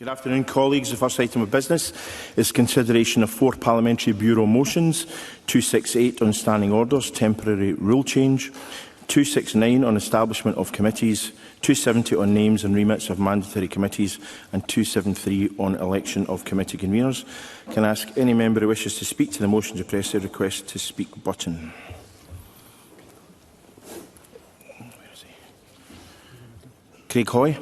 Good afternoon, colleagues. The first item of business is consideration of 4 Parliamentary Bureau motions: 268 on standing orders, temporary rule change; 269 on establishment of committees; 270 on names and remits of mandatory committees; and 273 on election of committee conveners. Can I ask any member who wishes to speak to the motion to press the request to speak button? Craig Hoy.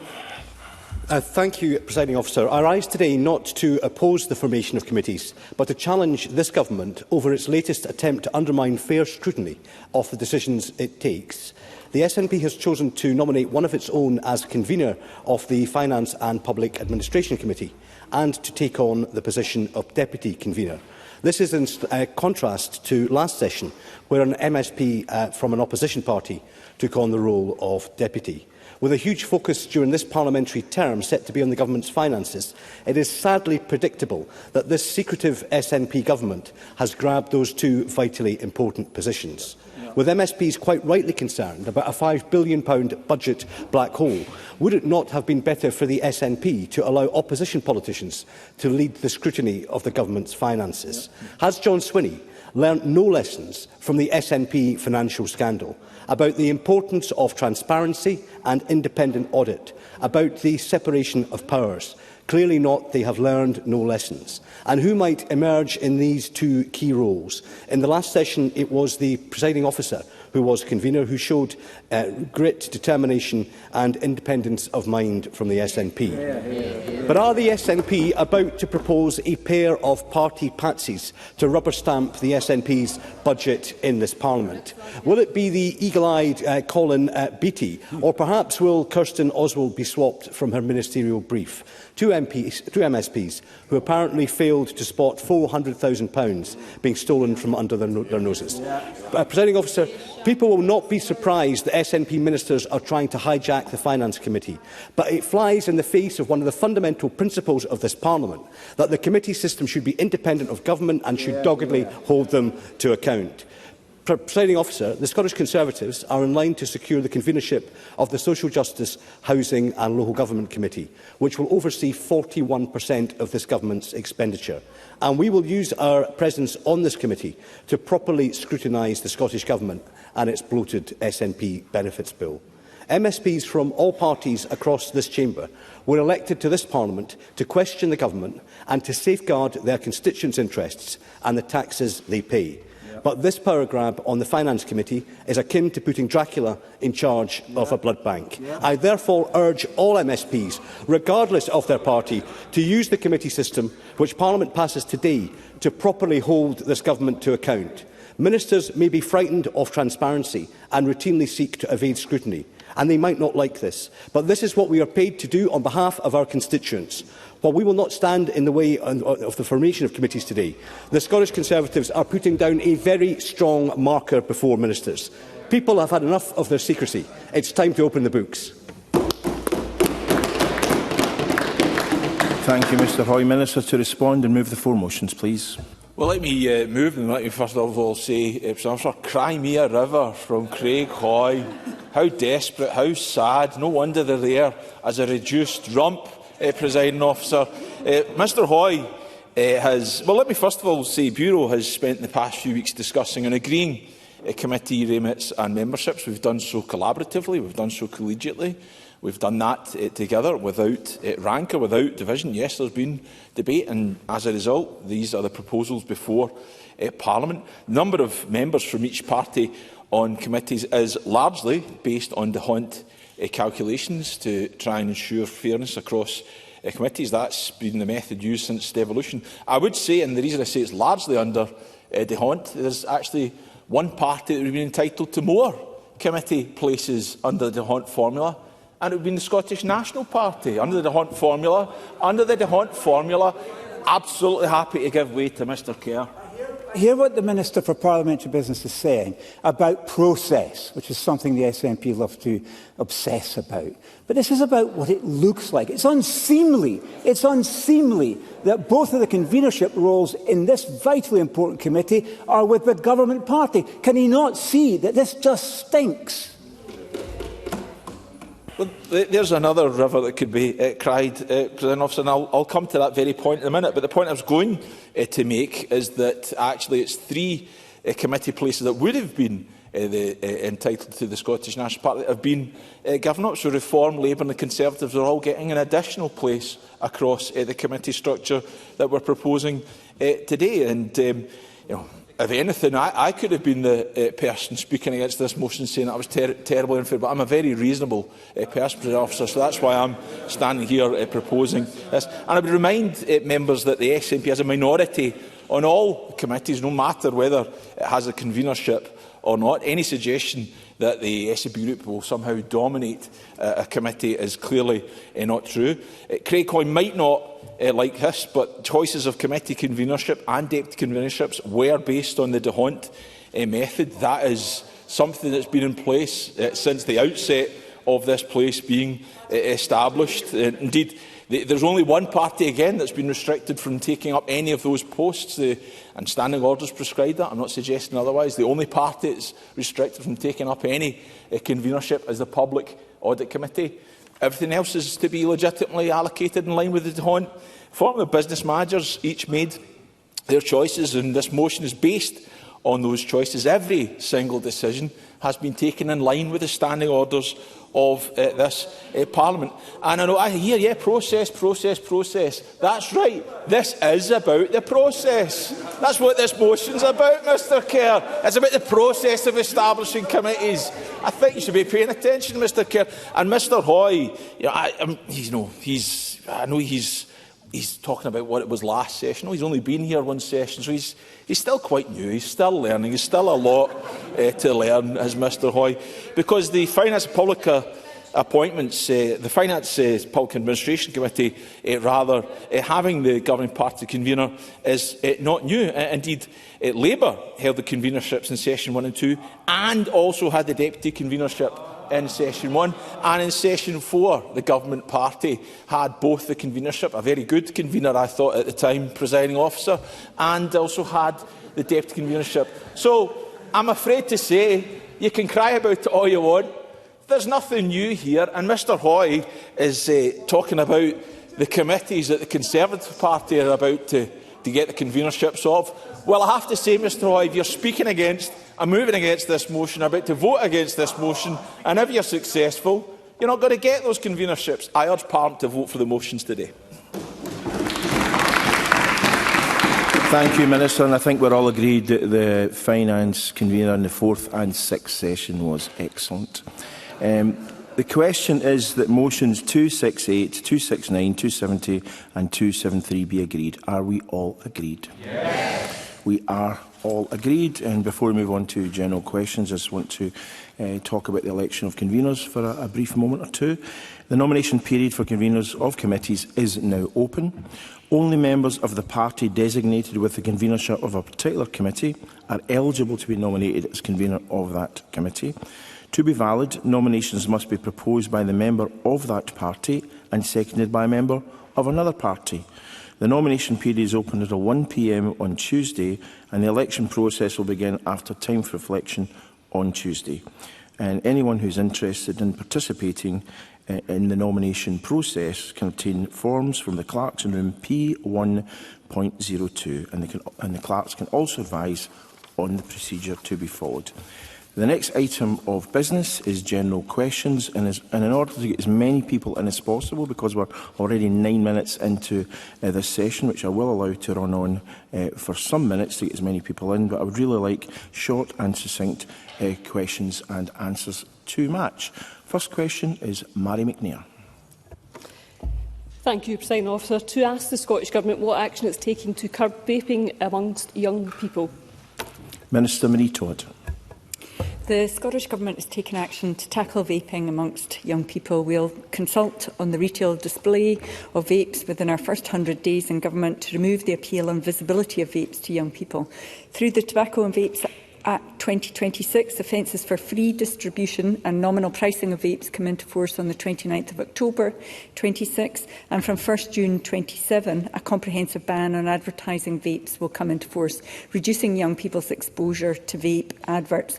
Thank you, Presiding Officer. I rise today not to oppose the formation of committees, but to challenge this Government over its latest attempt to undermine fair scrutiny of the decisions it takes. The SNP has chosen to nominate one of its own as convener of the Finance and Public Administration Committee and to take on the position of deputy convener. This is in contrast to last session, where an MSP from an opposition party took on the role of deputy. With a huge focus during this parliamentary term set to be on the government's finances, it is sadly predictable that this secretive SNP government has grabbed those two vitally important positions. With MSPs quite rightly concerned about a £5 billion budget black hole, would it not have been better for the SNP to allow opposition politicians to lead the scrutiny of the government's finances? Has John Swinney learnt no lessons from the SNP financial scandal about the importance of transparency and independent audit, about the separation of powers? Clearly not. They have learned no lessons. And who might emerge in these two key roles? In the last session, it was the presiding officer who was convener, who showed grit, determination and independence of mind from the SNP. But are the SNP about to propose a pair of party patsies to rubber stamp the SNP's budget in this Parliament? Will it be the eagle-eyed Colin Beattie, or perhaps will Kirsten Oswald be swapped from her ministerial brief? Two MSPs who apparently failed to spot £400,000 being stolen from under their noses. Presiding Officer, people will not be surprised that SNP ministers are trying to hijack the Finance Committee, but it flies in the face of one of the fundamental principles of this Parliament, that the committee system should be independent of government and should doggedly hold them to account. Presiding Officer, the Scottish Conservatives are in line to secure the convenership of the Social Justice, Housing and Local Government Committee, which will oversee 41% of this Government's expenditure. And we will use our presence on this committee to properly scrutinise the Scottish Government and its bloated SNP benefits bill. MSPs from all parties across this chamber were elected to this Parliament to question the Government and to safeguard their constituents' interests and the taxes they pay. But this power grab on the Finance Committee is akin to putting Dracula in charge of a blood bank. I therefore urge all MSPs, regardless of their party, to use the committee system which Parliament passes today to properly hold this Government to account. Ministers may be frightened of transparency and routinely seek to evade scrutiny, and they might not like this. But this is what we are paid to do on behalf of our constituents. While we will not stand in the way of the formation of committees today, the Scottish Conservatives are putting down a very strong marker before ministers. People have had enough of their secrecy. It's time to open the books. Thank you, Mr Hoy. Minister to respond and move the 4 motions, please. Well, let me move them. Let me first of all say, cry me a river from Craig Hoy. How desperate, how sad. No wonder they're there as a reduced rump, Presiding Officer. Mr Hoy has... Well, let me first of all say Bureau has spent the past few weeks discussing and agreeing committee remits and memberships. We've done so collaboratively, we've done so collegiately. We've done that together without rancour, without division. Yes, there's been debate, and as a result, these are the proposals before Parliament. The number of members from each party on committees is largely based on the Hunt calculations to try and ensure fairness across committees. That's been the method used since devolution. I would say, and the reason I say it's largely under the Hunt, there's actually one party that would be entitled to more committee places under the Hunt formula, and it would be the Scottish National Party under the Hunt formula. Under the Hunt formula, absolutely happy to give way to Mr Kerr. Hear what the Minister for Parliamentary Business is saying about process, which is something the SNP love to obsess about. But this is about what it looks like. It's unseemly that both of the convenership roles in this vitally important committee are with the government party. Can he not see that this just stinks? Well, there's another river that could be cried, President Officer, and I'll come to that very point in a minute. But the point I was going to make is that actually it's 3 committee places that would have been entitled to the Scottish National Party that have been given up. So Reform, Labour and the Conservatives are all getting an additional place across the committee structure that we're proposing today. And you know, if anything, I could have been the person speaking against this motion, saying that I was terribly unfair, but I'm a very reasonable person, President Officer, so that's why I'm standing here proposing this. And I would remind members that the SNP has a minority on all committees, no matter whether it has a convenership or not. Any suggestion that the SNP group will somehow dominate a committee is clearly not true. Craig Hoy might not like this, but choices of committee convenership and deputy convenerships were based on the D'Hondt method. That is something that's been in place since the outset of this place being established. Indeed, there's only one party again that's been restricted from taking up any of those posts, and standing orders prescribe that. I'm not suggesting otherwise. The only party that's restricted from taking up any convenership is the Public Audit Committee. Everything else is to be legitimately allocated in line with the D'Hondt. Former business managers each made their choices, and this motion is based on those choices. Every single decision has been taken in line with the standing orders of this Parliament. And I know I hear, yeah, process. That's right. This is about the process. That's what this motion's about, Mr Kerr. It's about the process of establishing committees. I think you should be paying attention, Mr Kerr. And Mr Hoy, you know, I know he's talking about what it was last session. No, he's only been here one session, so he's still quite new. He's still learning. There's still a lot to learn, as Mr Hoy, because the Finance Public appointments, the Finance Public Administration Committee, having the governing party convener is not new. Indeed, Labour held the convenerships in session 1 and 2, and also had the deputy convenership in session 1, and in session 4 the government party had both the convenership, a very good convener I thought at the time, presiding officer, and also had the deputy convenership. So I'm afraid to say you can cry about it all you want. There's nothing new here, and Mr Hoy is talking about the committees that the Conservative Party are about to get the convenerships of. Well, I have to say, Mr Hoy, if you're speaking against and moving against this motion, about to vote against this motion, and if you're successful, you're not going to get those convenerships. I urge Parliament to vote for the motions today. Thank you, Minister. And I think we're all agreed that the Finance convener in the 4th and 6th session was excellent. The question is that motions 268, 269, 270 and 273 be agreed. Are we all agreed? Yes. We are all agreed. And before we move on to general questions, I just want to talk about the election of conveners for a brief moment or two. The nomination period for conveners of committees is now open. Only members of the party designated with the convenership of a particular committee are eligible to be nominated as convener of that committee. To be valid, nominations must be proposed by the member of that party and seconded by a member of another party. The nomination period is open until 1 p.m. on Tuesday, and the election process will begin after time for reflection on Tuesday. And anyone who is interested in participating in the nomination process can obtain forms from the clerks in room P1.02, and the clerks can also advise on the procedure to be followed. The next item of business is general questions, and in order to get as many people in as possible, because we're already 9 minutes into this session, which I will allow to run on for some minutes to get as many people in, but I would really like short and succinct questions and answers to match. First question is Mary McNair. Thank you, Presiding Officer. To ask the Scottish Government what action it's taking to curb vaping amongst young people. Minister Marie Todd. The Scottish Government is taking action to tackle vaping amongst young people. We'll consult on the retail display of vapes within our first 100 days in government to remove the appeal and visibility of vapes to young people. Through the Tobacco and Vapes Act 2026, offences for free distribution and nominal pricing of vapes come into force on the 29th of October 26, and from 1st June 27, a comprehensive ban on advertising vapes will come into force, reducing young people's exposure to vape adverts.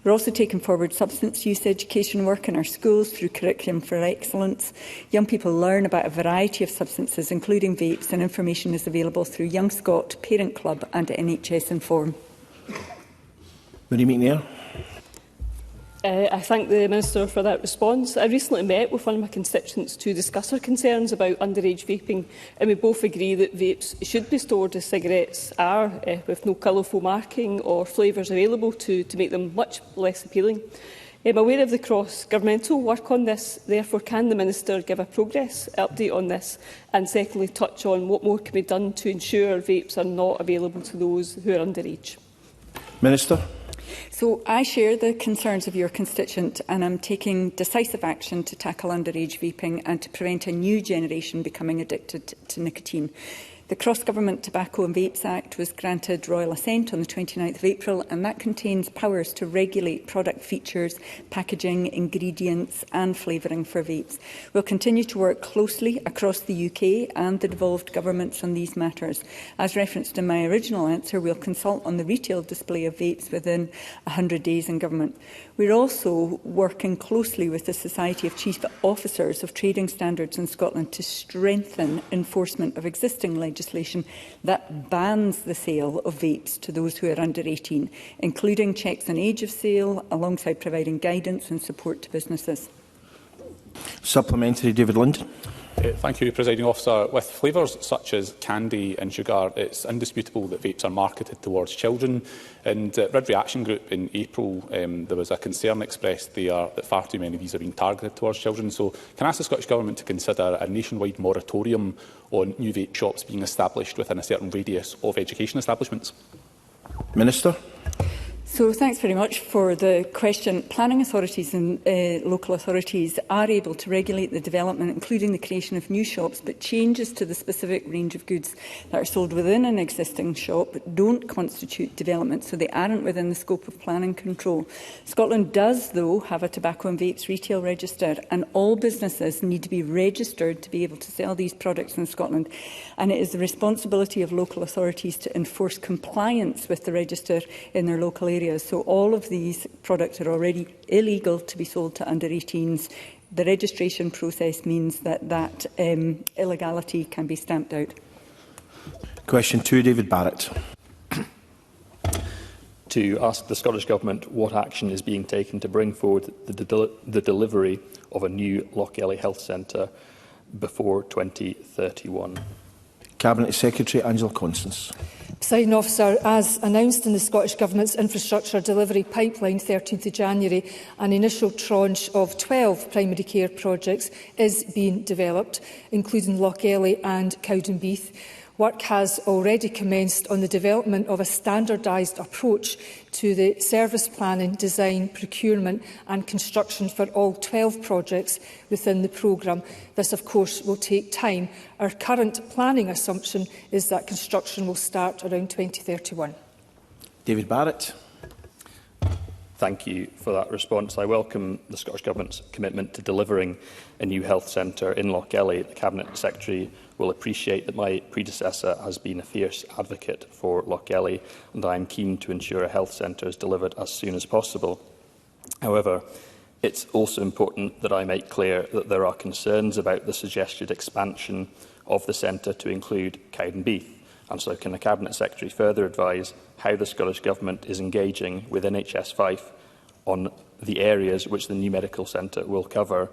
We're also taking forward substance use education work in our schools through Curriculum for Excellence. Young people learn about a variety of substances, including vapes, and information is available through Young Scot, Parent Club and NHS Inform. McNair. I thank the Minister for that response. I recently met with one of my constituents to discuss her concerns about underage vaping, and we both agree that vapes should be stored as cigarettes are, with no colourful marking or flavours available to make them much less appealing. I'm aware of the cross-governmental work on this. Therefore, can the Minister give a progress update on this, and secondly touch on what more can be done to ensure vapes are not available to those who are underage? Minister. So I share the concerns of your constituent, and I'm taking decisive action to tackle underage vaping and to prevent a new generation becoming addicted to nicotine. The Cross-Government Tobacco and Vapes Act was granted royal assent on the 29th of April, and that contains powers to regulate product features, packaging, ingredients and flavouring for vapes. We'll continue to work closely across the UK and the devolved governments on these matters. As referenced in my original answer, we'll consult on the retail display of vapes within 100 days in government. We're also working closely with the Society of Chief Officers of Trading Standards in Scotland to strengthen enforcement of existing legislation that bans the sale of vapes to those who are under 18, including checks on age of sale, alongside providing guidance and support to businesses. Supplementary, David Lind. Thank you, Presiding Officer. With flavours such as candy and sugar, it's indisputable that vapes are marketed towards children. And at Red Reaction Group in April, there was a concern expressed there that far too many of these are being targeted towards children. So can I ask the Scottish Government to consider a nationwide moratorium on new vape shops being established within a certain radius of education establishments? Minister. So thanks very much for the question. Planning authorities and local authorities are able to regulate the development, including the creation of new shops, but changes to the specific range of goods that are sold within an existing shop don't constitute development, so they aren't within the scope of planning control. Scotland does, though, have a tobacco and vapes retail register, and all businesses need to be registered to be able to sell these products in Scotland. And it is the responsibility of local authorities to enforce compliance with the register in their local areas. So all of these products are already illegal to be sold to under 18s. The registration process means that illegality can be stamped out. Question 2, David Barratt. To ask the Scottish Government what action is being taken to bring forward the delivery of a new Lochgelly Health Centre before 2031. Cabinet Secretary Angela Constance. Presiding Officer, as announced in the Scottish Government's Infrastructure Delivery Pipeline 13th of January, an initial tranche of 12 primary care projects is being developed, including Lochgelly and Cowdenbeath. Work has already commenced on the development of a standardised approach to the service planning, design, procurement and construction for all 12 projects within the programme. This, of course, will take time. Our current planning assumption is that construction will start around 2031. David Barratt. Thank you for that response. I welcome the Scottish Government's commitment to delivering a new health centre in Lochgelly. The Cabinet Secretary will appreciate that my predecessor has been a fierce advocate for Lochgelly, and I am keen to ensure a health centre is delivered as soon as possible. However, it's also important that I make clear that there are concerns about the suggested expansion of the centre to include Cowdenbeath. And so can the Cabinet Secretary further advise how the Scottish Government is engaging with NHS Fife on the areas which the new medical centre will cover?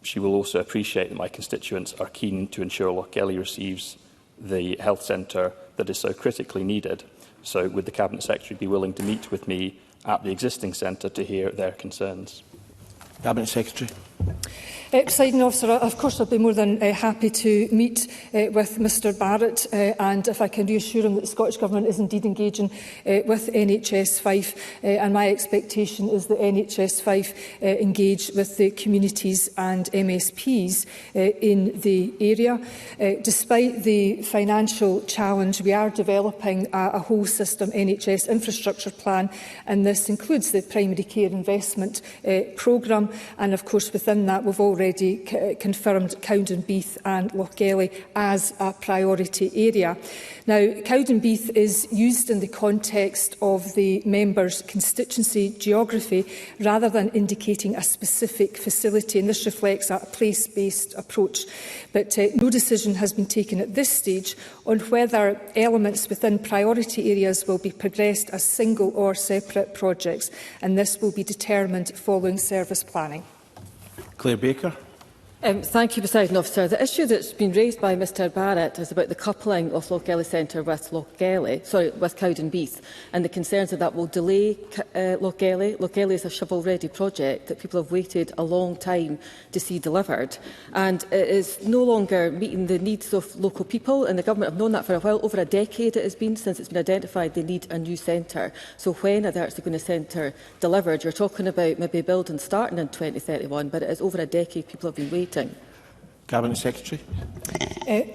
She will also appreciate that my constituents are keen to ensure Lochgelly receives the health centre that is so critically needed. So would the Cabinet Secretary be willing to meet with me at the existing centre to hear their concerns? Cabinet Secretary. Presiding Officer, of course I'll be more than happy to meet with Mr Barratt and if I can reassure him that the Scottish Government is indeed engaging with NHS Fife and my expectation is that NHS Fife engage with the communities and MSPs in the area. Despite the financial challenge, we are developing a whole system NHS infrastructure plan and this includes the primary care investment programme and of course within that we've already confirmed Cowdenbeath and Lochgelly as a priority area. Now, Cowdenbeath is used in the context of the member's constituency geography rather than indicating a specific facility, and this reflects a place-based approach. But no decision has been taken at this stage on whether elements within priority areas will be progressed as single or separate projects, and this will be determined following service planning. Claire Baker. Thank you, Presiding Officer. The issue that's been raised by Mr Barratt is about the coupling of Lochgelly Centre with Cowdenbeath and the concerns that will delay Lochgelly. Lochgelly is a shovel-ready project that people have waited a long time to see delivered and it is no longer meeting the needs of local people and the Government have known that for a while. Over a decade it has been since it's been identified they need a new centre. So when are they actually going to centre delivered? You're talking about maybe building starting in 2031 but it is over a decade people have been waiting. Cabinet Secretary.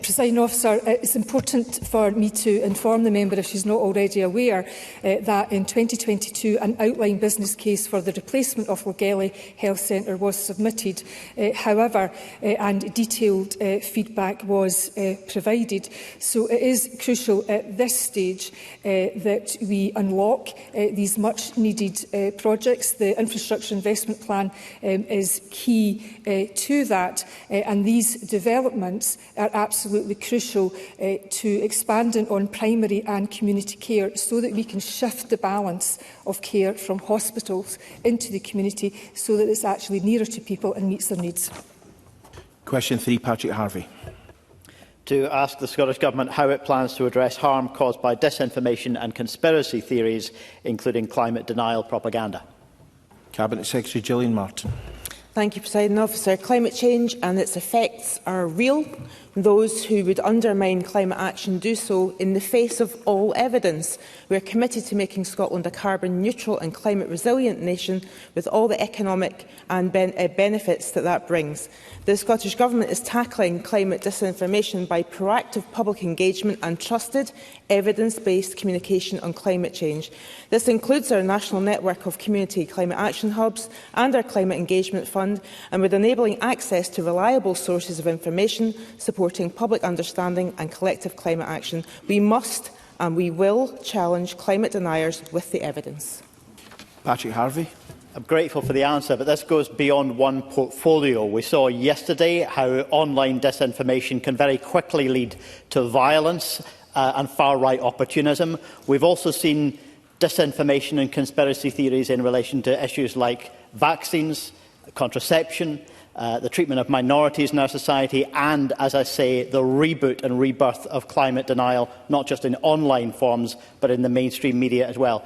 Presiding Officer, it's important for me to inform the member, if she's not already aware, that in 2022 an outline business case for the replacement of Lochgelly Health Centre was submitted. However, and detailed feedback was provided. So it is crucial at this stage that we unlock these much needed projects. The infrastructure investment plan is key to that and these developments are absolutely crucial to expanding on primary and community care so that we can shift the balance of care from hospitals into the community so that it's actually nearer to people and meets their needs. Question 3, Patrick Harvie. To ask the Scottish Government how it plans to address harm caused by disinformation and conspiracy theories, including climate denial propaganda. Cabinet Secretary Gillian Martin. Thank you, Presiding Officer. Climate change and its effects are real. Those who would undermine climate action do so in the face of all evidence. We are committed to making Scotland a carbon neutral and climate resilient nation with all the economic and benefits that brings. The Scottish Government is tackling climate disinformation by proactive public engagement and trusted, evidence-based communication on climate change. This includes our national network of community climate action hubs and our Climate Engagement Fund, and with enabling access to reliable sources of information, supporting public understanding and collective climate action, we must and we will challenge climate deniers with the evidence. Patrick Harvie. I'm grateful for the answer, but this goes beyond one portfolio. We saw yesterday how online disinformation can very quickly lead to violence and far-right opportunism. We've also seen disinformation and conspiracy theories in relation to issues like vaccines, contraception, the treatment of minorities in our society and, as I say, the reboot and rebirth of climate denial, not just in online forms, but in the mainstream media as well.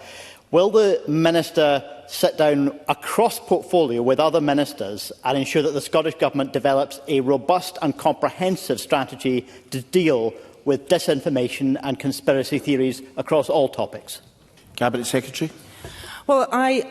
Will the Minister sit down across portfolio with other ministers and ensure that the Scottish Government develops a robust and comprehensive strategy to deal with disinformation and conspiracy theories across all topics? Cabinet Secretary. Well, I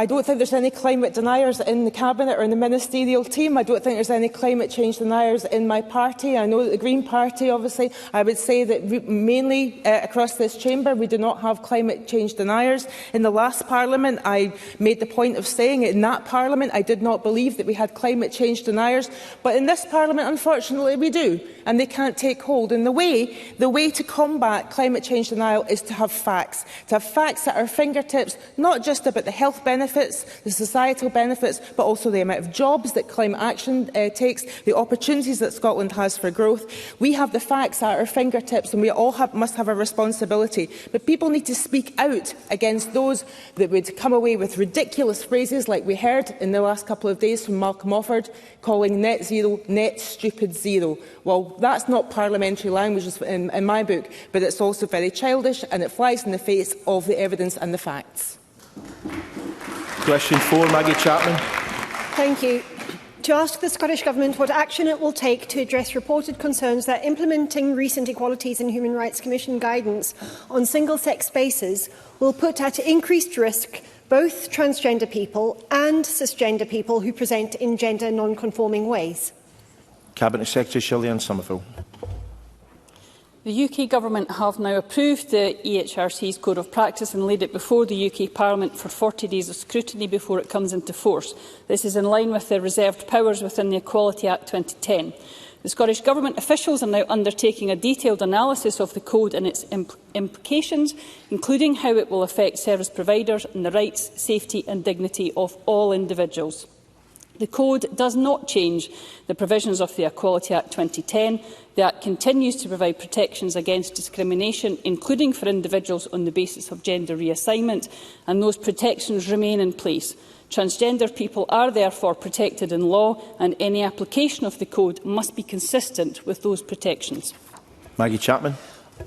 don't think there's any climate deniers in the Cabinet or in the ministerial team. I don't think there's any climate change deniers in my party. I know that the Green Party, obviously, I would say that mainly across this chamber, we do not have climate change deniers. In the last Parliament, I made the point of saying in that Parliament, I did not believe that we had climate change deniers. But in this Parliament, unfortunately, we do, and they can't take hold. And the way to combat climate change denial is to have facts at our fingertips, not just about the health benefits, the societal benefits, but also the amount of jobs that climate action takes, the opportunities that Scotland has for growth. We have the facts at our fingertips and we all must have a responsibility. But people need to speak out against those that would come away with ridiculous phrases like we heard in the last couple of days from Malcolm Offord, calling net zero net stupid zero. Well, that's not parliamentary language in my book, but it's also very childish and it flies in the face of the evidence and the facts. Question 4, Maggie Chapman. Thank you. to ask the Scottish Government what action it will take to address reported concerns that implementing recent Equalities and Human Rights Commission guidance on single-sex spaces will put at increased risk both transgender people and cisgender people who present in gender non-conforming ways. Cabinet Secretary Shirley-Ann Somerville. The UK Government have now approved the EHRC's Code of Practice and laid it before the UK Parliament for 40 days of scrutiny before it comes into force. This is in line with the reserved powers within the Equality Act 2010. The Scottish Government officials are now undertaking a detailed analysis of the Code and its implications, including how it will affect service providers and the rights, safety and dignity of all individuals. The Code does not change the provisions of the Equality Act 2010. The Act continues to provide protections against discrimination, including for individuals on the basis of gender reassignment, and those protections remain in place. Transgender people are therefore protected in law, and any application of the Code must be consistent with those protections. Maggie Chapman.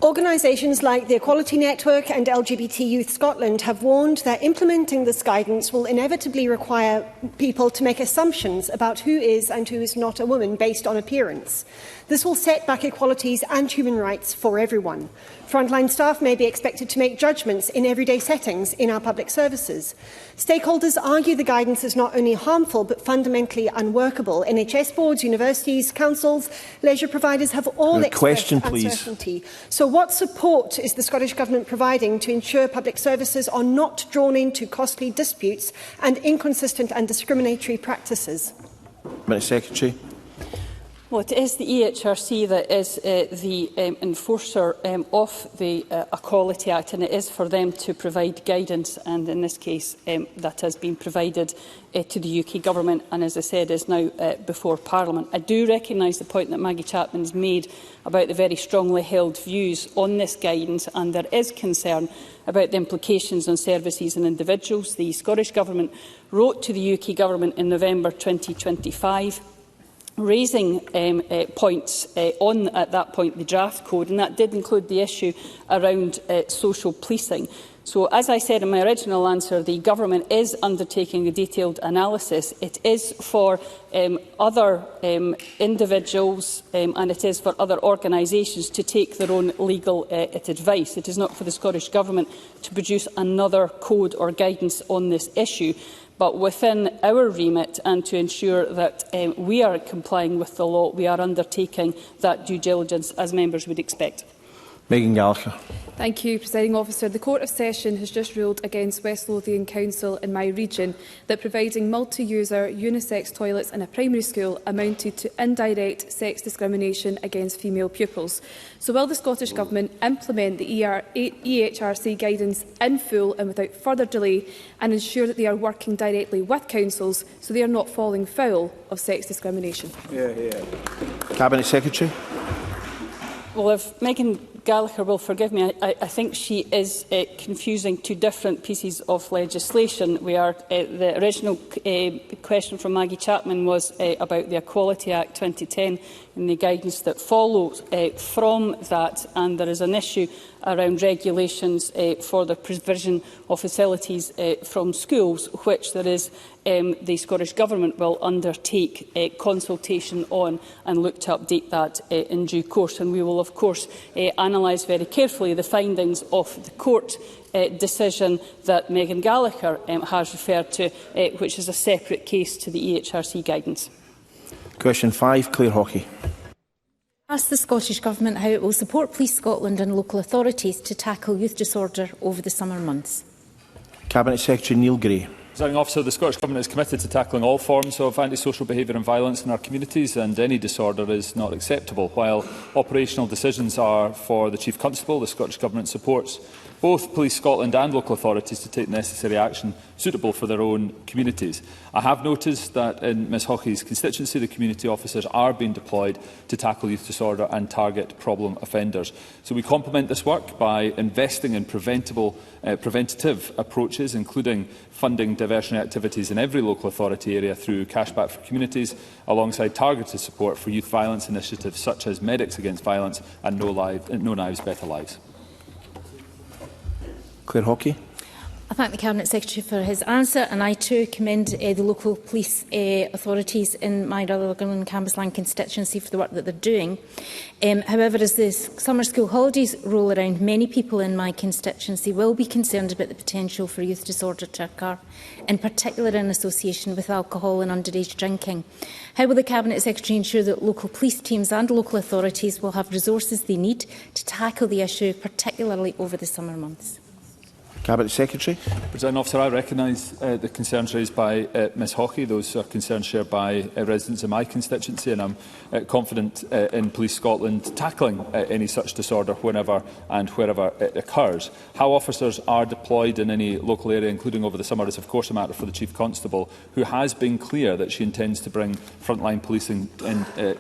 Organisations like the Equality Network and LGBT Youth Scotland have warned that implementing this guidance will inevitably require people to make assumptions about who is and who is not a woman based on appearance. This will set back equalities and human rights for everyone. Frontline staff may be expected to make judgments in everyday settings in our public services. Stakeholders argue the guidance is not only harmful but fundamentally unworkable. NHS boards, universities, councils, leisure providers have all expressed uncertainty. So what support is the Scottish Government providing to ensure public services are not drawn into costly disputes and inconsistent and discriminatory practices? Minister Secretary. Well, it is the EHRC that is the enforcer of the Equality Act, and it is for them to provide guidance, and in this case that has been provided to the UK Government and, as I said, is now before Parliament. I do recognise the point that Maggie Chapman has made about the very strongly held views on this guidance, and there is concern about the implications on services and individuals. The Scottish Government wrote to the UK Government in November 2025 raising points on, at that point, the draft code, and that did include the issue around social policing. So, as I said in my original answer, the Government is undertaking a detailed analysis. It is for other individuals and it is for other organisations to take their own legal advice. It is not for the Scottish Government to produce another code or guidance on this issue. But within our remit, and to ensure that we are complying with the law, we are undertaking that due diligence as members would expect. Megan Gallagher. Thank you, Presiding Officer. The Court of Session has just ruled against West Lothian Council in my region that providing multi-user unisex toilets in a primary school amounted to indirect sex discrimination against female pupils. So will the Scottish Government implement the EHRC guidance in full and without further delay, and ensure that they are working directly with councils so they are not falling foul of sex discrimination? Cabinet Secretary. Well, if Megan Gallagher will forgive me, I think she is confusing two different pieces of legislation. The original question from Maggie Chapman was about the Equality Act 2010 and the guidance that follows from that, and there is an issue around regulations for the provision of facilities from schools, which there is the Scottish Government will undertake consultation on and look to update that in due course. And we will, of course, analyse very carefully the findings of the court decision that Megan Gallagher has referred to, which is a separate case to the EHRC guidance. Question 5, Claire Hockey. Ask the Scottish Government how it will support Police Scotland and local authorities to tackle youth disorder over the summer months. Cabinet Secretary Neil Gray. Presiding Officer, the Scottish Government is committed to tackling all forms of antisocial behaviour and violence in our communities, and any disorder is not acceptable. While operational decisions are for the Chief Constable, the Scottish Government supports both Police Scotland and local authorities to take necessary action suitable for their own communities. I have noticed that in Ms Hockey's constituency, the community officers are being deployed to tackle youth disorder and target problem offenders. So we complement this work by investing in preventative approaches, including funding diversionary activities in every local authority area through Cashback for Communities, alongside targeted support for youth violence initiatives such as Medics Against Violence and No Knives, Better Lives. Claire Hockey. thank the Cabinet Secretary for his answer, and I too commend the local police authorities in my Rutherglen and Cambuslang constituency for the work that they're doing. However, as the summer school holidays roll around, many people in my constituency will be concerned about the potential for youth disorder to occur, in particular in association with alcohol and underage drinking. How will the Cabinet Secretary ensure that local police teams and local authorities will have resources they need to tackle the issue, particularly over the summer months? Cabinet Secretary. Presiding Officer, I recognise the concerns raised by Ms Hockey. Those are concerns shared by residents in my constituency, and I'm confident in Police Scotland tackling any such disorder whenever and wherever it occurs. How officers are deployed in any local area, including over the summer, is of course a matter for the Chief Constable, who has been clear that she intends to bring frontline policing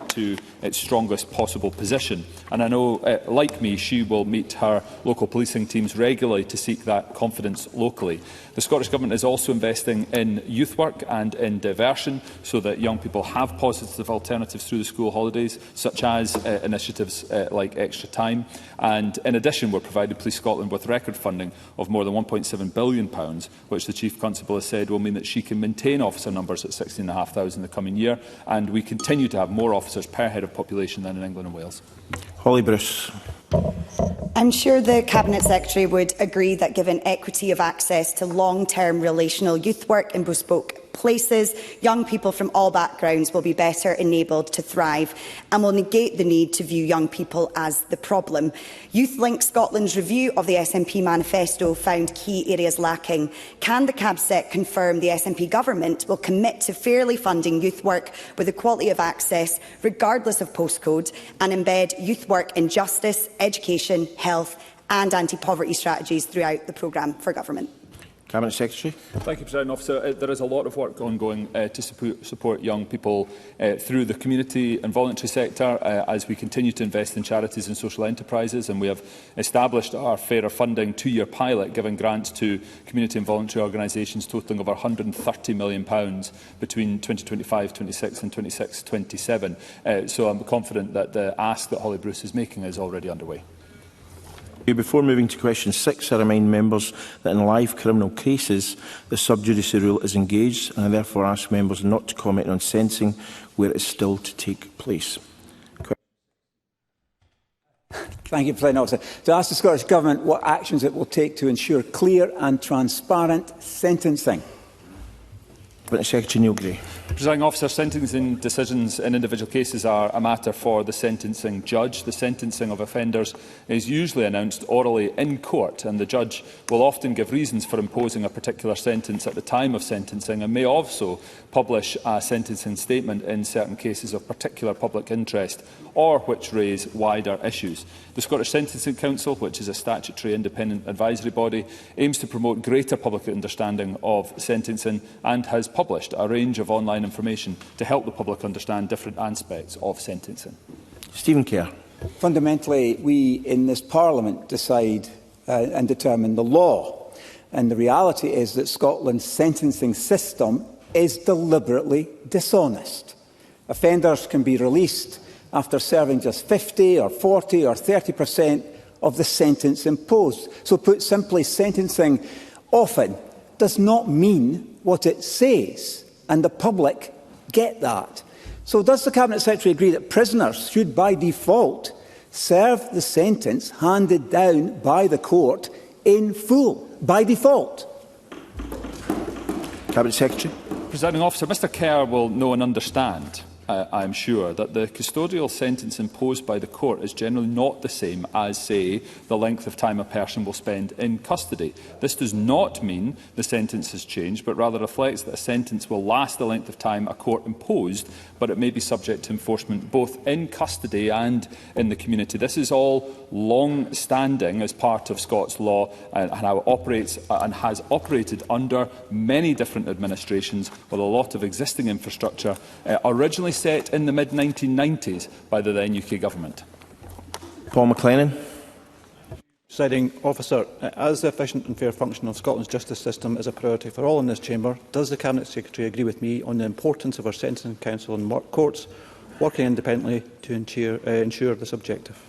to its strongest possible position. And I know, like me, she will meet her local policing teams regularly to seek that confidence locally. The Scottish Government is also investing in youth work and in diversion so that young people have positive alternatives through the school holidays, such as initiatives like Extra Time. And in addition, we're providing Police Scotland with record funding of more than £1.7 billion, which the Chief Constable has said will mean that she can maintain officer numbers at 16,500 in the coming year, and we continue to have more officers per head of population than in England and Wales. Holly Bruce. I'm sure the Cabinet Secretary would agree that given equity of access to long-term relational youth work in bespoke places, young people from all backgrounds will be better enabled to thrive and will negate the need to view young people as the problem. Youth Link Scotland's review of the SNP manifesto found key areas lacking. Can the CabSec confirm the SNP government will commit to fairly funding youth work with equality of access, regardless of postcode, and embed youth work in justice, education, health and anti-poverty strategies throughout the programme for government? Cabinet Secretary. Thank you, President Officer. There is a lot of work ongoing to support young people through the community and voluntary sector as we continue to invest in charities and social enterprises, and we have established our fairer funding two-year pilot giving grants to community and voluntary organisations totalling over £130 million between 2025-26 and 26-27. So I'm confident that the ask that Holly Bruce is making is already underway. Before moving to question 6, I remind members that in live criminal cases, the sub judice rule is engaged, and I therefore ask members not to comment on sentencing where it is still to take place. Thank you, President Officer. To ask the Scottish Government what actions it will take to ensure clear and transparent sentencing. Secretary Neil Gray. Presiding Officer, sentencing decisions in individual cases are a matter for the sentencing judge. The sentencing of offenders is usually announced orally in court, and the judge will often give reasons for imposing a particular sentence at the time of sentencing and may also publish a sentencing statement in certain cases of particular public interest or which raise wider issues. The Scottish Sentencing Council, which is a statutory independent advisory body, aims to promote greater public understanding of sentencing and has published a range of online information to help the public understand different aspects of sentencing. Stephen Kerr. Fundamentally, we in this Parliament decide and determine the law. And the reality is that Scotland's sentencing system is deliberately dishonest. Offenders can be released after serving just 50 or 40 or 30% of the sentence imposed. So put simply, sentencing often does not mean what it says, and the public get that. So does the Cabinet Secretary agree that prisoners should by default serve the sentence handed down by the court in full, by default? Cabinet Secretary. Presiding Officer, Mr Kerr will know and understand, I am sure, that the custodial sentence imposed by the court is generally not the same as, say, the length of time a person will spend in custody. This does not mean the sentence has changed, but rather reflects that a sentence will last the length of time a court imposed, but it may be subject to enforcement both in custody and in the community. This is all long-standing as part of Scots law and how it operates and has operated under many different administrations with a lot of existing infrastructure, originally set in the mid-1990s by the then UK Government. Paul McLennan. Presiding Officer, as the efficient and fair function of Scotland's justice system is a priority for all in this chamber, does the Cabinet Secretary agree with me on the importance of our sentencing council and courts working independently to ensure this objective?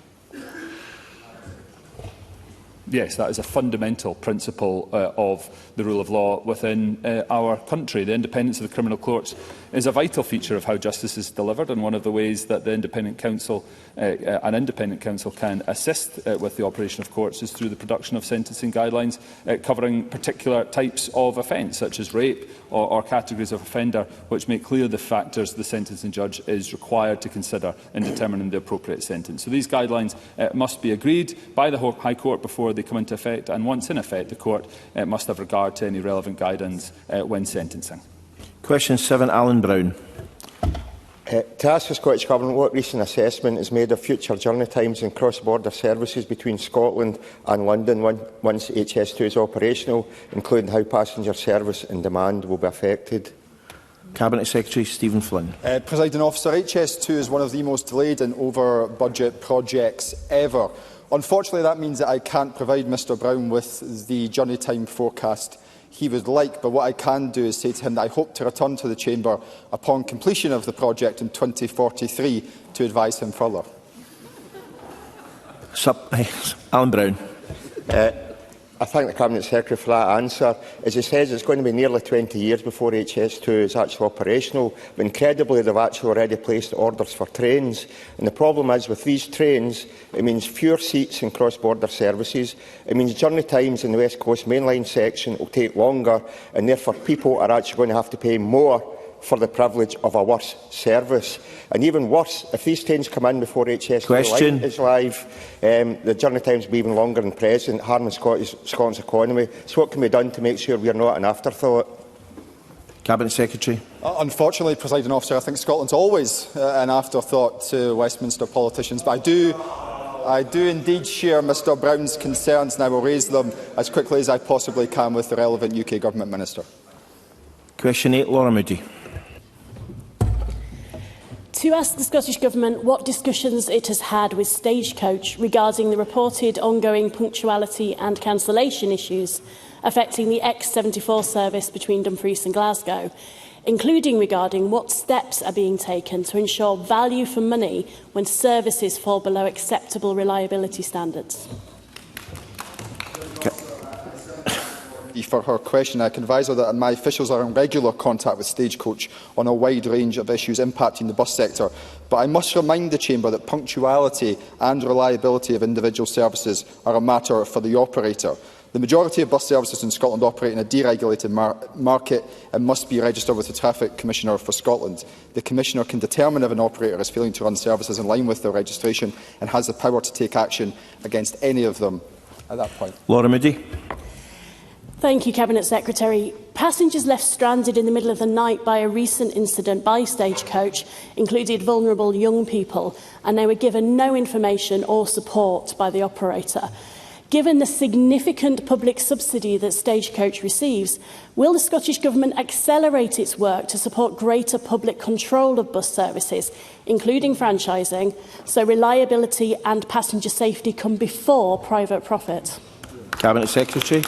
Yes, that is a fundamental principle of the rule of law within our country. The independence of the criminal courts is a vital feature of how justice is delivered, and one of the ways that the independent counsel, an independent counsel can assist with the operation of courts is through the production of sentencing guidelines covering particular types of offence, such as rape or categories of offender, which make clear the factors the sentencing judge is required to consider in determining the appropriate sentence. So these guidelines must be agreed by the High Court before they come into effect, and once in effect, the Court must have regard to any relevant guidance when sentencing. Question 7, Alan Brown. To ask the Scottish Government what recent assessment is made of future journey times and cross-border services between Scotland and London once HS2 is operational, including how passenger service and demand will be affected. Cabinet Secretary Stephen Flynn. Presiding Officer, HS2 is one of the most delayed and over-budget projects ever. Unfortunately, that means that I can't provide Mr Brown with the journey time forecast he would like, but what I can do is say to him that I hope to return to the Chamber upon completion of the project in 2043 to advise him further. Alan Brown. I thank the Cabinet Secretary for that answer. As he says, it's going to be nearly 20 years before HS2 is actually operational, but incredibly they've actually already placed orders for trains. And the problem is with these trains, it means fewer seats in cross-border services, it means journey times in the West Coast mainline section will take longer, and therefore people are actually going to have to pay more for the privilege of a worse service. And even worse, if these trains come in before HS2 is live, the journey times will be even longer than present, harming Scotland's economy. So what can be done to make sure we are not an afterthought? Cabinet Secretary. Unfortunately, Presiding Officer, I think Scotland's always an afterthought to Westminster politicians, but I do indeed share Mr Brown's concerns, and I will raise them as quickly as I possibly can with the relevant UK Government Minister. Question 8, Laura Moody. To ask the Scottish Government what discussions it has had with Stagecoach regarding the reported ongoing punctuality and cancellation issues affecting the X74 service between Dumfries and Glasgow, including regarding what steps are being taken to ensure value for money when services fall below acceptable reliability standards. For her question, I can advise her that my officials are in regular contact with Stagecoach on a wide range of issues impacting the bus sector. But I must remind the Chamber that punctuality and reliability of individual services are a matter for the operator. The majority of bus services in Scotland operate in a deregulated market and must be registered with the Traffic Commissioner for Scotland. The Commissioner can determine if an operator is failing to run services in line with their registration and has the power to take action against any of them at that point. Laura Moody. Thank you, Cabinet Secretary. Passengers left stranded in the middle of the night by a recent incident by Stagecoach included vulnerable young people, and they were given no information or support by the operator. Given the significant public subsidy that Stagecoach receives, will the Scottish Government accelerate its work to support greater public control of bus services, including franchising, so reliability and passenger safety come before private profit? Cabinet Secretary.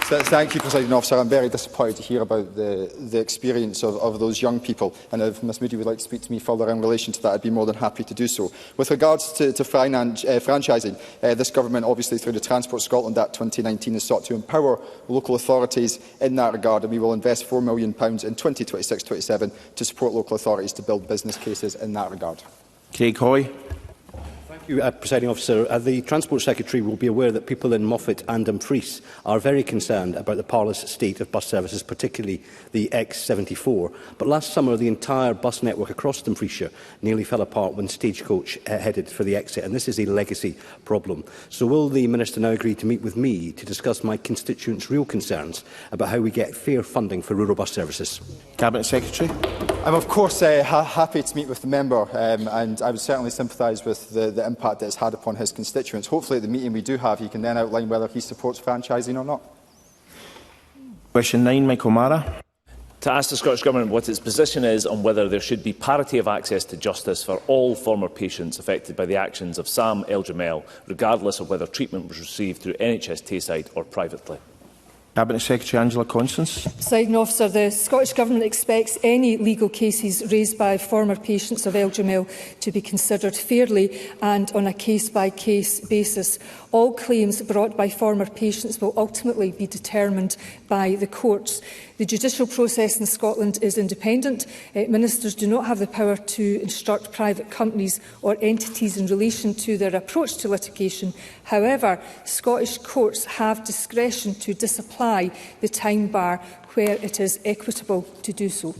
Thank you, Presiding Officer. I'm very disappointed to hear about the experience of those young people, and if Ms Moody would like to speak to me further in relation to that, I'd be more than happy to do so. With regards to franchising, this Government, obviously through the Transport Scotland Act 2019, has sought to empower local authorities in that regard, and we will invest £4 million in 2026-27 to support local authorities to build business cases in that regard. Craig Hoy. Thank you, Presiding Officer. The Transport Secretary will be aware that people in Moffat and Dumfries are very concerned about the parlous state of bus services, particularly the X74. But last summer, the entire bus network across Dumfriesshire nearly fell apart when Stagecoach headed for the exit, and this is a legacy problem. So will the Minister now agree to meet with me to discuss my constituents' real concerns about how we get fair funding for rural bus services? Cabinet Secretary. I'm of course happy to meet with the member, and I would certainly sympathise with the impact that it's had upon his constituents. Hopefully at the meeting we do have, he can then outline whether he supports franchising or not. Question 9, Michael Mara. To ask the Scottish Government what its position is on whether there should be parity of access to justice for all former patients affected by the actions of Sam El-Jamel, regardless of whether treatment was received through NHS Tayside or privately. Cabinet Secretary Angela Constance. Presiding Officer, the Scottish Government expects any legal cases raised by former patients of LGML to be considered fairly and on a case-by-case basis. All claims brought by former patients will ultimately be determined by the courts. The judicial process in Scotland is independent. Ministers do not have the power to instruct private companies or entities in relation to their approach to litigation. However, Scottish courts have discretion to disapply the time bar where it is equitable to do so.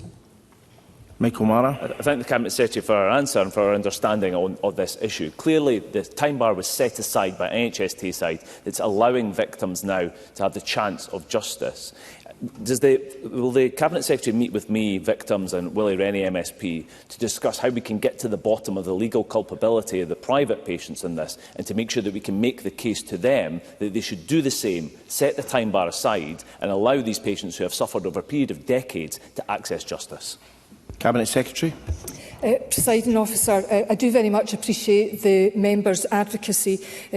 Michael Mara. I thank the Cabinet Secretary for her answer and for her understanding of this issue. Clearly, the time bar was set aside by NHS Tayside. It's allowing victims now to have the chance of justice. Will the Cabinet Secretary meet with me, victims and Willie Rennie MSP to discuss how we can get to the bottom of the legal culpability of the private patients in this and to make sure that we can make the case to them that they should do the same, set the time bar aside and allow these patients who have suffered over a period of decades to access justice? Cabinet Secretary. Presiding Officer, I do very much appreciate the member's advocacy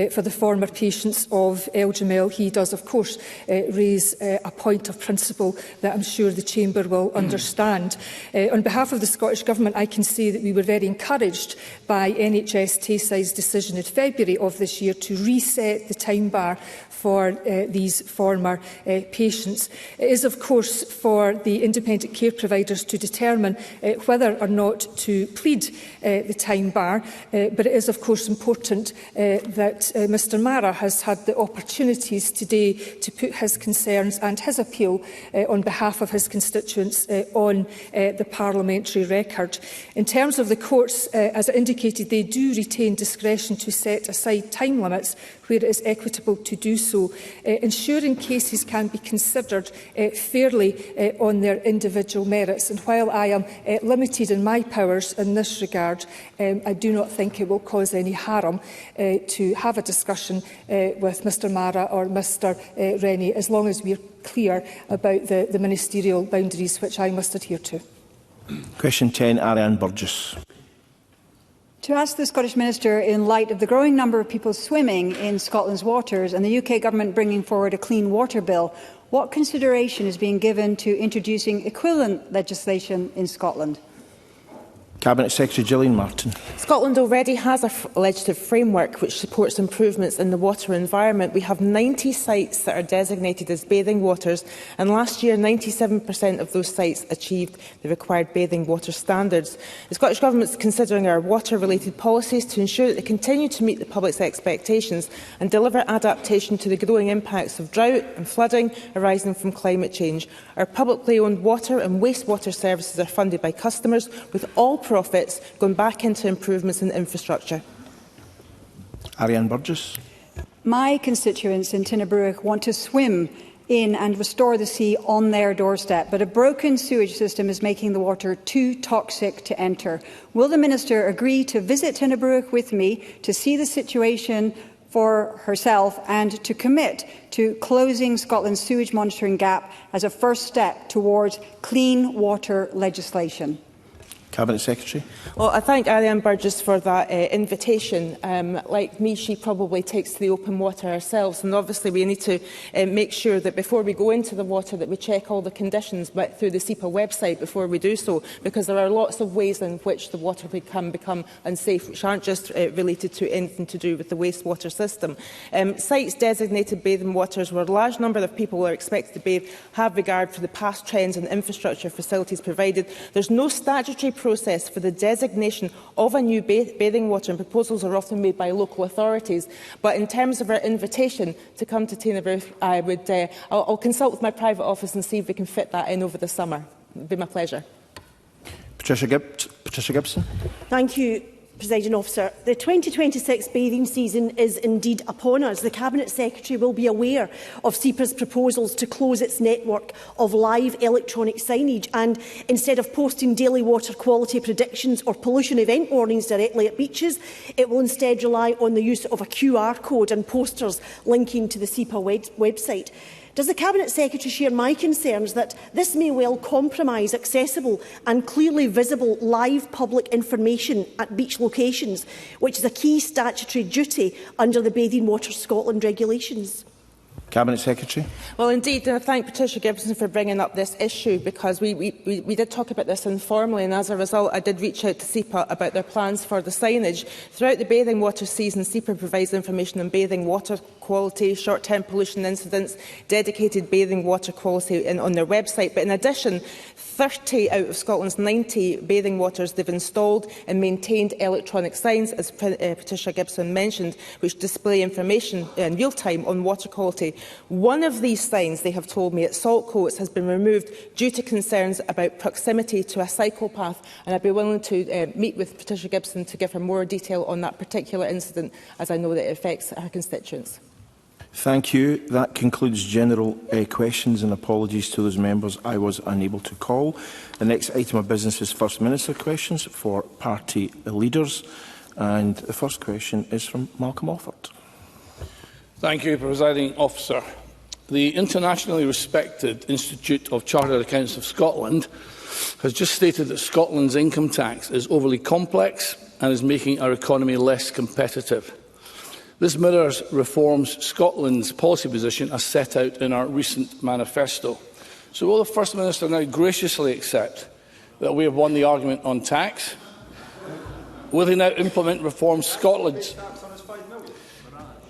for the former patients of LGML. He does, of course, raise a point of principle that I'm sure the Chamber will understand. On behalf of the Scottish Government, I can say that we were very encouraged by NHS Tayside's decision in February of this year to reset the time bar for these former patients. It is, of course, for the independent care providers to determine whether or not to plead the time bar, but it is, of course, important that Mr Mara has had the opportunities today to put his concerns and his appeal on behalf of his constituents on the parliamentary record. In terms of the courts, as I indicated, they do retain discretion to set aside time limits where it is equitable to do so, ensuring cases can be considered fairly on their individual merits. And while I am limited in my powers in this regard, I do not think it will cause any harm to have a discussion with Mr Mara or Mr Rennie, as long as we are clear about the ministerial boundaries which I must adhere to. Question 10, Ariane Burgess. To ask the Scottish Minister, in light of the growing number of people swimming in Scotland's waters and the UK Government bringing forward a clean water bill, what consideration is being given to introducing equivalent legislation in Scotland? Cabinet Secretary Gillian Martin. Scotland already has a legislative framework which supports improvements in the water environment. We have 90 sites that are designated as bathing waters, and last year 97% of those sites achieved the required bathing water standards. The Scottish Government is considering our water-related policies to ensure that they continue to meet the public's expectations and deliver adaptation to the growing impacts of drought and flooding arising from climate change. Our publicly owned water and wastewater services are funded by customers, with all profits going back into improvements in infrastructure. Ariane Burgess. My constituents in Tinnaburgh want to swim in and restore the sea on their doorstep, but a broken sewage system is making the water too toxic to enter. Will the Minister agree to visit Tinnaburgh with me to see the situation for herself and to commit to closing Scotland's sewage monitoring gap as a first step towards clean water legislation? Cabinet Secretary. Well, I thank Ariane Burgess for that invitation. Like me, she probably takes to the open water ourselves, and obviously we need to make sure that before we go into the water that we check all the conditions through the SEPA website before we do so, because there are lots of ways in which the water can become unsafe, which aren't just related to anything to do with the wastewater system. Sites designated bathing waters where a large number of people are expected to bathe have regard for the past trends and infrastructure facilities provided. There's no statutory process for the designation of a new bathing water, and proposals are often made by local authorities. But in terms of our invitation to come to Tinnaburgh, I'll consult with my private office and see if we can fit that in over the summer. It would be my pleasure. Patricia Gibson. Thank you, Presiding Officer. The 2026 bathing season is indeed upon us. The Cabinet Secretary will be aware of SEPA's proposals to close its network of live electronic signage, and instead of posting daily water quality predictions or pollution event warnings directly at beaches, it will instead rely on the use of a QR code and posters linking to the SEPA website. Does the Cabinet Secretary share my concerns that this may well compromise accessible and clearly visible live public information at beach locations, which is a key statutory duty under the Bathing Water Scotland regulations? Cabinet Secretary. Well, indeed, I thank Patricia Gibson for bringing up this issue, because we did talk about this informally, and as a result I did reach out to SEPA about their plans for the signage. Throughout the bathing water season, SEPA provides information on bathing water quality, short-term pollution incidents, dedicated bathing water quality on their website. But in addition, 30 out of Scotland's 90 bathing waters, they've installed and maintained electronic signs, as Patricia Gibson mentioned, which display information in real time on water quality. One of these signs, they have told me, at Saltcoats has been removed due to concerns about proximity to a cycle path, and I'd be willing to meet with Patricia Gibson to give her more detail on that particular incident, as I know that it affects her constituents. Thank you. That concludes general questions, and apologies to those members I was unable to call. The next item of business is First Minister questions for party leaders, and the first question is from Malcolm Offord. Thank you, Presiding Officer. The internationally respected Institute of Chartered Accountants of Scotland has just stated that Scotland's income tax is overly complex and is making our economy less competitive. This mirrors reforms Scotland's policy position as set out in our recent manifesto. So will the First Minister now graciously accept that we have won the argument on tax? Will he now implement reforms Scotland's...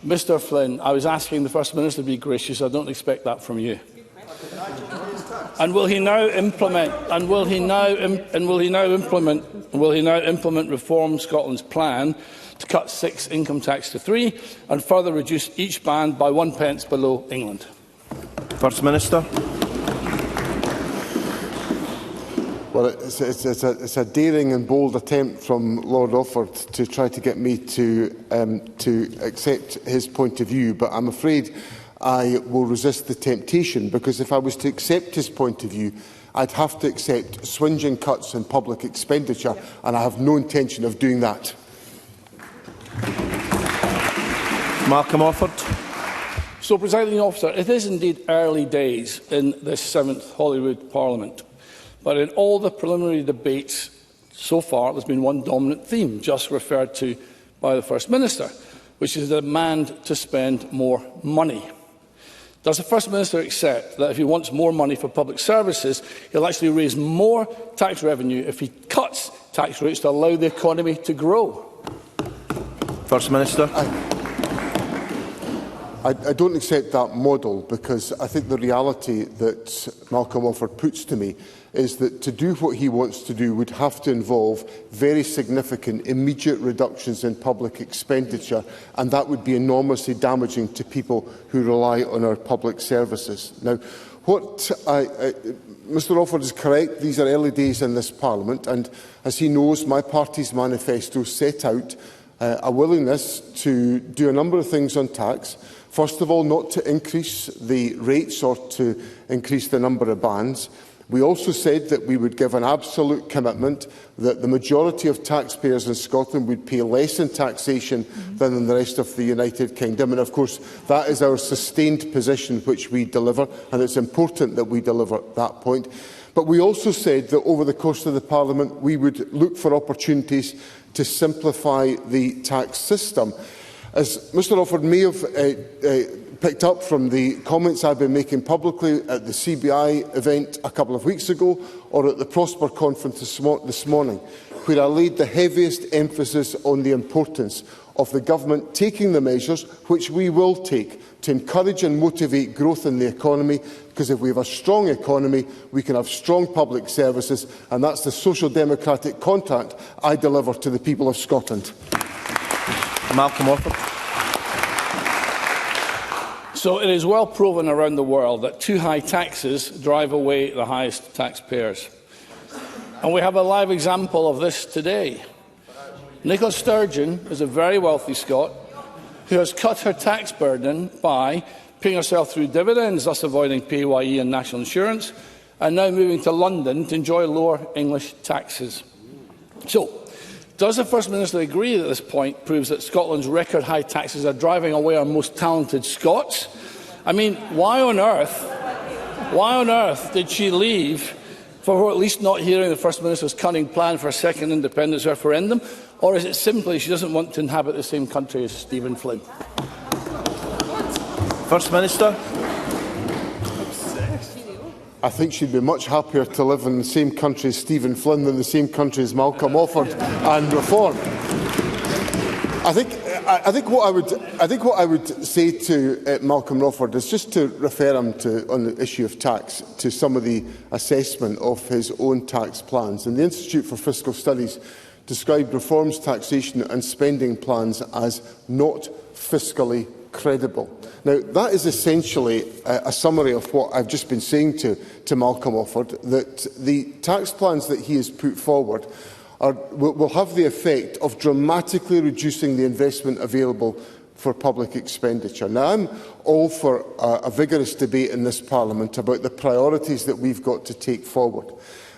Mr Flynn, I was asking the First Minister to be gracious. I don't expect that from you. And will he now implement? And will he now implement reform Scotland's plan to cut 6 income tax to 3 and further reduce each band by 1 pence below England? First Minister. Well, it's a daring and bold attempt from Lord Offord to try to get me to accept his point of view, but I'm afraid I will resist the temptation, because if I was to accept his point of view, I'd have to accept swingeing cuts in public expenditure, and I have no intention of doing that. Malcolm Offord. So, Presiding Officer, it is indeed early days in this 7th Holyrood Parliament. But in all the preliminary debates so far, there's been one dominant theme, just referred to by the First Minister, which is the demand to spend more money. Does the First Minister accept that if he wants more money for public services, he'll actually raise more tax revenue if he cuts tax rates to allow the economy to grow? First Minister. I don't accept that model, because I think the reality that Malcolm Offord puts to me is that to do what he wants to do would have to involve very significant immediate reductions in public expenditure, and that would be enormously damaging to people who rely on our public services. Now, Mr Offord is correct, these are early days in this Parliament, and as he knows, my party's manifesto set out a willingness to do a number of things on tax. First of all, not to increase the rates or to increase the number of bands. We also said that we would give an absolute commitment that the majority of taxpayers in Scotland would pay less in taxation than in the rest of the United Kingdom. And of course, that is our sustained position which we deliver, and it's important that we deliver that point. But we also said that over the course of the Parliament we would look for opportunities to simplify the tax system. As Mr Offord may have picked up from the comments I've been making publicly at the CBI event a couple of weeks ago, or at the Prosper conference this morning, where I laid the heaviest emphasis on the importance of the government taking the measures which we will take to encourage and motivate growth in the economy, because if we have a strong economy, we can have strong public services, and that's the social democratic contract I deliver to the people of Scotland. Malcolm Offord. So it is well proven around the world that too high taxes drive away the highest taxpayers. And we have a live example of this today. Nicola Sturgeon is a very wealthy Scot who has cut her tax burden by paying herself through dividends, thus avoiding PAYE and national insurance, and now moving to London to enjoy lower English taxes. So, does the First Minister agree that this point proves that Scotland's record high taxes are driving away our most talented Scots? I mean, why on earth did she leave for at least not hearing the First Minister's cunning plan for a second independence referendum? Or is it simply she doesn't want to inhabit the same country as Stephen Flynn? First Minister. I think she'd be much happier to live in the same country as Stephen Flynn than the same country as Malcolm Offord and Reform. I think what I would say to Malcolm Offord is just to refer him to, on the issue of tax, to some of the assessment of his own tax plans. And the Institute for Fiscal Studies described Reform's taxation and spending plans as not fiscally credible. Now, that is essentially a summary of what I've just been saying to Malcolm Offord, that the tax plans that he has put forward will have the effect of dramatically reducing the investment available for public expenditure. Now, I'm all for a vigorous debate in this Parliament about the priorities that we've got to take forward.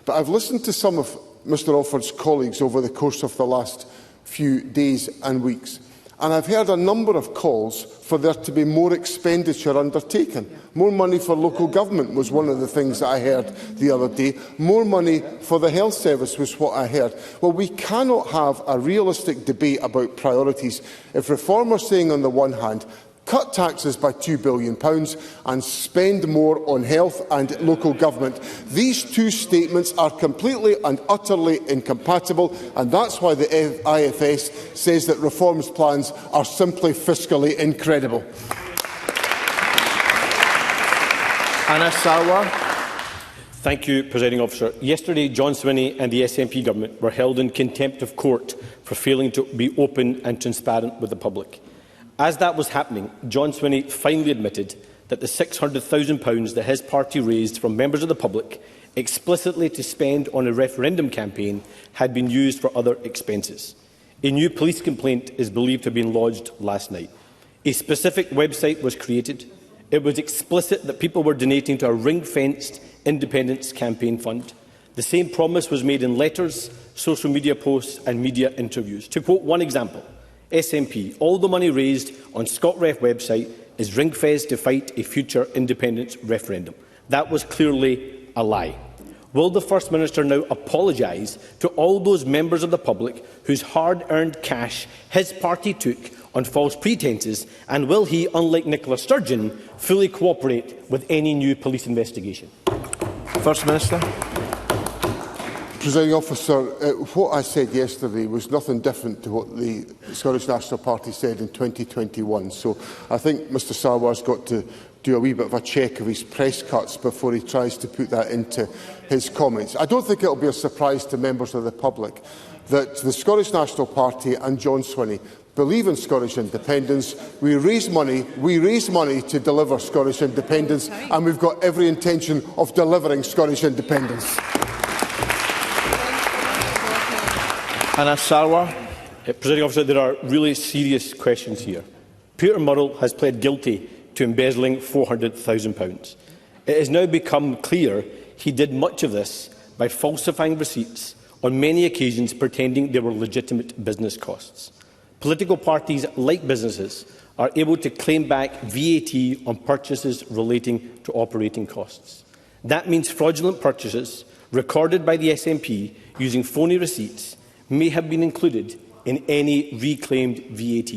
But I've listened to some of Mr Offord's colleagues over the course of the last few days and weeks, and I've heard a number of calls for there to be more expenditure undertaken. More money for local government was one of the things that I heard the other day. More money for the health service was what I heard. Well, we cannot have a realistic debate about priorities if Reform are saying on the one hand, cut taxes by £2 billion and spend more on health and local government. These two statements are completely and utterly incompatible, and that's why the IFS says that Reform's plans are simply fiscally incredible. Anna Sarwar. Thank you, Presiding Officer. Yesterday, John Swinney and the SNP government were held in contempt of court for failing to be open and transparent with the public. As that was happening, John Swinney finally admitted that the £600,000 that his party raised from members of the public explicitly to spend on a referendum campaign had been used for other expenses. A new police complaint is believed to have been lodged last night. A specific website was created. It was explicit that people were donating to a ring-fenced independence campaign fund. The same promise was made in letters, social media posts and media interviews. To quote one example, SNP, all the money raised on ScotRef website is ring-fenced to fight a future independence referendum. That was clearly a lie. Will the First Minister now apologise to all those members of the public whose hard-earned cash his party took on false pretences, and will he, unlike Nicola Sturgeon, fully cooperate with any new police investigation? First Minister. Presiding Officer, what I said yesterday was nothing different to what the Scottish National Party said in 2021. So I think Mr Sarwar's got to do a wee bit of a check of his press cuts before he tries to put that into his comments. I don't think it will be a surprise to members of the public that the Scottish National Party and John Swinney believe in Scottish independence. We raise money to deliver Scottish independence, and we've got every intention of delivering Scottish independence. Anna Sarwar. Presiding Officer, there are really serious questions here. Peter Murrell has pled guilty to embezzling £400,000. It has now become clear he did much of this by falsifying receipts, on many occasions pretending they were legitimate business costs. Political parties, like businesses, are able to claim back VAT on purchases relating to operating costs. That means fraudulent purchases recorded by the SNP using phony receipts may have been included in any reclaimed VAT.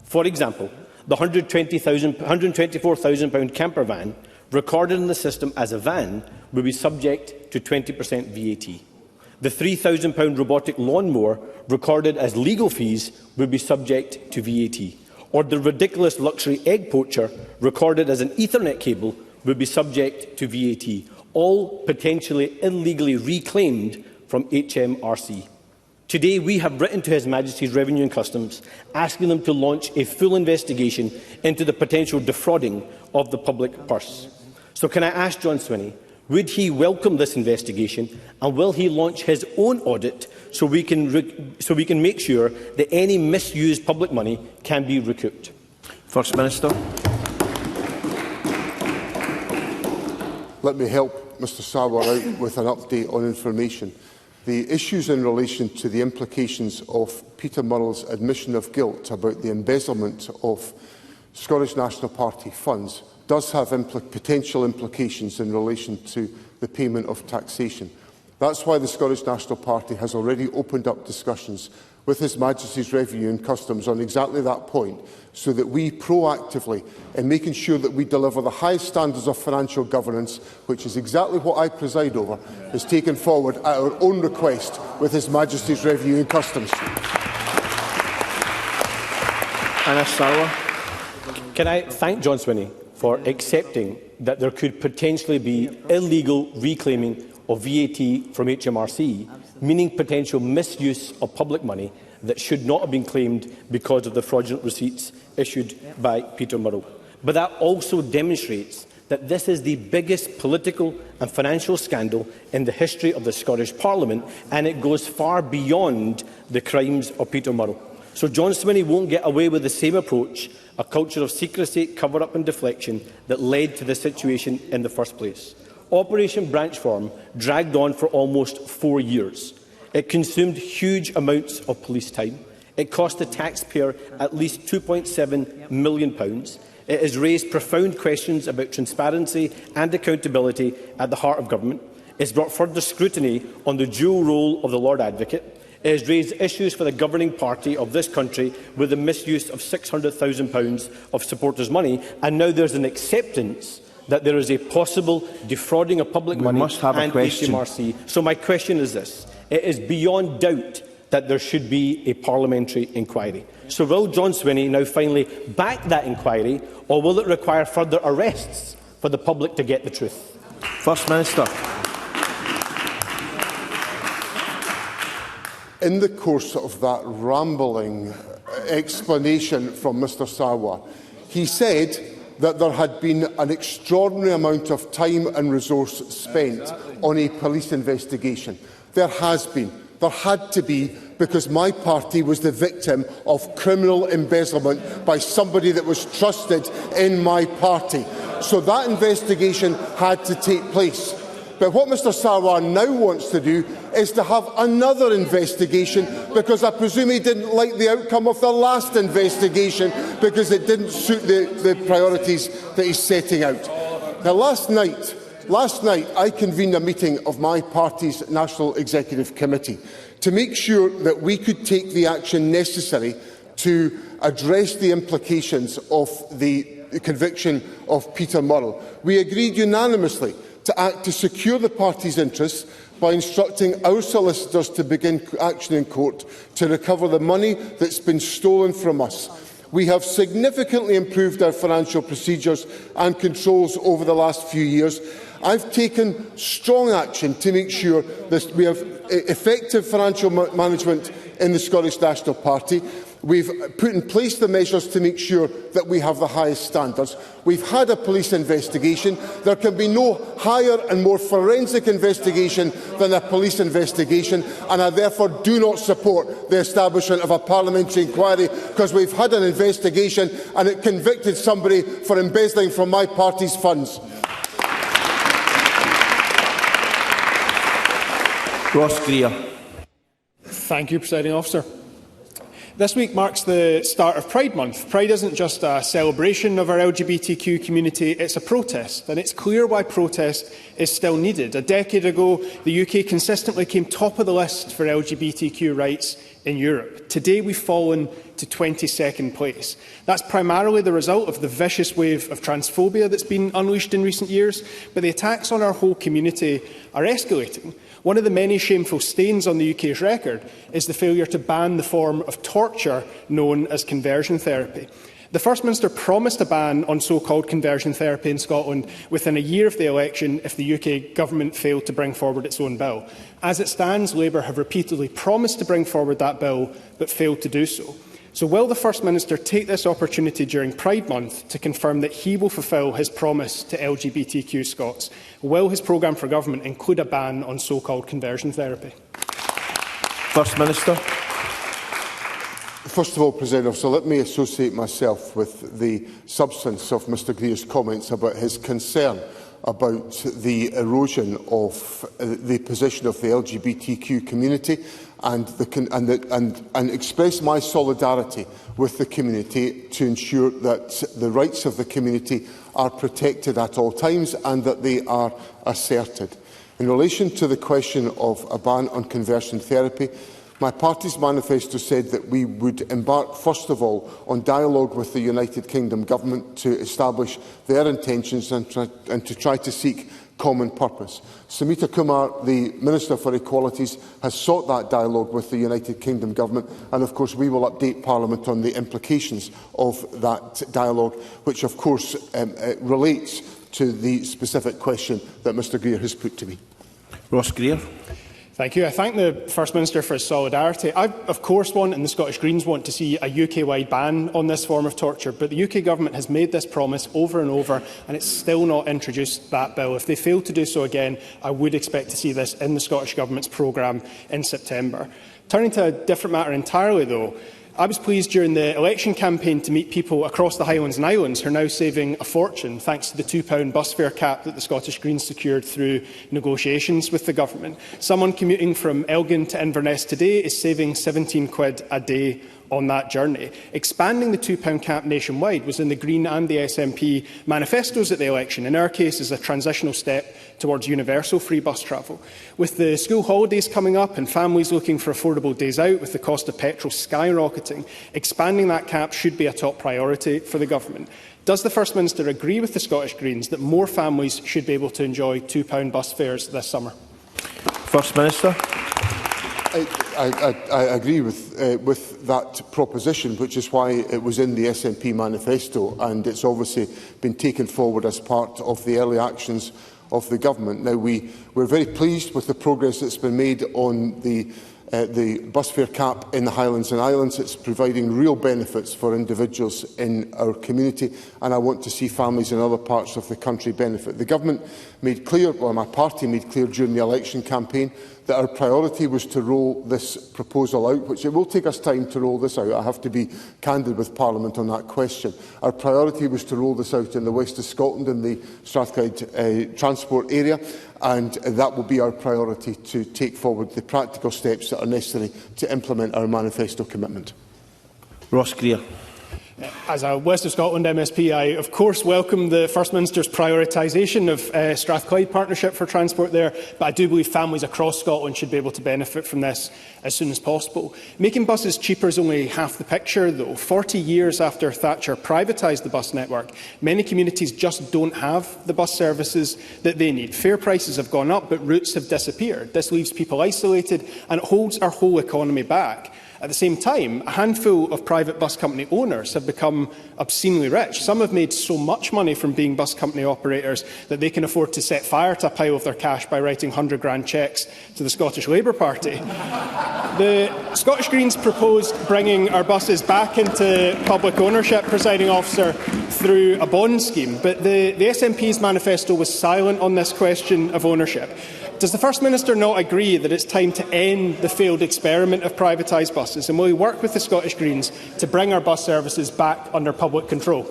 For example, the £124,000 camper van recorded in the system as a van will be subject to 20% VAT. The £3,000 robotic lawnmower recorded as legal fees will be subject to VAT. Or the ridiculous luxury egg poacher recorded as an Ethernet cable will be subject to VAT, all potentially illegally reclaimed from HMRC. Today, we have written to His Majesty's Revenue and Customs asking them to launch a full investigation into the potential defrauding of the public purse. So can I ask John Swinney, would he welcome this investigation, and will he launch his own audit so we can make sure that any misused public money can be recouped? First Minister. Let me help Mr Sarwar out with an update on information. The issues in relation to the implications of Peter Murrell's admission of guilt about the embezzlement of Scottish National Party funds does have potential implications in relation to the payment of taxation. That's why the Scottish National Party has already opened up discussions with His Majesty's Revenue and Customs on exactly that point, so that we proactively, in making sure that we deliver the highest standards of financial governance, which is exactly what I preside over, is taken forward at our own request with His Majesty's Revenue and Customs. Can I thank John Swinney for accepting that there could potentially be illegal reclaiming of VAT from HMRC, meaning potential misuse of public money that should not have been claimed because of the fraudulent receipts issued by Peter Murrow. But that also demonstrates that this is the biggest political and financial scandal in the history of the Scottish Parliament, and it goes far beyond the crimes of Peter Murrow. So John Swinney won't get away with the same approach, a culture of secrecy, cover-up and deflection that led to the situation in the first place. Operation Branchform dragged on for almost 4 years. It consumed huge amounts of police time. It cost the taxpayer at least £2.7 million. It has raised profound questions about transparency and accountability at the heart of government. It has brought further scrutiny on the dual role of the Lord Advocate. It has raised issues for the governing party of this country with the misuse of £600,000 of supporters' money, and now there is an acceptance that there is a possible defrauding of public money and HMRC. So my question is this. It is beyond doubt that there should be a parliamentary inquiry. So will John Swinney now finally back that inquiry, or will it require further arrests for the public to get the truth? First Minister. In the course of that rambling explanation from Mr Sarwar, he said that there had been an extraordinary amount of time and resource spent on a police investigation. There has been. There had to be, because my party was the victim of criminal embezzlement by somebody that was trusted in my party. So that investigation had to take place. But what Mr Sarwar now wants to do is to have another investigation, because I presume he didn't like the outcome of the last investigation because it didn't suit the priorities that he's setting out. Now, last night I convened a meeting of my party's National Executive Committee to make sure that we could take the action necessary to address the implications of the conviction of Peter Murrow. We agreed unanimously to act to secure the party's interests by instructing our solicitors to begin action in court to recover the money that's been stolen from us. We have significantly improved our financial procedures and controls over the last few years. I've taken strong action to make sure that we have effective financial management in the Scottish National Party. We've put in place the measures to make sure that we have the highest standards. We've had a police investigation. There can be no higher and more forensic investigation than a police investigation, and I therefore do not support the establishment of a parliamentary inquiry, because we've had an investigation and it convicted somebody for embezzling from my party's funds. Ross Greer. Thank you, Presiding Officer. This week marks the start of Pride Month. Pride isn't just a celebration of our LGBTQ community, it's a protest, and it's clear why protest is still needed. A decade ago, the UK consistently came top of the list for LGBTQ rights in Europe. Today, we've fallen to 22nd place. That's primarily the result of the vicious wave of transphobia that's been unleashed in recent years, but the attacks on our whole community are escalating. One of the many shameful stains on the UK's record is the failure to ban the form of torture known as conversion therapy. The First Minister promised a ban on so-called conversion therapy in Scotland within a year of the election if the UK government failed to bring forward its own bill. As it stands, Labour have repeatedly promised to bring forward that bill but failed to do so. So will the First Minister take this opportunity during Pride Month to confirm that he will fulfil his promise to LGBTQ Scots? Will his programme for government include a ban on so-called conversion therapy? First Minister. First of all, President Officer, let me associate myself with the substance of Mr Greer's comments about his concern about the erosion of the position of the LGBTQ community and express my solidarity with the community to ensure that the rights of the community are protected at all times and that they are asserted. In relation to the question of a ban on conversion therapy, My party's manifesto said that we would embark, first of all, on dialogue with the United Kingdom Government to establish their intentions and to try to seek common purpose. Samita Kumar, the Minister for Equalities, has sought that dialogue with the United Kingdom Government, and of course we will update Parliament on the implications of that dialogue, which of course relates to the specific question that Mr Greer has put to me. Ross Greer. Thank you. I thank the First Minister for his solidarity. I, of course, want, and the Scottish Greens want, to see a UK-wide ban on this form of torture, but the UK Government has made this promise over and over, and it's still not introduced that bill. If they fail to do so again, I would expect to see this in the Scottish Government's programme in September. Turning to a different matter entirely, though, I was pleased during the election campaign to meet people across the Highlands and Islands who are now saving a fortune thanks to the £2 bus fare cap that the Scottish Greens secured through negotiations with the government. Someone commuting from Elgin to Inverness today is saving £17 a day on that journey. Expanding the £2 cap nationwide was in the Green and the SNP manifestos at the election. In our case, is a transitional step towards universal free bus travel. With the school holidays coming up and families looking for affordable days out with the cost of petrol skyrocketing, expanding that cap should be a top priority for the government. Does the First Minister agree with the Scottish Greens that more families should be able to enjoy £2 bus fares this summer? First Minister. I agree with that proposition, which is why it was in the SNP manifesto, and it's obviously been taken forward as part of the early actions of the government. Now, we're very pleased with the progress that's been made on the bus fare cap in the Highlands and Islands. It's providing real benefits for individuals in our community, and I want to see families in other parts of the country benefit. The government made clear, or my party made clear during the election campaign, that our priority was to roll this proposal out, which it will take us time to roll this out. I have to be candid with Parliament on that question. Our priority was to roll this out in the west of Scotland, in the Strathclyde transport area, and that will be our priority to take forward the practical steps that are necessary to implement our manifesto commitment. Ross Greer. As a West of Scotland MSP, I of course welcome the First Minister's prioritisation of Strathclyde Partnership for transport there, but I do believe families across Scotland should be able to benefit from this as soon as possible. Making buses cheaper is only half the picture, though. 40 years after Thatcher privatised the bus network, many communities just don't have the bus services that they need. Fare prices have gone up, but routes have disappeared. This leaves people isolated, and it holds our whole economy back. At the same time, a handful of private bus company owners have become obscenely rich. Some have made so much money from being bus company operators that they can afford to set fire to a pile of their cash by writing £100,000 cheques to the Scottish Labour Party. The Scottish Greens proposed bringing our buses back into public ownership, Presiding Officer, through a bond scheme, but the SNP's manifesto was silent on this question of ownership. Does the First Minister not agree that it's time to end the failed experiment of privatised buses, and will he work with the Scottish Greens to bring our bus services back under public control?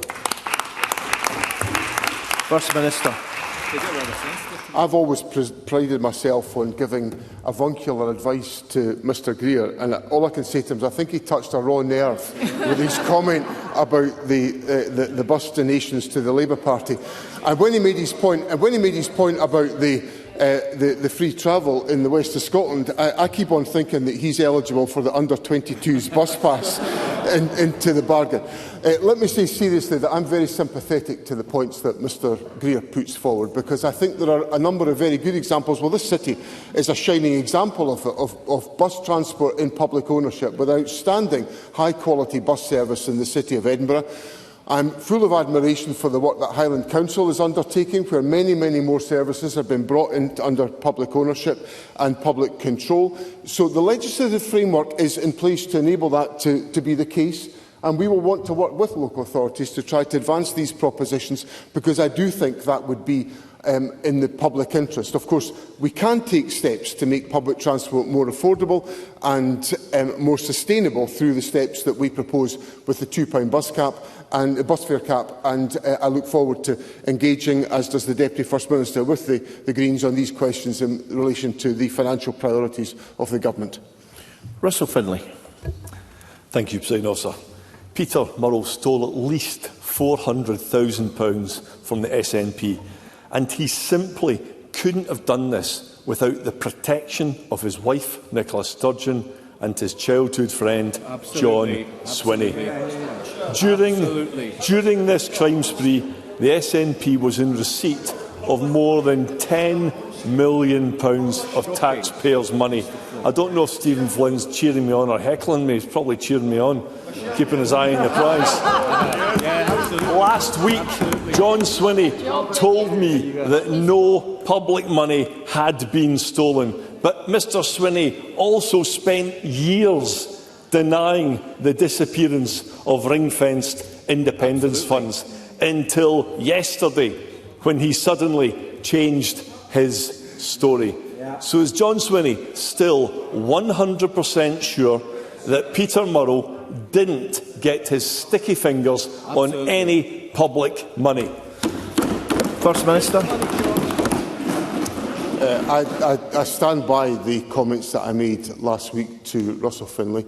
First Minister. I've always prided myself on giving avuncular advice to Mr Greer, and all I can say to him is I think he touched a raw nerve with his comment about the bus donations to the Labour Party. And when he made his point, about the free travel in the west of Scotland, I keep on thinking that he's eligible for the under-22s bus pass into the bargain. Let me say seriously that I'm very sympathetic to the points that Mr Greer puts forward, because I think there are a number of very good examples. Well, this city is a shining example of bus transport in public ownership, with outstanding high-quality bus service in the city of Edinburgh. I'm full of admiration for the work that Highland Council is undertaking, where many more services have been brought in under public ownership and public control. So the legislative framework is in place to enable that to be the case, and we will want to work with local authorities to try to advance these propositions, because I do think that would be in the public interest. Of course, we can take steps to make public transport more affordable and more sustainable through the steps that we propose with the £2 bus cap and the bus fare cap, and I look forward to engaging, as does the Deputy First Minister, with the Greens on these questions in relation to the financial priorities of the Government. Russell Finlay. Thank you, Presiding Officer. Peter Murrell stole at least £400,000 from the SNP, and he simply couldn't have done this without the protection of his wife, Nicola Sturgeon, and his childhood friend, Absolutely. John Swinney. Absolutely. During this crime spree, the SNP was in receipt of more than £10 million of taxpayers' money. I don't know if Stephen Flynn's cheering me on or heckling me. He's probably cheering me on, keeping his eye on the prize. Last week, John Swinney told me that no public money had been stolen. But Mr Swinney also spent years denying the disappearance of ring-fenced independence funds until yesterday, when he suddenly changed his story. So is John Swinney still 100% sure that Peter Murrow didn't get his sticky fingers on any public money? First Minister. I stand by the comments that I made last week to Russell Finlay.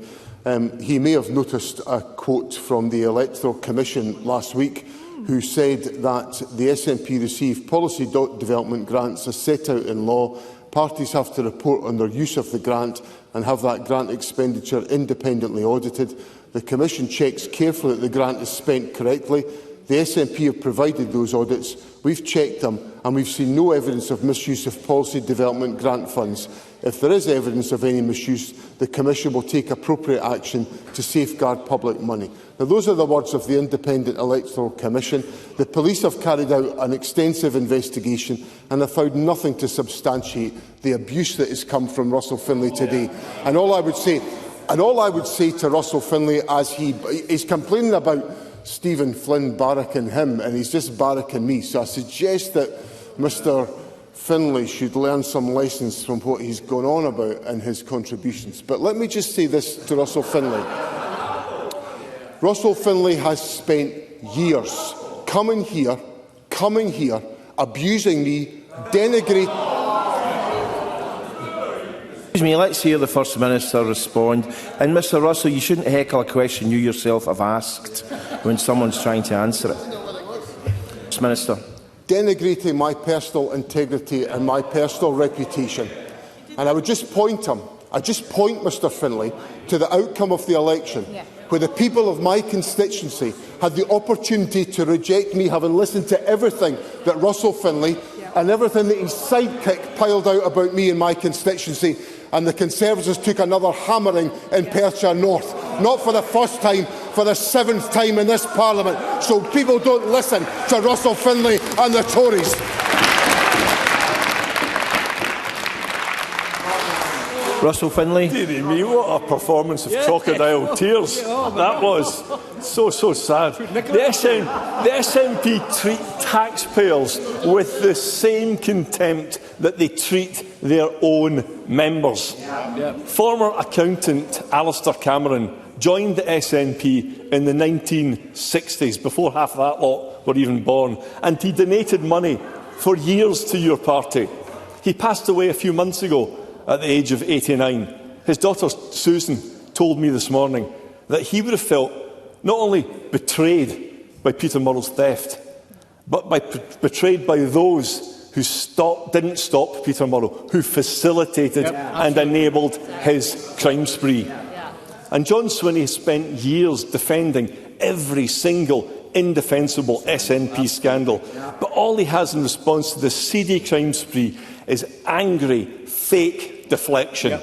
He may have noticed a quote from the Electoral Commission last week, who said that the SNP receive policy development grants as set out in law. Parties have to report on their use of the grant and have that grant expenditure independently audited. The Commission checks carefully that the grant is spent correctly. The SNP have provided those audits. We've checked them and we've seen no evidence of misuse of policy development grant funds. If there is evidence of any misuse, the Commission will take appropriate action to safeguard public money. Now, those are the words of the Independent Electoral Commission. The police have carried out an extensive investigation and have found nothing to substantiate the abuse that has come from Russell Finlay today. And all I would say to Russell Finlay, as he's complaining about Stephen Flynn barracking him, and he's just barracking me. So I suggest that Mr Finlay should learn some lessons from what he's gone on about in his contributions. But let me just say this to Russell Finlay. Russell Finlay has spent years coming here, abusing me, denigrating... Excuse me, let's hear the First Minister respond. And Mr Russell, you shouldn't heckle a question you yourself have asked when someone's trying to answer it. First Minister. Denigrating my personal integrity and my personal reputation. And I would just point Mr Finlay to the outcome of the election, where the people of my constituency had the opportunity to reject me, having listened to everything that Russell Finlay and everything that his sidekick piled out about me in my constituency, and the Conservatives took another hammering in Perthshire North. Not for the first time, for the 7th time in this Parliament. So people don't listen to Russell Finlay and the Tories. Russell Finlay. Dearie me, what a performance of crocodile tears. That was so sad. The SNP treat taxpayers with the same contempt that they treat their own members. Former accountant Alistair Cameron joined the SNP in the 1960s, before half of that lot were even born, and he donated money for years to your party. He passed away a few months ago at the age of 89. His daughter Susan told me this morning that he would have felt not only betrayed by Peter Murrow's theft, but betrayed by those who didn't stop Peter Murrow, who facilitated and enabled his crime spree. And John Swinney spent years defending every single indefensible SNP scandal. But all he has in response to the seedy crime spree is angry, fake deflection.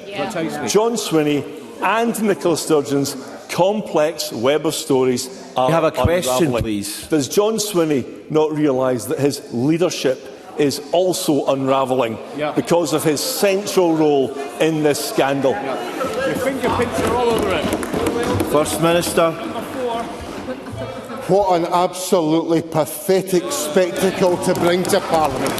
John Swinney and Nicola Sturgeon's complex web of stories are You have a question, unravelling. please. Does John Swinney not realise that his leadership is also unravelling because of his central role in this scandal? Your fingerprints are all over it. First Minister. What an absolutely pathetic spectacle to bring to Parliament.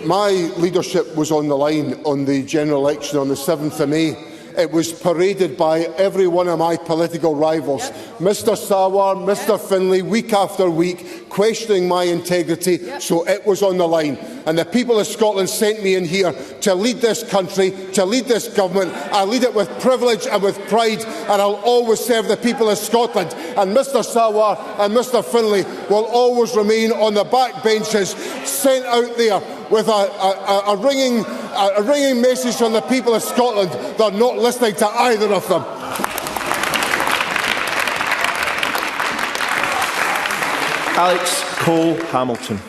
My leadership was on the line on the general election on the 7th of May. It was paraded by every one of my political rivals, Mr Sawar, Mr Finlay, week after week, questioning my integrity, so it was on the line. And the people of Scotland sent me in here to lead this country, to lead this government. I lead it with privilege and with pride, and I'll always serve the people of Scotland. And Mr Sawar and Mr Finlay will always remain on the back benches, sent out there with a ringing message from the people of Scotland. They're not listening to either of them. Alex Cole-Hamilton.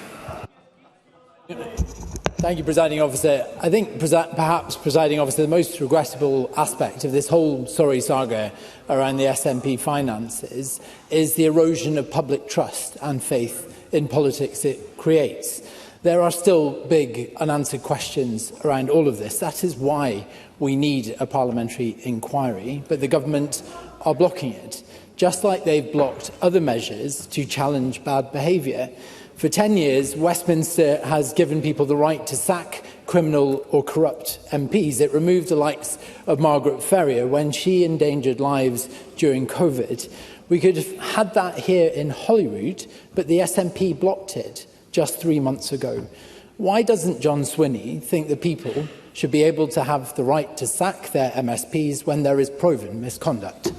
Thank you, Presiding Officer. I think perhaps, Presiding Officer, the most regrettable aspect of this whole sorry saga around the SNP finances is the erosion of public trust and faith in politics it creates. There are still big unanswered questions around all of this. That is why we need a parliamentary inquiry, but the government are blocking it, just like they've blocked other measures to challenge bad behaviour. For 10 years, Westminster has given people the right to sack criminal or corrupt MPs. It removed the likes of Margaret Ferrier when she endangered lives during COVID. We could have had that here in Holyrood, but the SNP blocked it just 3 months ago. Why doesn't John Swinney think that people should be able to have the right to sack their MSPs when there is proven misconduct?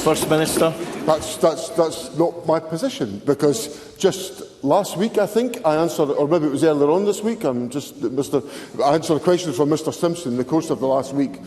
First Minister. That's not my position, because just last week, I think, I answered, or maybe it was earlier on this week, I answered a question from Mr Simpson in the course of the last week,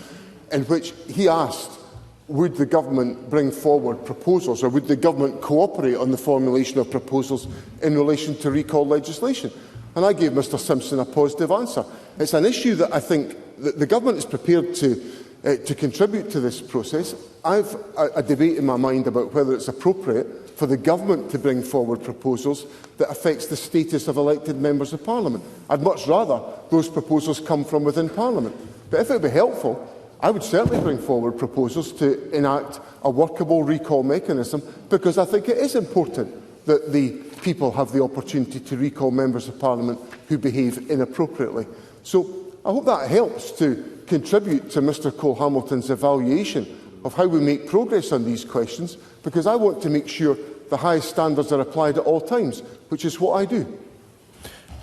in which he asked, would the government bring forward proposals, or would the government cooperate on the formulation of proposals in relation to recall legislation? And I gave Mr Simpson a positive answer. It's an issue that I think that the government is prepared to contribute to this process. I've a debate in my mind about whether it's appropriate for the government to bring forward proposals that affects the status of elected members of Parliament. I'd much rather those proposals come from within Parliament. But if it would be helpful, I would certainly bring forward proposals to enact a workable recall mechanism, because I think it is important that the people have the opportunity to recall members of Parliament who behave inappropriately. So I hope that helps to contribute to Mr Cole-Hamilton's evaluation of how we make progress on these questions, because I want to make sure the highest standards are applied at all times, which is what I do.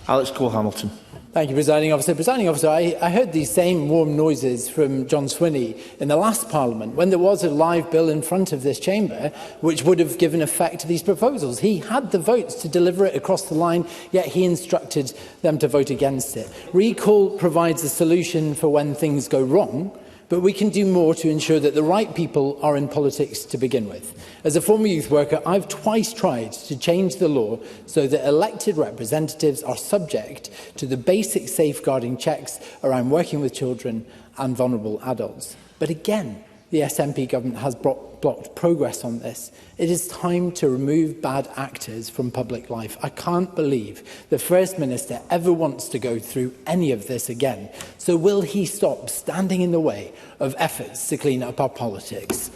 Alex Cole-Hamilton. Thank you, Presiding Officer. Presiding Officer, I heard these same warm noises from John Swinney in the last Parliament, when there was a live bill in front of this chamber which would have given effect to these proposals. He had the votes to deliver it across the line, yet he instructed them to vote against it. Recall provides a solution for when things go wrong, but we can do more to ensure that the right people are in politics to begin with. As a former youth worker, I've twice tried to change the law so that elected representatives are subject to the basic safeguarding checks around working with children and vulnerable adults. But again, the SNP government has blocked progress on this. It is time to remove bad actors from public life. I can't believe the First Minister ever wants to go through any of this again. So will he stop standing in the way of efforts to clean up our politics?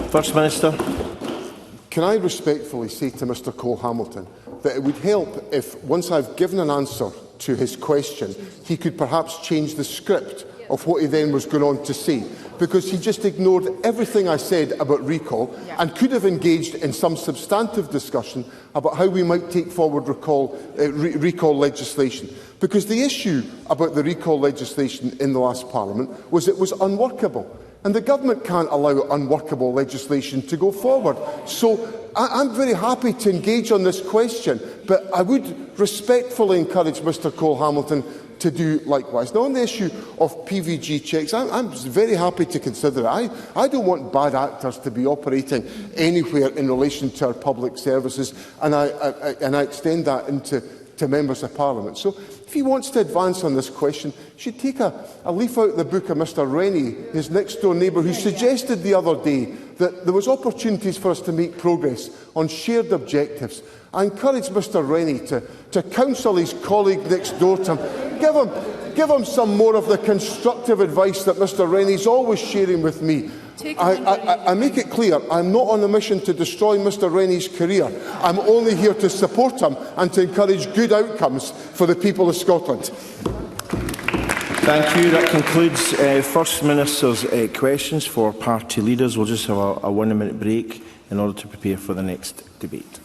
First Minister. Can I respectfully say to Mr Cole-Hamilton that it would help if, once I've given an answer to his question, he could perhaps change the script of what he then was going on to say, because he just ignored everything I said about recall and could have engaged in some substantive discussion about how we might take forward recall legislation. Because the issue about the recall legislation in the last Parliament was it was unworkable. And the government can't allow unworkable legislation to go forward. So I'm very happy to engage on this question, but I would respectfully encourage Mr Cole-Hamilton to do likewise. Now, on the issue of PVG checks, I'm very happy to consider it. I don't want bad actors to be operating anywhere in relation to our public services, and I extend that into members of Parliament. So if he wants to advance on this question, he should take a leaf out of the book of Mr Rennie, his next-door neighbour, who suggested the other day that there was opportunities for us to make progress on shared objectives. I encourage Mr Rennie to counsel his colleague next door to him. Give him some more of the constructive advice that Mr Rennie is always sharing with me. I make it clear I'm not on a mission to destroy Mr Rennie's career. I'm only here to support him and to encourage good outcomes for the people of Scotland. Thank you. That concludes First Minister's questions for party leaders. We'll just have a 1-minute break in order to prepare for the next debate.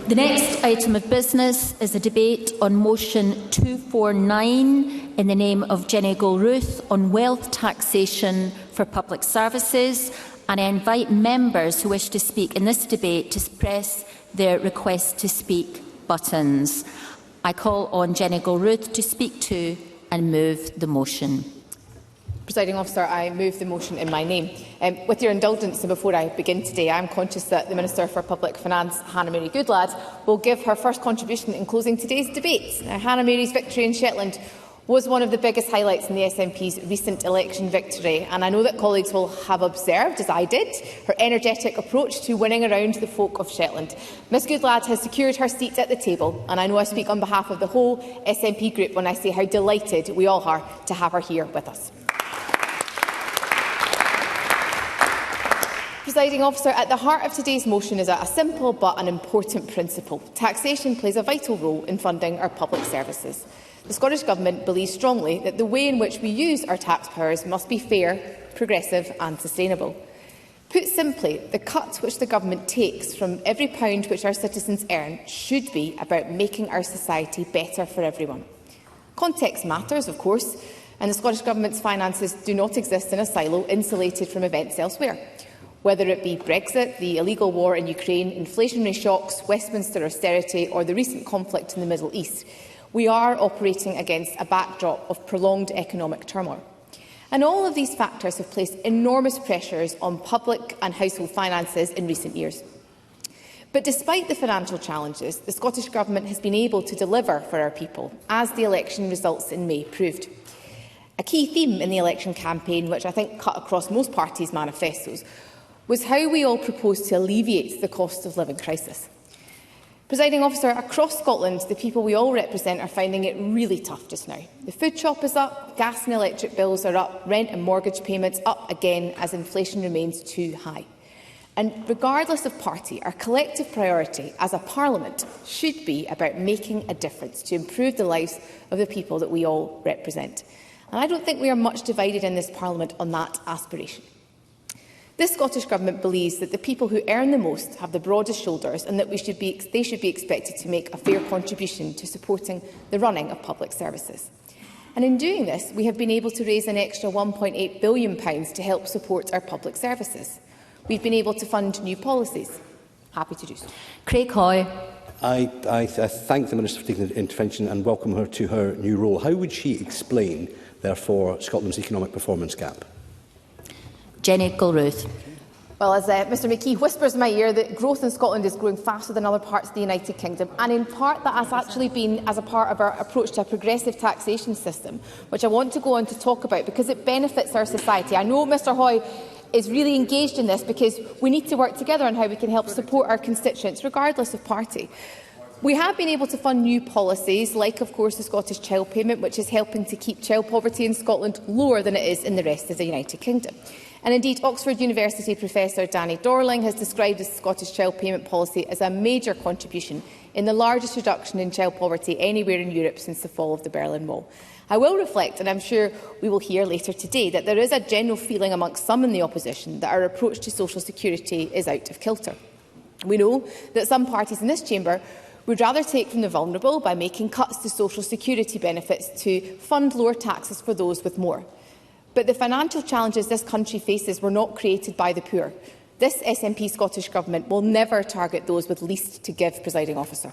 The next item of business is a debate on motion 249 in the name of Jenny Goldruth on wealth taxation for public services, and I invite members who wish to speak in this debate to press their request to speak buttons. I call on Jenny Goldruth to speak to and move the motion. Presiding Officer, I move the motion in my name. With your indulgence, and before I begin today, I am conscious that the Minister for Public Finance, Hannah-Mary Goodlad, will give her first contribution in closing today's debate. Now, Hannah-Mary's victory in Shetland was one of the biggest highlights in the SNP's recent election victory, and I know that colleagues will have observed, as I did, her energetic approach to winning around the folk of Shetland. Ms Goodlad has secured her seat at the table, and I know I speak on behalf of the whole SNP group when I say how delighted we all are to have her here with us. Presiding Officer, at the heart of today's motion is a simple but an important principle. Taxation plays a vital role in funding our public services. The Scottish Government believes strongly that the way in which we use our tax powers must be fair, progressive and sustainable. Put simply, the cut which the Government takes from every pound which our citizens earn should be about making our society better for everyone. Context matters, of course, and the Scottish Government's finances do not exist in a silo insulated from events elsewhere. Whether it be Brexit, the illegal war in Ukraine, inflationary shocks, Westminster austerity or the recent conflict in the Middle East, we are operating against a backdrop of prolonged economic turmoil. And all of these factors have placed enormous pressures on public and household finances in recent years. But despite the financial challenges, the Scottish Government has been able to deliver for our people, as the election results in May proved. A key theme in the election campaign, which I think cut across most parties' manifestos, was how we all proposed to alleviate the cost of living crisis. Presiding Officer, across Scotland, the people we all represent are finding it really tough just now. The food shop is up, gas and electric bills are up, rent and mortgage payments up again as inflation remains too high. And regardless of party, our collective priority as a Parliament should be about making a difference to improve the lives of the people that we all represent. And I don't think we are much divided in this Parliament on that aspiration. This Scottish Government believes that the people who earn the most have the broadest shoulders and that they should be expected to make a fair contribution to supporting the running of public services. And in doing this, we have been able to raise an extra £1.8 billion to help support our public services. We've been able to fund new policies. Happy to do so. Craig Hoy. I thank the Minister for taking the intervention and welcome her to her new role. How would she explain, therefore, Scotland's economic performance gap? Jenny Goldruth. Well, as Mr McKee whispers in my ear, that growth in Scotland is growing faster than other parts of the United Kingdom, and in part that has actually been as a part of our approach to a progressive taxation system, which I want to go on to talk about because it benefits our society. I know Mr Hoy is really engaged in this because we need to work together on how we can help support our constituents, regardless of party. We have been able to fund new policies, like, of course, the Scottish Child Payment, which is helping to keep child poverty in Scotland lower than it is in the rest of the United Kingdom. And indeed, Oxford University Professor Danny Dorling has described the Scottish Child Payment Policy as a major contribution in the largest reduction in child poverty anywhere in Europe since the fall of the Berlin Wall. I will reflect, and I am sure we will hear later today, that there is a general feeling amongst some in the opposition that our approach to social security is out of kilter. We know that some parties in this chamber would rather take from the vulnerable by making cuts to social security benefits to fund lower taxes for those with more. But the financial challenges this country faces were not created by the poor. This SNP Scottish Government will never target those with least to give, Presiding Officer.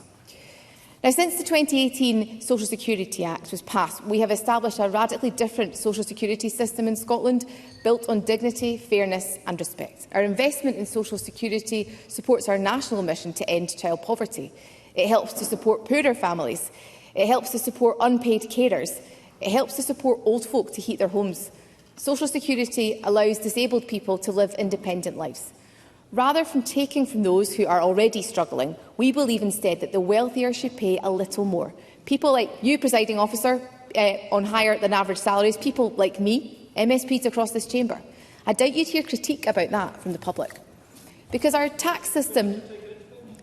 Now, since the 2018 Social Security Act was passed, we have established a radically different social security system in Scotland, built on dignity, fairness and respect. Our investment in social security supports our national mission to end child poverty. It helps to support poorer families. It helps to support unpaid carers. It helps to support old folk to heat their homes. Social security allows disabled people to live independent lives. Rather than taking from those who are already struggling, we believe instead that the wealthier should pay a little more. People like you, Presiding Officer, on higher than average salaries, people like me, MSPs across this chamber. I doubt you'd hear critique about that from the public. Because our tax system...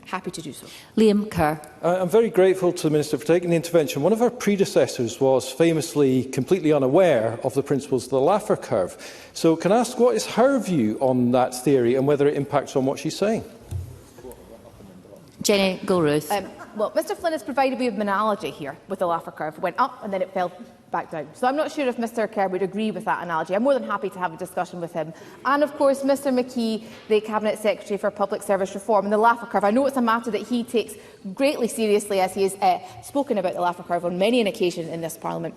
Happy to do so. Liam Kerr. I'm very grateful to the Minister for taking the intervention. One of her predecessors was famously completely unaware of the principles of the Laffer curve. So can I ask what is her view on that theory and whether it impacts on what she's saying? Jenny Gilruth. Well, Mr Flynn has provided me with an analogy here with the Laffer curve. It went up and then it fell back down. So I'm not sure if Mr Kerr would agree with that analogy. I'm more than happy to have a discussion with him. And of course, Mr McKee, the Cabinet Secretary for Public Service Reform, and the Laffer curve. I know it's a matter that he takes greatly seriously, as he has spoken about the Laffer curve on many an occasion in this Parliament.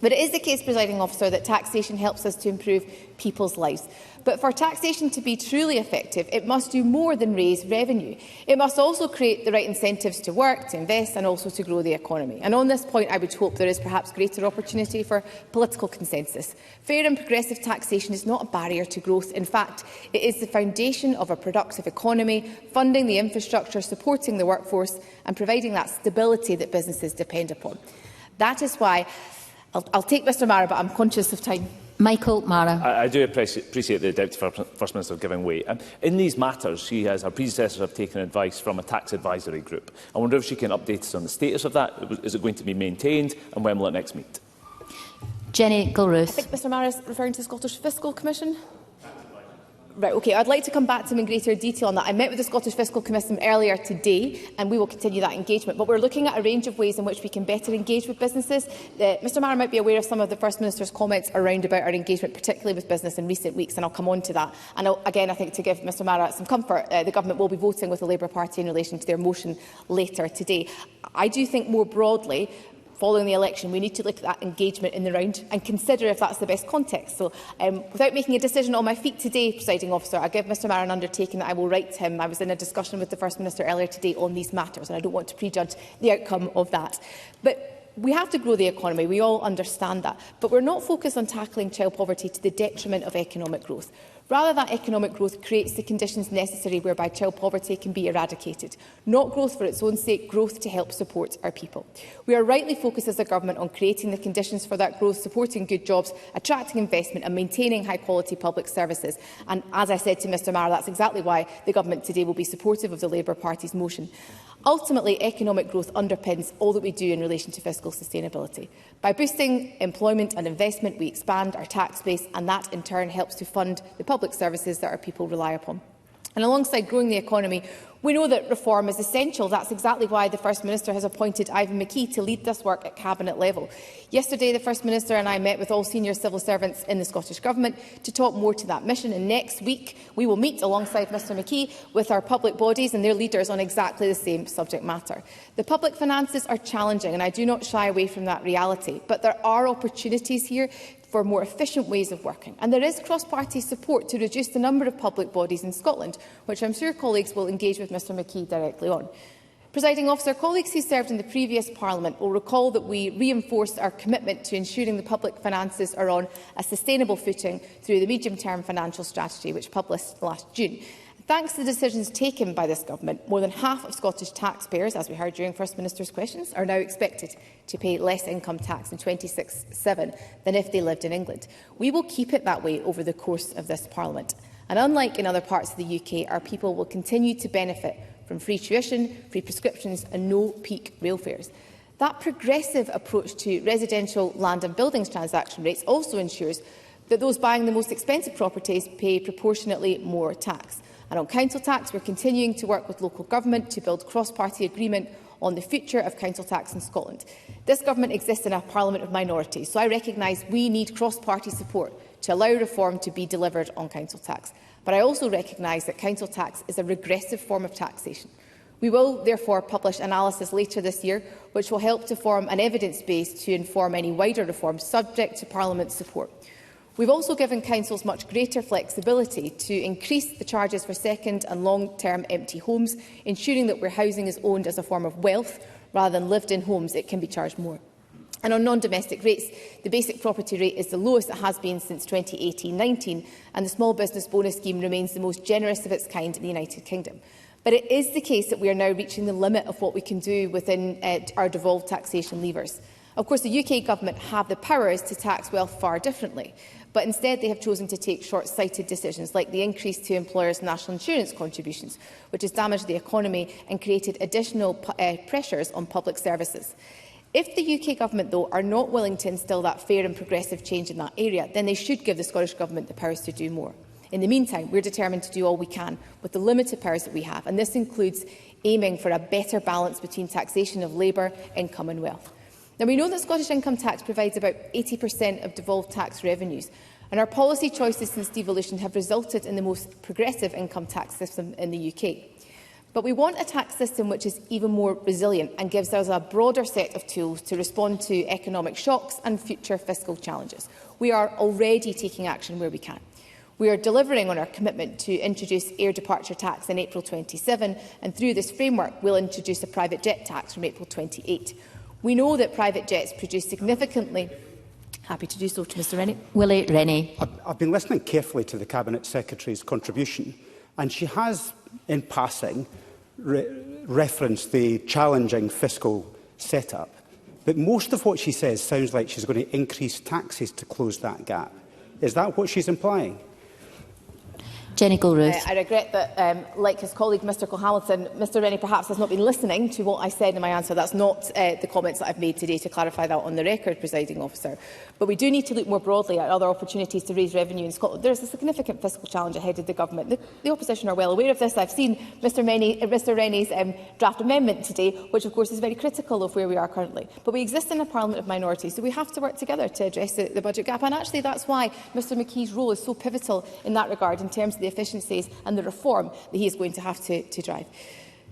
But it is the case, Presiding Officer, that taxation helps us to improve people's lives. But for taxation to be truly effective, it must do more than raise revenue. It must also create the right incentives to work, to invest and also to grow the economy. And on this point, I would hope there is perhaps greater opportunity for political consensus. Fair and progressive taxation is not a barrier to growth. In fact, it is the foundation of a productive economy, funding the infrastructure, supporting the workforce and providing that stability that businesses depend upon. That is why I'll take Mr Mara, but I'm conscious of time. Michael Mara. I do appreciate the Deputy First Minister giving way. In these matters, her predecessors have taken advice from a tax advisory group. I wonder if she can update us on the status of that. Is it going to be maintained, and when will it next meet? Jenny Gilruth. I think Mr Mara is referring to the Scottish Fiscal Commission. Right, OK. I'd like to come back to him in greater detail on that. I met with the Scottish Fiscal Commission earlier today, and we will continue that engagement. But we're looking at a range of ways in which we can better engage with businesses. Mr Mara might be aware of some of the First Minister's comments around about our engagement, particularly with business in recent weeks, and I'll come on to that. And again, I think to give Mr Mara some comfort, the Government will be voting with the Labour Party in relation to their motion later today. I do think more broadly, following the election, we need to look at that engagement in the round and consider if that's the best context. So, without making a decision on my feet today, Presiding Officer, I give Mr Mara an undertaking that I will write to him. I was in a discussion with the First Minister earlier today on these matters, and I don't want to prejudge the outcome of that. But we have to grow the economy. We all understand that. But we're not focused on tackling child poverty to the detriment of economic growth. Rather, that economic growth creates the conditions necessary whereby child poverty can be eradicated. Not growth for its own sake, growth to help support our people. We are rightly focused as a government on creating the conditions for that growth, supporting good jobs, attracting investment and maintaining high-quality public services. And as I said to Mr Mara, that's exactly why the government today will be supportive of the Labour Party's motion. Ultimately, economic growth underpins all that we do in relation to fiscal sustainability. By boosting employment and investment, we expand our tax base, and that in turn helps to fund the public services that our people rely upon. And alongside growing the economy, we know that reform is essential. That's exactly why the First Minister has appointed Ivan McKee to lead this work at Cabinet level. Yesterday, the First Minister and I met with all senior civil servants in the Scottish Government to talk more to that mission. And next week, we will meet alongside Mr McKee with our public bodies and their leaders on exactly the same subject matter. The public finances are challenging, and I do not shy away from that reality. But there are opportunities here for more efficient ways of working. And there is cross-party support to reduce the number of public bodies in Scotland, which I'm sure colleagues will engage with Mr McKee directly on. Presiding Officer, colleagues who served in the previous Parliament will recall that we reinforced our commitment to ensuring the public finances are on a sustainable footing through the medium-term financial strategy, which published last June. Thanks to the decisions taken by this Government, more than half of Scottish taxpayers, as we heard during First Minister's questions, are now expected to pay less income tax in 26/7 than if they lived in England. We will keep it that way over the course of this Parliament. And unlike in other parts of the UK, our people will continue to benefit from free tuition, free prescriptions and no peak rail fares. That progressive approach to residential land and buildings transaction rates also ensures that those buying the most expensive properties pay proportionately more tax. And on council tax, we're continuing to work with local government to build cross-party agreement on the future of council tax in Scotland. This government exists in a parliament of minorities, so I recognise we need cross-party support to allow reform to be delivered on council tax. But I also recognise that council tax is a regressive form of taxation. We will therefore publish analysis later this year, which will help to form an evidence base to inform any wider reforms subject to Parliament's support. We've also given councils much greater flexibility to increase the charges for second and long-term empty homes, ensuring that where housing is owned as a form of wealth rather than lived-in homes, it can be charged more. And on non-domestic rates, the basic property rate is the lowest it has been since 2018-19, and the small business bonus scheme remains the most generous of its kind in the United Kingdom. But it is the case that we are now reaching the limit of what we can do within our devolved taxation levers. Of course, the UK Government have the powers to tax wealth far differently, but instead they have chosen to take short-sighted decisions like the increase to employers' national insurance contributions, which has damaged the economy and created additional pressures on public services. If the UK Government, though, are not willing to instil that fair and progressive change in that area, then they should give the Scottish Government the powers to do more. In the meantime, we're determined to do all we can with the limited powers that we have, and this includes aiming for a better balance between taxation of labour, income and wealth. Now, we know that Scottish income tax provides about 80% of devolved tax revenues, and our policy choices since devolution have resulted in the most progressive income tax system in the UK. But we want a tax system which is even more resilient and gives us a broader set of tools to respond to economic shocks and future fiscal challenges. We are already taking action where we can. We are delivering on our commitment to introduce air departure tax in April 27, and through this framework we'll introduce a private jet tax from April 28. We know that private jets produce significantly... Happy to do so to Mr Rennie. Willie Rennie. I've been listening carefully to the Cabinet Secretary's contribution, and she has, in passing, referenced the challenging fiscal setup. But most of what she says sounds like she's going to increase taxes to close that gap. Is that what she's implying? Jenny Gilruth. I regret that, like his colleague Mr Cole-Hamilton, Mr Rennie perhaps has not been listening to what I said in my answer. That's not the comments that I've made today, to clarify that on the record, Presiding Officer. But we do need to look more broadly at other opportunities to raise revenue in Scotland. There is a significant fiscal challenge ahead of the Government. The Opposition are well aware of this. I've seen Mr Rennie's draft amendment today, which of course is very critical of where we are currently. But we exist in a Parliament of minorities, so we have to work together to address the budget gap. And actually that's why Mr McKee's role is so pivotal in that regard, in terms of the efficiencies and the reform that he is going to have to drive.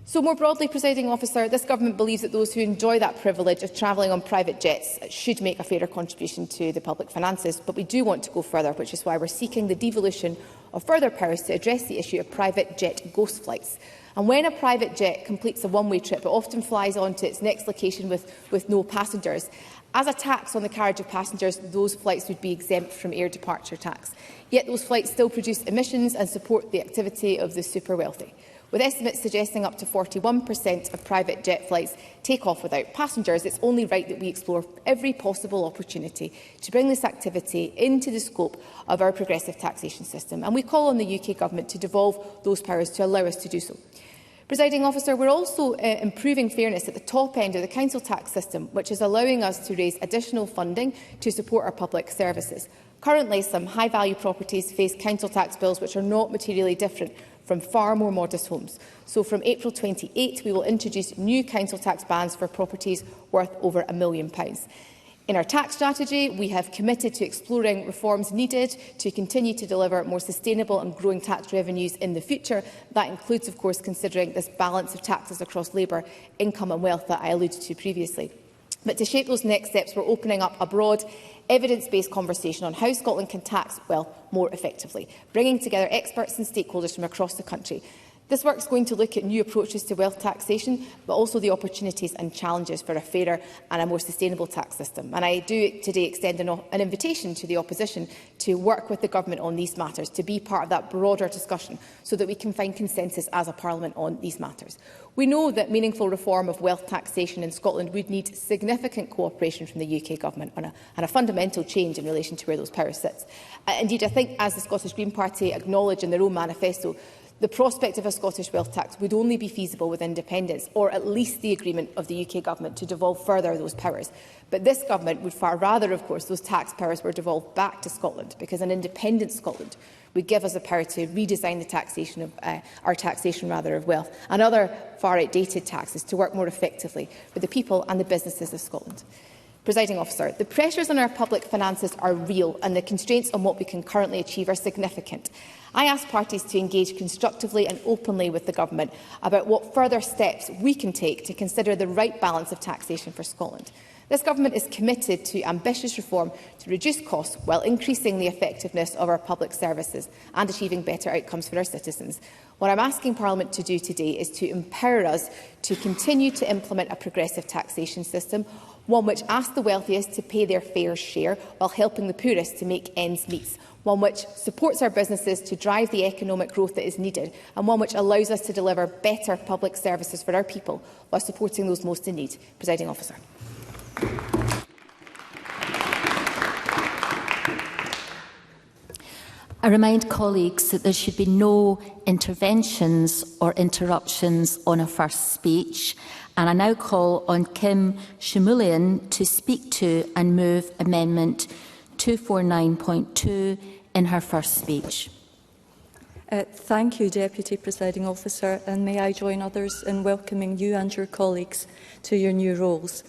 So more broadly, Presiding Officer, this Government believes that those who enjoy that privilege of travelling on private jets should make a fairer contribution to the public finances. But we do want to go further, which is why we're seeking the devolution of further powers to address the issue of private jet ghost flights. And when a private jet completes a one-way trip, it often flies on to its next location with no passengers. As a tax on the carriage of passengers, those flights would be exempt from air departure tax. Yet those flights still produce emissions and support the activity of the super wealthy, with estimates suggesting up to 41% of private jet flights take off without passengers. It's only right that we explore every possible opportunity to bring this activity into the scope of our progressive taxation system, and we call on the UK Government to devolve those powers to allow us to do so. Presiding Officer, we're also improving fairness at the top end of the council tax system, which is allowing us to raise additional funding to support our public services. Currently, some high-value properties face council tax bills which are not materially different from far more modest homes. So from April 28, we will introduce new council tax bans for properties worth over £1 million. In our tax strategy, we have committed to exploring reforms needed to continue to deliver more sustainable and growing tax revenues in the future. That includes, of course, considering this balance of taxes across labour, income and wealth that I alluded to previously. But to shape those next steps, we're opening up a broad, evidence-based conversation on how Scotland can tax wealth more effectively, bringing together experts and stakeholders from across the country. This work is going to look at new approaches to wealth taxation, but also the opportunities and challenges for a fairer and a more sustainable tax system. And I do today extend an invitation to the opposition to work with the Government on these matters, to be part of that broader discussion, so that we can find consensus as a Parliament on these matters. We know that meaningful reform of wealth taxation in Scotland would need significant cooperation from the UK Government on a fundamental change in relation to where those powers sit. Indeed, I think, as the Scottish Green Party acknowledge in their own manifesto, the prospect of a Scottish wealth tax would only be feasible with independence, or at least the agreement of the UK Government to devolve further those powers. But this Government would far rather, of course, those tax powers were devolved back to Scotland, because an independent Scotland would give us the power to redesign the taxation of our taxation of wealth and other far outdated taxes to work more effectively for the people and the businesses of Scotland. Presiding Officer, the pressures on our public finances are real, and the constraints on what we can currently achieve are significant. I ask parties to engage constructively and openly with the Government about what further steps we can take to consider the right balance of taxation for Scotland. This Government is committed to ambitious reform to reduce costs while increasing the effectiveness of our public services and achieving better outcomes for our citizens. What I'm asking Parliament to do today is to empower us to continue to implement a progressive taxation system, one which asks the wealthiest to pay their fair share while helping the poorest to make ends meet, one which supports our businesses to drive the economic growth that is needed, and one which allows us to deliver better public services for our people while supporting those most in need. Presiding Officer. I remind colleagues that there should be no interventions or interruptions on a first speech. And I now call on Kim Shamulian to speak to and move Amendment 249.2 in her first speech. Thank you, Deputy Presiding Officer, and may I join others in welcoming you and your colleagues to your new roles.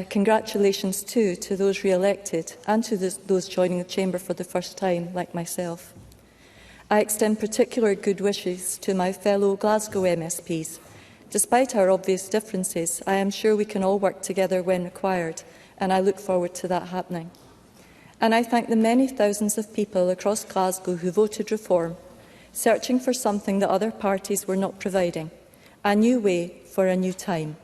Congratulations too to those re-elected and to those joining the Chamber for the first time, like myself. I extend particular good wishes to my fellow Glasgow MSPs. Despite our obvious differences, I am sure we can all work together when required, and I look forward to that happening. And I thank the many thousands of people across Glasgow who voted reform, searching for something that other parties were not providing, a new way for a new time.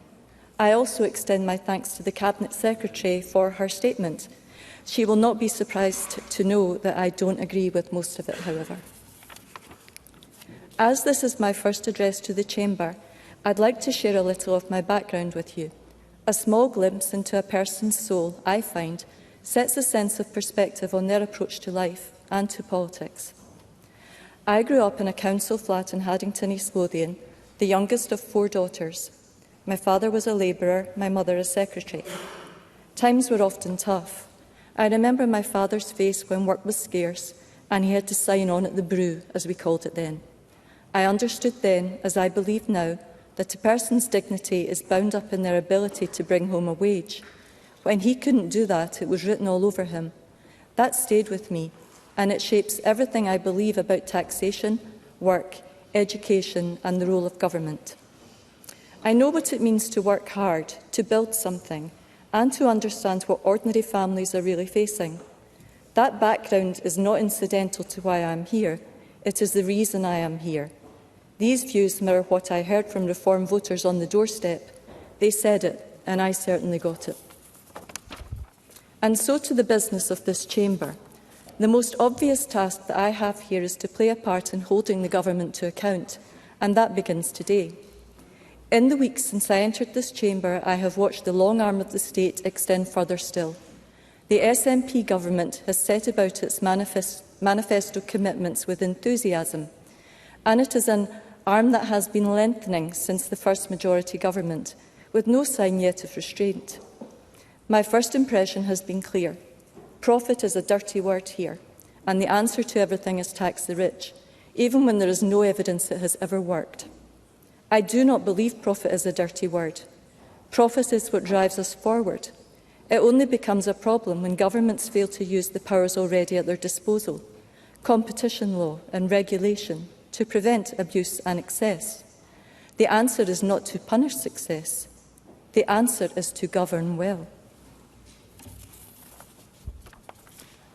I also extend my thanks to the Cabinet Secretary for her statement. She will not be surprised to know that I don't agree with most of it, however. As this is my first address to the Chamber, I'd like to share a little of my background with you. A small glimpse into a person's soul, I find, sets a sense of perspective on their approach to life and to politics. I grew up in a council flat in Haddington, East Lothian, the youngest of 4 daughters. My father was a labourer, my mother a secretary. Times were often tough. I remember my father's face when work was scarce and he had to sign on at the brew, as we called it then. I understood then, as I believe now, that a person's dignity is bound up in their ability to bring home a wage. When he couldn't do that, it was written all over him. That stayed with me, and it shapes everything I believe about taxation, work, education and the role of government. I know what it means to work hard, to build something, and to understand what ordinary families are really facing. That background is not incidental to why I am here. It is the reason I am here. These views mirror what I heard from Reform voters on the doorstep. They said it, and I certainly got it. And so to the business of this Chamber. The most obvious task that I have here is to play a part in holding the Government to account, and that begins today. In the weeks since I entered this Chamber, I have watched the long arm of the state extend further still. The SNP Government has set about its manifesto commitments with enthusiasm, and it is an arm that has been lengthening since the first majority government, with no sign yet of restraint. My first impression has been clear. Profit is a dirty word here, and the answer to everything is tax the rich, even when there is no evidence it has ever worked. I do not believe profit is a dirty word. Profit is what drives us forward. It only becomes a problem when governments fail to use the powers already at their disposal, competition law and regulation, to prevent abuse and excess. The answer is not to punish success. The answer is to govern well.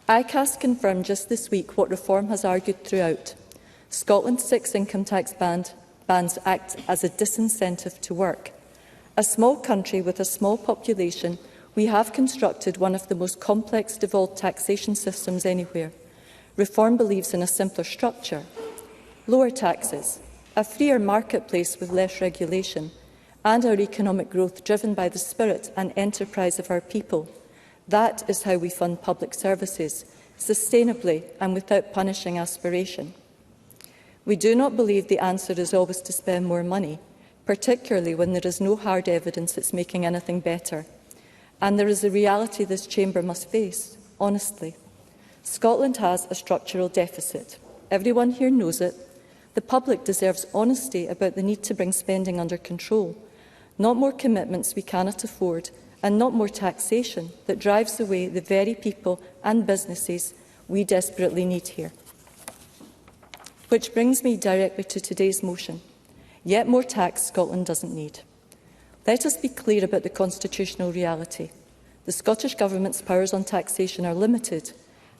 ICAS confirmed just this week what Reform has argued throughout. Scotland's 6 income tax bans act as a disincentive to work. A small country with a small population, we have constructed one of the most complex devolved taxation systems anywhere. Reform believes in a simpler structure, lower taxes, a freer marketplace with less regulation, and our economic growth driven by the spirit and enterprise of our people. That is how we fund public services, sustainably and without punishing aspiration. We do not believe the answer is always to spend more money, particularly when there is no hard evidence it's making anything better. And there is a reality this Chamber must face, honestly. Scotland has a structural deficit. Everyone here knows it. The public deserves honesty about the need to bring spending under control, not more commitments we cannot afford, and not more taxation that drives away the very people and businesses we desperately need here. Which brings me directly to today's motion. Yet more tax Scotland doesn't need. Let us be clear about the constitutional reality. The Scottish Government's powers on taxation are limited,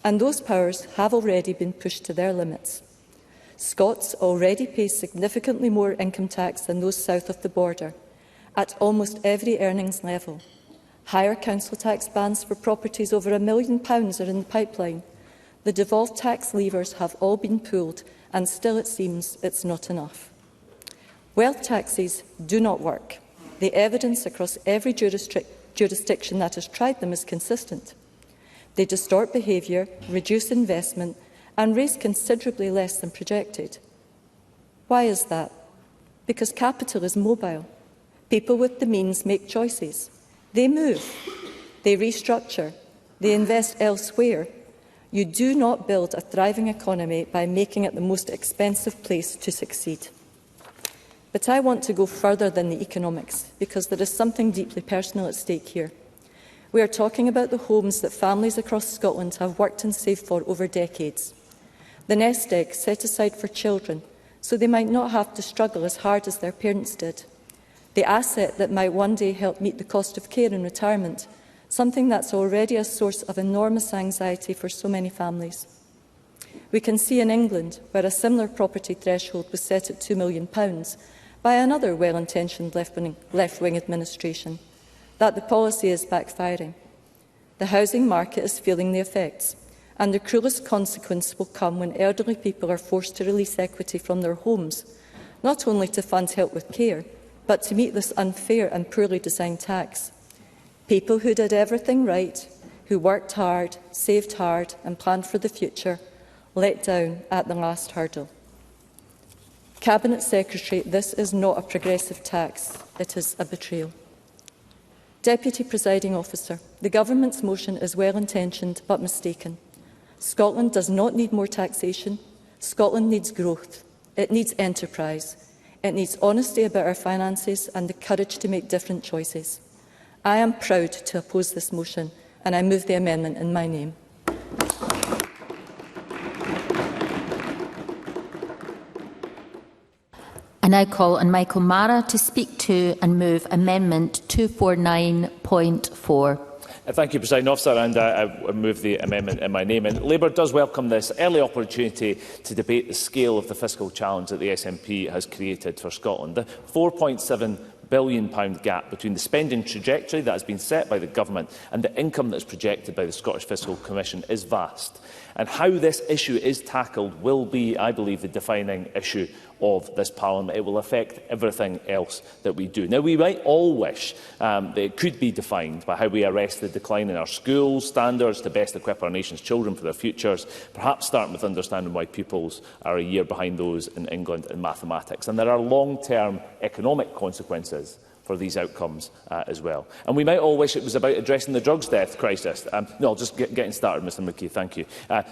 and those powers have already been pushed to their limits. Scots already pay significantly more income tax than those south of the border, at almost every earnings level. Higher council tax bans for properties over £1 million are in the pipeline. The devolved tax levers have all been pulled, and still it seems it's not enough. Wealth taxes do not work. The evidence across every jurisdiction that has tried them is consistent. They distort behaviour, reduce investment, and raise considerably less than projected. Why is that? Because capital is mobile. People with the means make choices. They move, they restructure, they invest elsewhere. You do not build a thriving economy by making it the most expensive place to succeed. But I want to go further than the economics, because there is something deeply personal at stake here. We are talking about the homes that families across Scotland have worked and saved for over decades. The nest egg set aside for children, so they might not have to struggle as hard as their parents did. The asset that might one day help meet the cost of care in retirement, something that's already a source of enormous anxiety for so many families. We can see in England, where a similar property threshold was set at £2 million by another well-intentioned left-wing administration, that the policy is backfiring. The housing market is feeling the effects, and the cruelest consequence will come when elderly people are forced to release equity from their homes, not only to fund help with care, but to meet this unfair and poorly designed tax. People who did everything right, who worked hard, saved hard and planned for the future, let down at the last hurdle. Cabinet Secretary, this is not a progressive tax, it is a betrayal. Deputy Presiding Officer, the Government's motion is well-intentioned but mistaken. Scotland does not need more taxation. Scotland needs growth. It needs enterprise. It needs honesty about our finances and the courage to make different choices. I am proud to oppose this motion, and I move the amendment in my name. I now call on Michael Mara to speak to and move Amendment 249.4. Thank you, Presiding Officer, and I move the amendment in my name. And Labour does welcome this early opportunity to debate the scale of the fiscal challenge that the SNP has created for Scotland. The £4.7 billion gap between the spending trajectory that has been set by the Government and the income that is projected by the Scottish Fiscal Commission is vast. And how this issue is tackled will be, I believe, the defining issue of this Parliament. It will affect everything else that we do. Now, we might all wish that it could be defined by how we arrest the decline in our schools standards to best equip our nation's children for their futures, perhaps starting with understanding why pupils are a year behind those in England in mathematics. And there are long-term economic consequences for these outcomes as well. And we might all wish it was about addressing the drugs death crisis. No, just getting started, Mr McKee, thank you.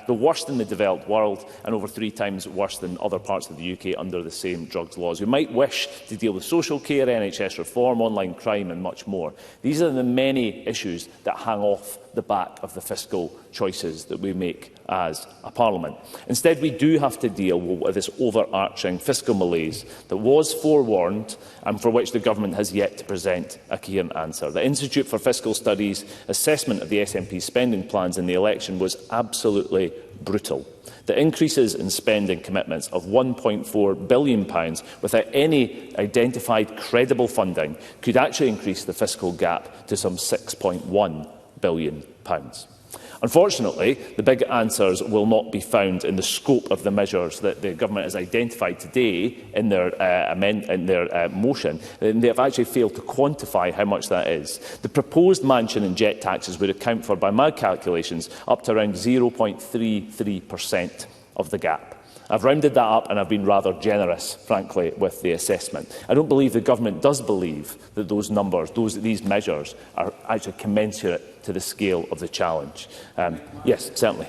The worst in the developed world and over 3 times worse than other parts of the UK under the same drugs laws. We might wish to deal with social care, NHS reform, online crime and much more. These are the many issues that hang off the back of the fiscal choices that we make as a Parliament. Instead, we do have to deal with this overarching fiscal malaise that was forewarned and for which the Government has yet to present a coherent answer. The Institute for Fiscal Studies' assessment of the SNP's spending plans in the election was absolutely brutal. The increases in spending commitments of £1.4 billion without any identified credible funding could actually increase the fiscal gap to some £6.1 billion. Unfortunately, the big answers will not be found in the scope of the measures that the Government has identified today in their motion. They have actually failed to quantify how much that is. The proposed mansion and jet taxes would account for, by my calculations, up to around 0.33% of the gap. I've rounded that up and I've been rather generous, frankly, with the assessment. I don't believe the Government does believe that those numbers, these measures, are actually commensurate to the scale of the challenge. Yes, certainly.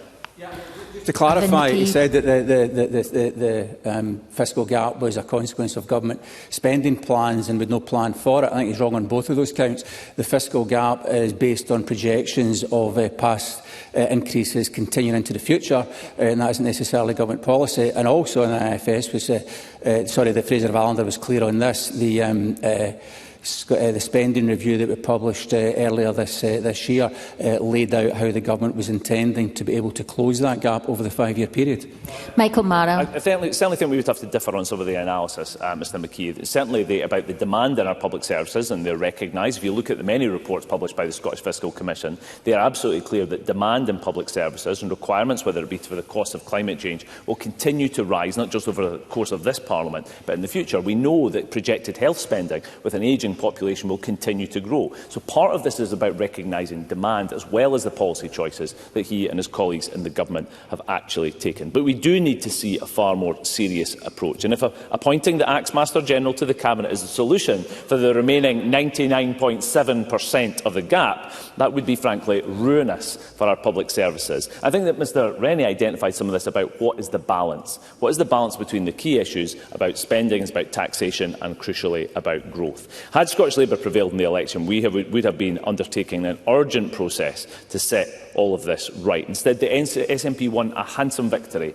To clarify, he said that the fiscal gap was a consequence of government spending plans and with no plan for it. I think he's wrong on both of those counts. The fiscal gap is based on projections of past increases continuing into the future, and that isn't necessarily government policy. And also in the IFS, was, the Fraser of Allender was clear on this. The spending review that we published earlier this year laid out how the Government was intending to be able to close that gap over the 5-year period. Michael Mara. I certainly think we would have to differ on some of the analysis, Mr McKee. Certainly about the demand in our public services, and they're recognised. If you look at the many reports published by the Scottish Fiscal Commission, they are absolutely clear that demand in public services and requirements, whether it be for the cost of climate change, will continue to rise, not just over the course of this Parliament, but in the future. We know that projected health spending with an ageing ageing population will continue to grow. So part of this is about recognising demand as well as the policy choices that he and his colleagues in the government have actually taken. But we do need to see a far more serious approach. And if appointing the Axe-Master General to the Cabinet is the solution for the remaining 99.7% of the gap, that would be, frankly, ruinous for our public services. I think that Mr Rennie identified some of this about what is the balance. What is the balance between the key issues about spending, about taxation and, crucially, about growth? Had Scottish Labour prevailed in the election, we would have been undertaking an urgent process to set all of this right. Instead, the SNP won a handsome victory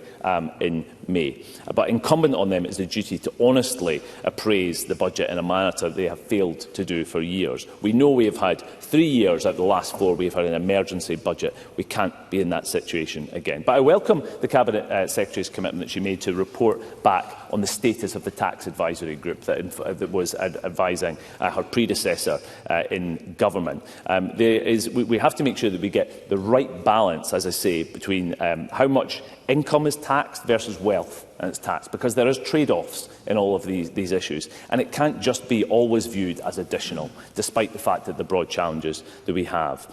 in May. But incumbent on them is the duty to honestly appraise the budget in a manner that they have failed to do for years. We know we have had 3 years out of the last 4 we have had an emergency budget. We can't be in that situation again. But I welcome the Cabinet Secretary's commitment that she made to report back on the status of the tax advisory group that was advising her predecessor in government. We have to make sure that we get the right balance, as I say, between how much income is taxed versus wealth and its tax, because there is trade-offs in all of these issues, and it can't just be always viewed as additional, despite the fact that the broad challenges that we have.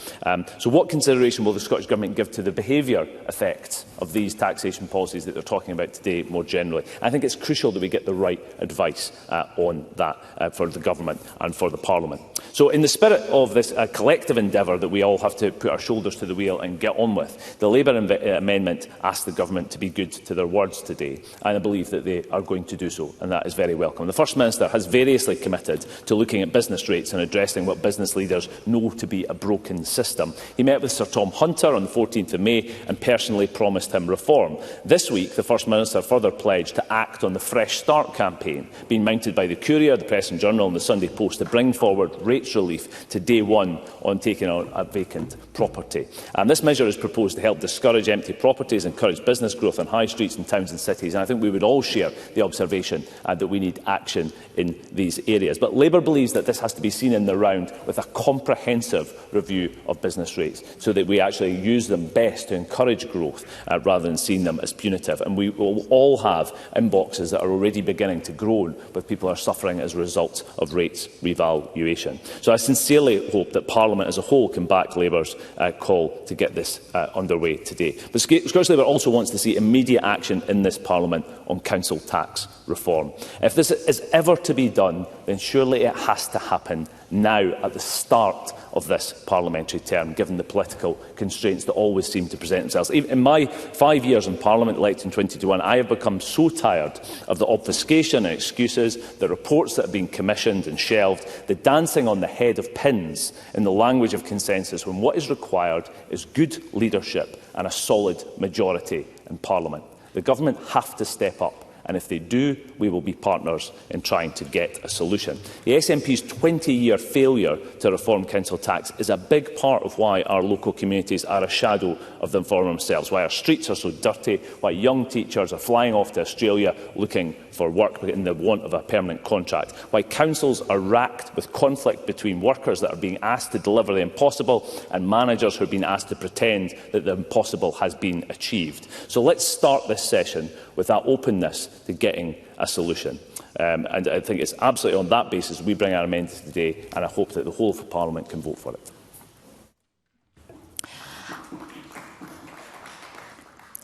So what consideration will the Scottish Government give to the behaviour effects of these taxation policies that they're talking about today more generally? I think it's crucial that we get the right advice on that for the Government and for the Parliament. So in the spirit of this collective endeavour that we all have to put our shoulders to the wheel and get on with, the Labour amendment asks the Government to be good to their words today, and I believe that they are going to do so, and that is very welcome. The First Minister has variously committed to looking at business rates and addressing what business leaders know to be a broken system. He met with Sir Tom Hunter on the 14th of May and personally promised him reform. This week, the First Minister further pledged to act on the Fresh Start campaign being mounted by the Courier, the Press and Journal and the Sunday Post to bring forward rates relief to day one on taking on a vacant property. This measure is proposed to help discourage empty properties, encourage business growth on high streets in towns and cities, and I think we would all share the observation that we need action in these areas. But Labour believes that this has to be seen in the round with a comprehensive review of business rates, so that we actually use them best to encourage growth rather than seeing them as punitive. And we will all have inboxes that are already beginning to groan with people who are suffering as a result of rates revaluation. So I sincerely hope that Parliament as a whole can back Labour's call to get this underway today. But Scottish Labour also wants to see immediate action in this Parliament on council tax reform. If this is ever to be done, then surely it has to happen now at the start of this parliamentary term, given the political constraints that always seem to present themselves. Even in my 5 years in Parliament, elected in 2021, I have become so tired of the obfuscation and excuses, the reports that have been commissioned and shelved, the dancing on the head of pins in the language of consensus, when what is required is good leadership and a solid majority in Parliament. The Government have to step up, and if they do, we will be partners in trying to get a solution. The SNP's 20-year failure to reform council tax is a big part of why our local communities are a shadow of them for themselves, why our streets are so dirty, why young teachers are flying off to Australia looking for work in the want of a permanent contract, why councils are racked with conflict between workers that are being asked to deliver the impossible and managers who are being asked to pretend that the impossible has been achieved. So let's start this session with that openness to getting a solution. And I think it's absolutely on that basis we bring our amendments today, and I hope that the whole of Parliament can vote for it.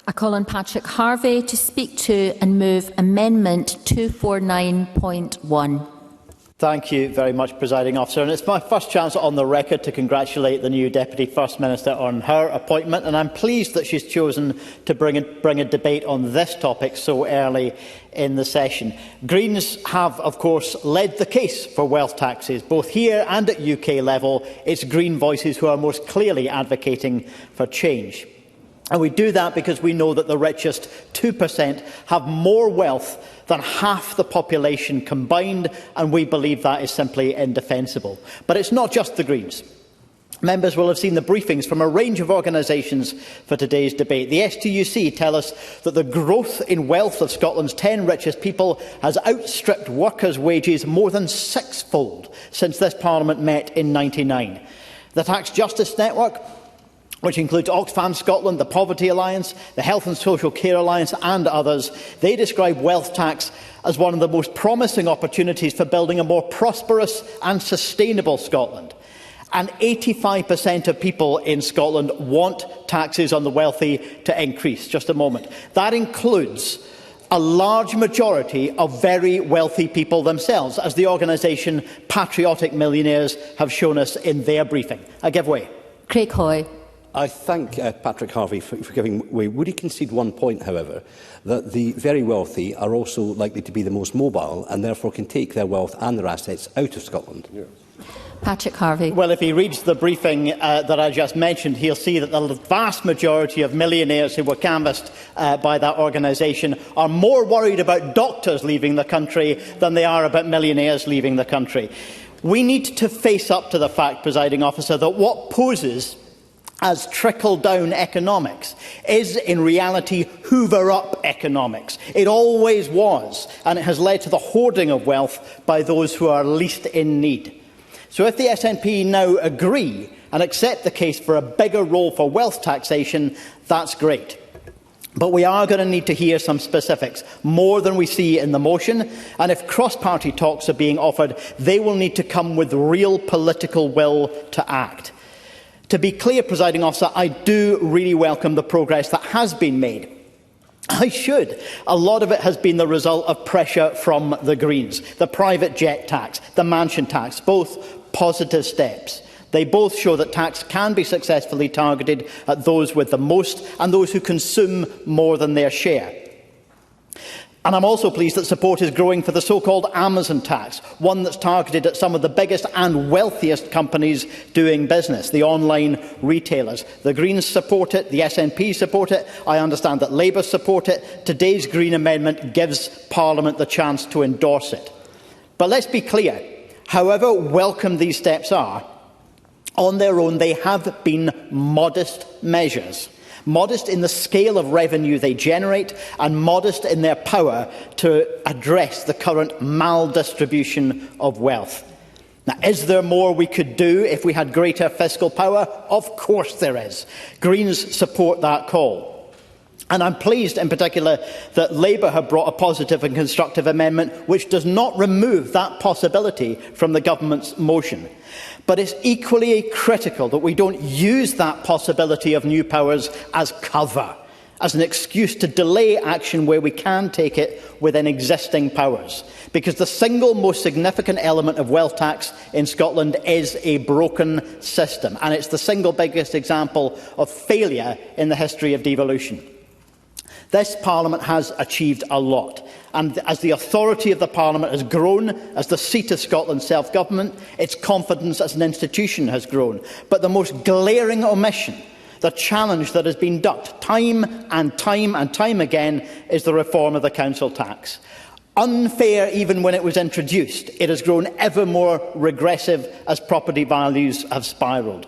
I call on Patrick Harvie to speak to and move Amendment 249.1. Thank you very much, Presiding Officer. And it's my first chance on the record to congratulate the new Deputy First Minister on her appointment, and I'm pleased that she's chosen to bring a debate on this topic so early in the session. Greens have, of course, led the case for wealth taxes, both here and at UK level. It's Green voices who are most clearly advocating for change. And we do that because we know that the richest 2% have more wealth than half the population combined, and we believe that is simply indefensible. But it's not just the Greens. Members will have seen the briefings from a range of organisations for today's debate. The STUC tell us that the growth in wealth of Scotland's 10 richest people has outstripped workers' wages more than sixfold since this Parliament met in 1999. The Tax Justice Network which includes Oxfam Scotland, the Poverty Alliance, the Health and Social Care Alliance and others, they describe wealth tax as one of the most promising opportunities for building a more prosperous and sustainable Scotland. And 85% of people in Scotland want taxes on the wealthy to increase. Just a moment. That includes a large majority of very wealthy people themselves, as the organisation Patriotic Millionaires have shown us in their briefing. I give way. Craig Hoy. I thank Patrick Harvie for giving way. Would he concede one point, however, that the very wealthy are also likely to be the most mobile and therefore can take their wealth and their assets out of Scotland? Yeah. Patrick Harvie. Well, if he reads the briefing that I just mentioned, he'll see that the vast majority of millionaires who were canvassed by that organisation are more worried about doctors leaving the country than they are about millionaires leaving the country. We need to face up to the fact, Presiding Officer, that what poses as trickle-down economics is in reality hoover-up economics. It always was, and it has led to the hoarding of wealth by those who are least in need. So if the SNP now agree and accept the case for a bigger role for wealth taxation, that's great. But we are going to need to hear some specifics, more than we see in the motion, and if cross-party talks are being offered, they will need to come with real political will to act. To be clear, Presiding Officer, I do really welcome the progress that has been made. I should. A lot of it has been the result of pressure from the Greens. The private jet tax, the mansion tax, both positive steps. They both show that tax can be successfully targeted at those with the most and those who consume more than their share. And I'm also pleased that support is growing for the so-called Amazon tax, one that's targeted at some of the biggest and wealthiest companies doing business, the online retailers. The Greens support it, the SNP support it, I understand that Labour support it. Today's Green Amendment gives Parliament the chance to endorse it. But let's be clear, however welcome these steps are, on their own they have been modest measures. Modest in the scale of revenue they generate and modest in their power to address the current maldistribution of wealth. Now, is there more we could do if we had greater fiscal power? Of course there is. Greens support that call. And I'm pleased in particular that Labour have brought a positive and constructive amendment which does not remove that possibility from the government's motion. But it's equally critical that we don't use that possibility of new powers as cover, as an excuse to delay action where we can take it within existing powers. Because the single most significant element of wealth tax in Scotland is a broken system, and it's the single biggest example of failure in the history of devolution. This Parliament has achieved a lot, and as the authority of the Parliament has grown, as the seat of Scotland's self-government, its confidence as an institution has grown. But the most glaring omission, the challenge that has been ducked time and time again, is the reform of the council tax. Unfair even when it was introduced, it has grown ever more regressive as property values have spiralled.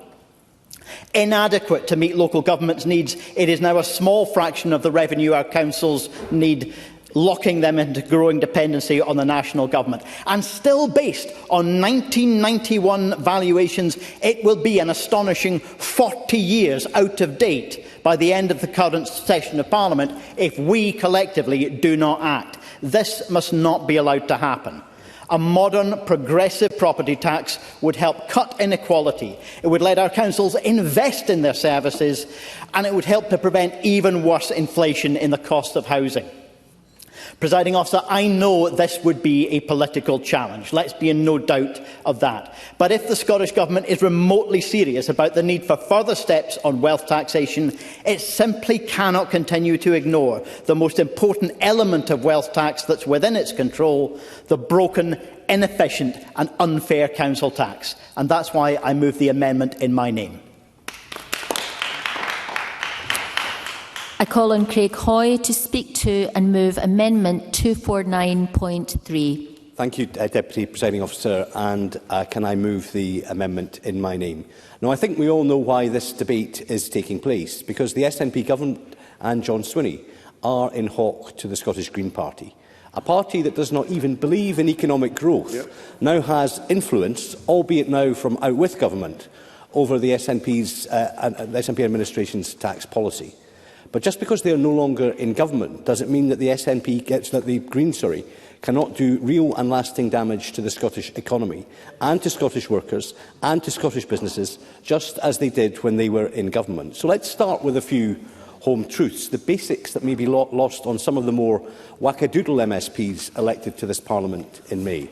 Inadequate to meet local government's needs, it is now a small fraction of the revenue our councils need, locking them into growing dependency on the national government. And still based on 1991 valuations, it will be an astonishing 40 years out of date by the end of the current session of Parliament if we collectively do not act. This must not be allowed to happen. A modern, progressive property tax would help cut inequality. It would let our councils invest in their services, and it would help to prevent even worse inflation in the cost of housing. Presiding Officer, I know this would be a political challenge. Let's be in no doubt of that. But if the Scottish Government is remotely serious about the need for further steps on wealth taxation, it simply cannot continue to ignore the most important element of wealth tax that's within its control, the broken, inefficient and unfair council tax. And that's why I move the amendment in my name. I call on Craig Hoy to speak to and move Amendment 249.3. Thank you, Deputy Presiding Officer, and can I move the amendment in my name? Now, I think we all know why this debate is taking place, because the SNP government and John Swinney are in hock to the Scottish Green Party. A party that does not even believe in economic growth now has influence, albeit now from out with government, over the SNP's the SNP administration's tax policy. But just because they are no longer in government doesn't mean that the Greens cannot do real and lasting damage to the Scottish economy and to Scottish workers and to Scottish businesses, just as they did when they were in government. So let's start with a few home truths, the basics that may be lost on some of the more wackadoodle MSPs elected to this Parliament in May.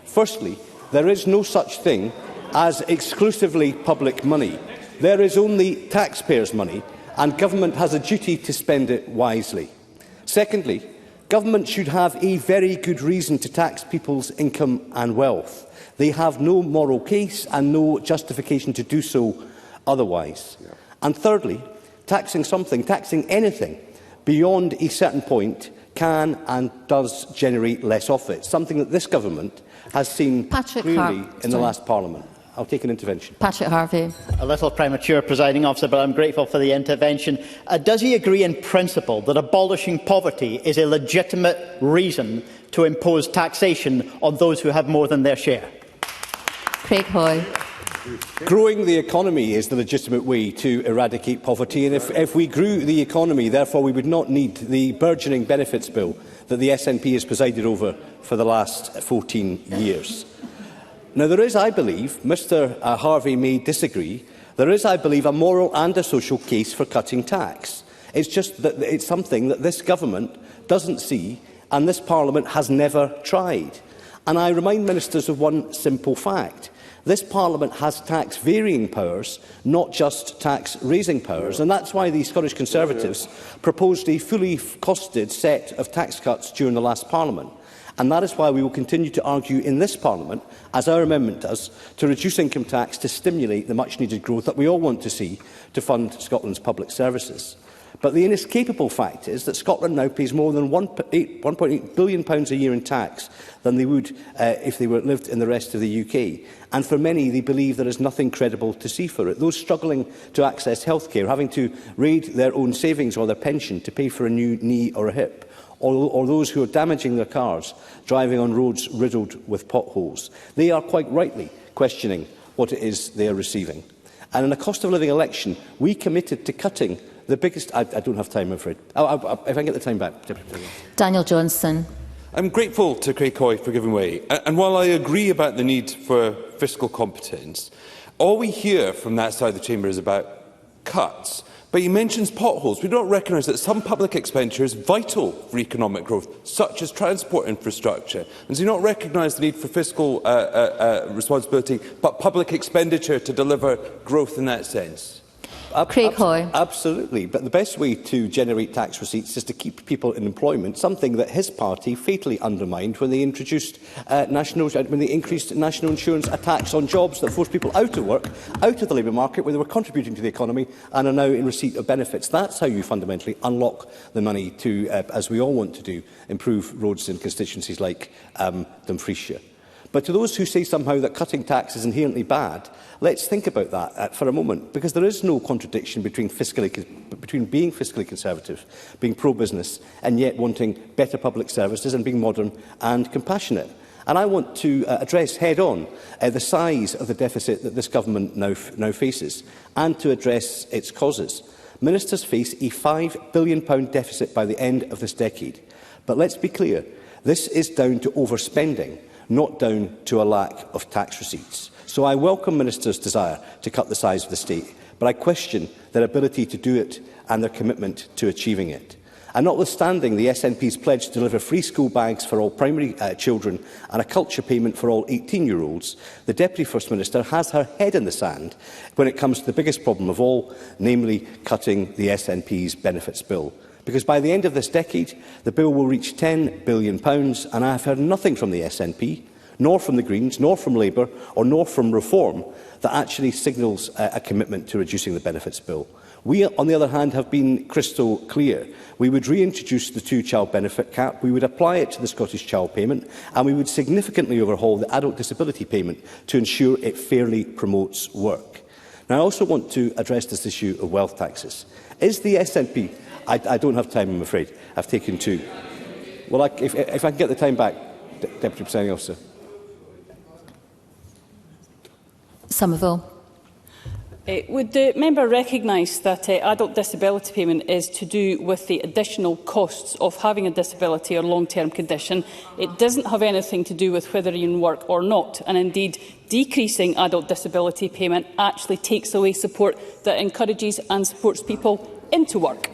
Firstly, there is no such thing as exclusively public money. There is only taxpayers' money, and government has a duty to spend it wisely. Secondly, government should have a very good reason to tax people's income and wealth. They have no moral case and no justification to do so otherwise. Yeah. And thirdly, taxing anything beyond a certain point can and does generate less of it, something that this government has seen clearly in the last Parliament. I'll take an intervention. Patrick Harvie. A little premature, presiding officer, but I'm grateful for the intervention. Does he agree in principle that abolishing poverty is a legitimate reason to impose taxation on those who have more than their share? Craig Hoy. Growing the economy is the legitimate way to eradicate poverty, and if we grew the economy, therefore we would not need the burgeoning benefits bill that the SNP has presided over for the last 14 years. Now, there is, I believe, Mr Harvie may disagree, there is, I believe, a moral and a social case for cutting tax. It's just that it's something that this government doesn't see and this Parliament has never tried. And I remind ministers of one simple fact. This Parliament has tax-varying powers, not just tax-raising powers, and that's why the Scottish Conservatives proposed a fully costed set of tax cuts during the last Parliament. And that is why we will continue to argue in this Parliament, as our amendment does, to reduce income tax to stimulate the much-needed growth that we all want to see to fund Scotland's public services. But the inescapable fact is that Scotland now pays more than £1.8 billion a year in tax than they would if they lived in the rest of the UK. And for many, they believe there is nothing credible to see for it. Those struggling to access healthcare, having to raid their own savings or their pension to pay for a new knee or a hip, or those who are damaging their cars, driving on roads riddled with potholes. They are quite rightly questioning what it is they are receiving. And in a cost of living election, we committed to cutting the biggest... I don't have time, I'm afraid. If I can get the time back. Daniel Johnson. I'm grateful to Craig Hoy for giving way. And while I agree about the need for fiscal competence, all we hear from that side of the chamber is about cuts. But he mentions potholes. We don't recognise that some public expenditure is vital for economic growth, such as transport infrastructure. And does he not recognise the need for fiscal responsibility, but public expenditure to deliver growth in that sense? Craig Hoy. Absolutely. But the best way to generate tax receipts is to keep people in employment, something that his party fatally undermined when they introduced when they increased national insurance, a tax on jobs that forced people out of work, out of the labour market, where they were contributing to the economy and are now in receipt of benefits. That's how you fundamentally unlock the money to, as we all want to do, improve roads in constituencies like Dumfriesshire. But to those who say somehow that cutting tax is inherently bad, let's think about that for a moment, because there is no contradiction between being fiscally conservative, being pro-business, and yet wanting better public services and being modern and compassionate. And I want to address head-on the size of the deficit that this government now faces, and to address its causes. Ministers face a £5 billion deficit by the end of this decade. But let's be clear, this is down to overspending, not down to a lack of tax receipts. So I welcome ministers' desire to cut the size of the state, but I question their ability to do it and their commitment to achieving it. And notwithstanding the SNP's pledge to deliver free school bags for all primary children and a culture payment for all 18-year-olds, the Deputy First Minister has her head in the sand when it comes to the biggest problem of all, namely cutting the SNP's benefits bill. Because by the end of this decade, the bill will reach £10 billion, and I have heard nothing from the SNP, nor from the Greens, nor from Labour, or nor from Reform, that actually signals a commitment to reducing the benefits bill. We, on the other hand, have been crystal clear. We would reintroduce the two-child benefit cap, we would apply it to the Scottish Child Payment, and we would significantly overhaul the adult disability payment to ensure it fairly promotes work. Now, I also want to address this issue of wealth taxes. Is the SNP... I don't have time, I'm afraid. I've taken two. Well, if I can get the time back, Deputy Presiding Officer. Somerville. Would the member recognise that adult disability payment is to do with the additional costs of having a disability or long-term condition? It doesn't have anything to do with whether you're in work or not, and indeed decreasing adult disability payment actually takes away support that encourages and supports people into work.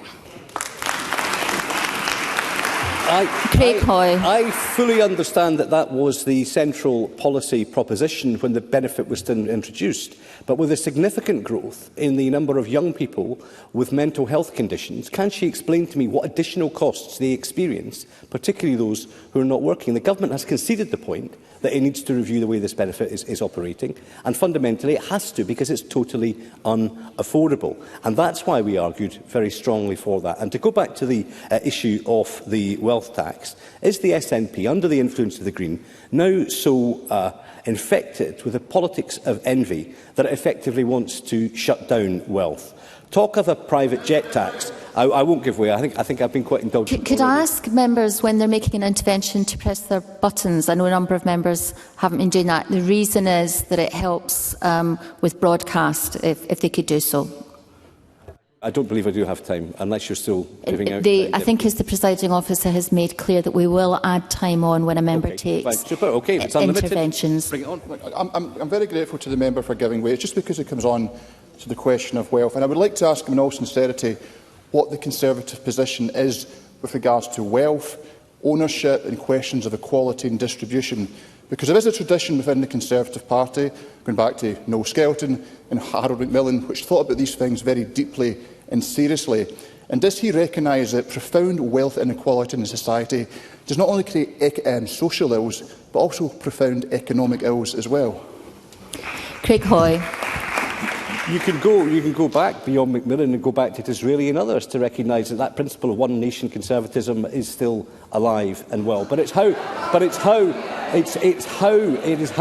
I fully understand that that was the central policy proposition when the benefit was still introduced. But with a significant growth in the number of young people with mental health conditions, can she explain to me what additional costs they experience, particularly those who are not working? The government has conceded the point that it needs to review the way this benefit is operating, and fundamentally it has to, because it's totally unaffordable. And that's why we argued very strongly for that. And to go back to the issue of the wealth tax, is the SNP, under the influence of the Green, now so infected with the politics of envy that it effectively wants to shut down wealth? Talk of a private jet tax. I won't give way. I think I've been quite indulgent. Could I ask members, when they're making an intervention, to press their buttons? I know a number of members haven't been doing that. The reason is that it helps with broadcast, if they could do so. I don't believe I do have time, unless you're still giving out... I think, as the presiding officer has made clear, that we will add time on when a member takes interventions. Bring it on. I'm very grateful to the member for giving way. It's just because it comes on to the question of wealth. And I would like to ask him in all sincerity what the Conservative position is with regards to wealth, ownership and questions of equality and distribution. Because there is a tradition within the Conservative Party, going back to Noel Skelton and Harold Macmillan, which thought about these things very deeply and seriously. And does he recognise that profound wealth inequality in society does not only create social ills, but also profound economic ills as well? Craig Hoy. You can go back beyond Macmillan and go back to Disraeli and others to recognise that that principle of one nation conservatism is still alive and well. But it is how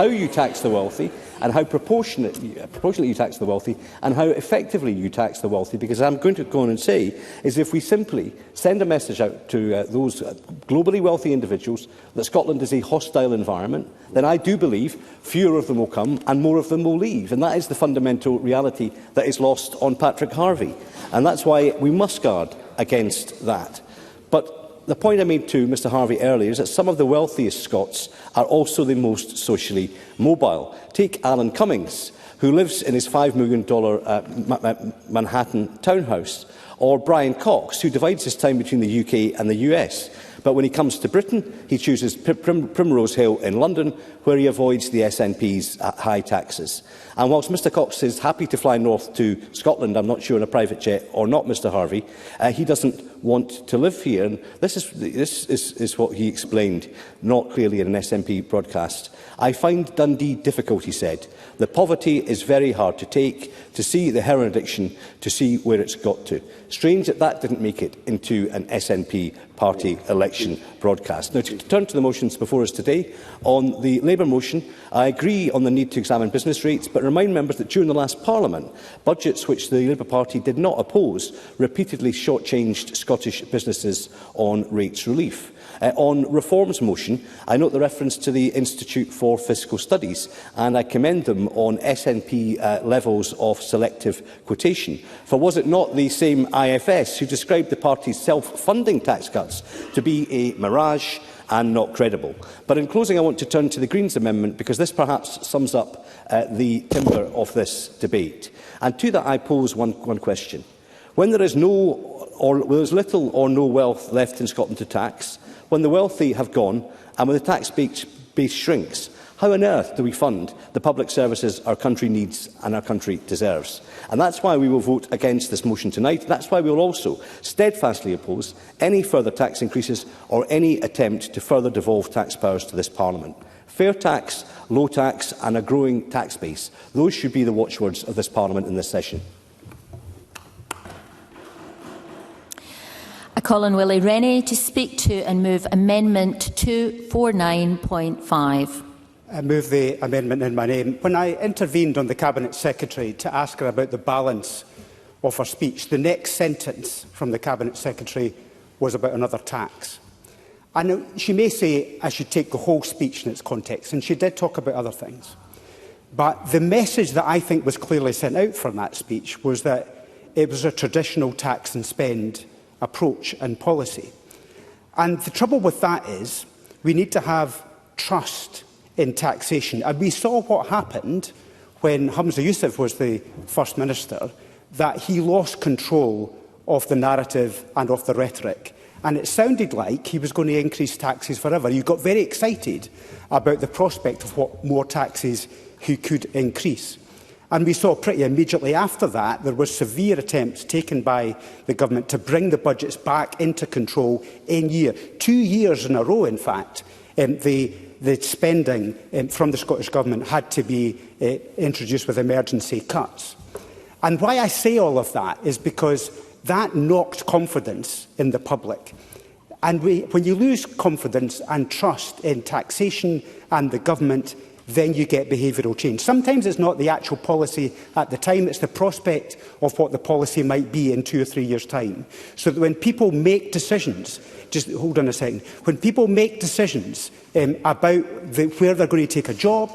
you tax the wealthy, and how proportionately you tax the wealthy, and how effectively you tax the wealthy. Because I'm going to go on and say is, if we simply send a message out to those globally wealthy individuals that Scotland is a hostile environment, then I do believe fewer of them will come and more of them will leave. And that is the fundamental reality that is lost on Patrick Harvie. And that's why we must guard against that. But the point I made to Mr Harvie earlier is that some of the wealthiest Scots are also the most socially mobile. Take Alan Cummings, who lives in his $5 million Manhattan townhouse, or Brian Cox, who divides his time between the UK and the US. But when he comes to Britain, he chooses Primrose Hill in London, where he avoids the SNP's high taxes. And whilst Mr Cox is happy to fly north to Scotland, I'm not sure in a private jet or not, Mr Harvie, he doesn't want to live here. And this is what he explained, not clearly in an SNP broadcast. I find Dundee difficult, he said. The poverty is very hard to take, to see the heroin addiction, to see where it's got to. Strange that that didn't make it into an SNP party election broadcast. Now, to turn to the motions before us today, on the Labour motion, I agree on the need to examine business rates, but remind members that during the last Parliament, budgets which the Labour Party did not oppose repeatedly shortchanged Scottish businesses on rates relief. On reforms motion, I note the reference to the Institute for Fiscal Studies, and I commend them on SNP levels of selective quotation. For was it not the same IFS who described the party's self-funding tax cuts to be a mirage and not credible? But in closing, I want to turn to the Greens amendment, because this perhaps sums up the timber of this debate. And to that I pose one question. When there is there's little or no wealth left in Scotland to tax, when the wealthy have gone and when the tax base shrinks, how on earth do we fund the public services our country needs and our country deserves? And that's why we will vote against this motion tonight. That's why we will also steadfastly oppose any further tax increases or any attempt to further devolve tax powers to this Parliament. Fair tax, low tax and a growing tax base. Those should be the watchwords of this Parliament in this session. I call on Willie Rennie to speak to and move Amendment 249.5. I move the amendment in my name. When I intervened on the Cabinet Secretary to ask her about the balance of her speech, the next sentence from the Cabinet Secretary was about another tax. And she may say I should take the whole speech in its context, and she did talk about other things. But the message that I think was clearly sent out from that speech was that it was a traditional tax and spend approach and policy. And the trouble with that is we need to have trust in taxation. And we saw what happened when Hamza Yousaf was the First Minister, that he lost control of the narrative and of the rhetoric. And it sounded like he was going to increase taxes forever. You got very excited about the prospect of what more taxes he could increase. And we saw pretty immediately after that there were severe attempts taken by the government to bring the budgets back into control in year. 2 years in a row, in fact, the spending from the Scottish Government had to be introduced with emergency cuts. And why I say all of that is because that knocked confidence in the public. And when you lose confidence and trust in taxation and the government, then you get behavioural change. Sometimes it's not the actual policy at the time, it's the prospect of what the policy might be in 2 or 3 years' time. So that when people make decisions, just hold on a second, when people make decisions about where they're going to take a job,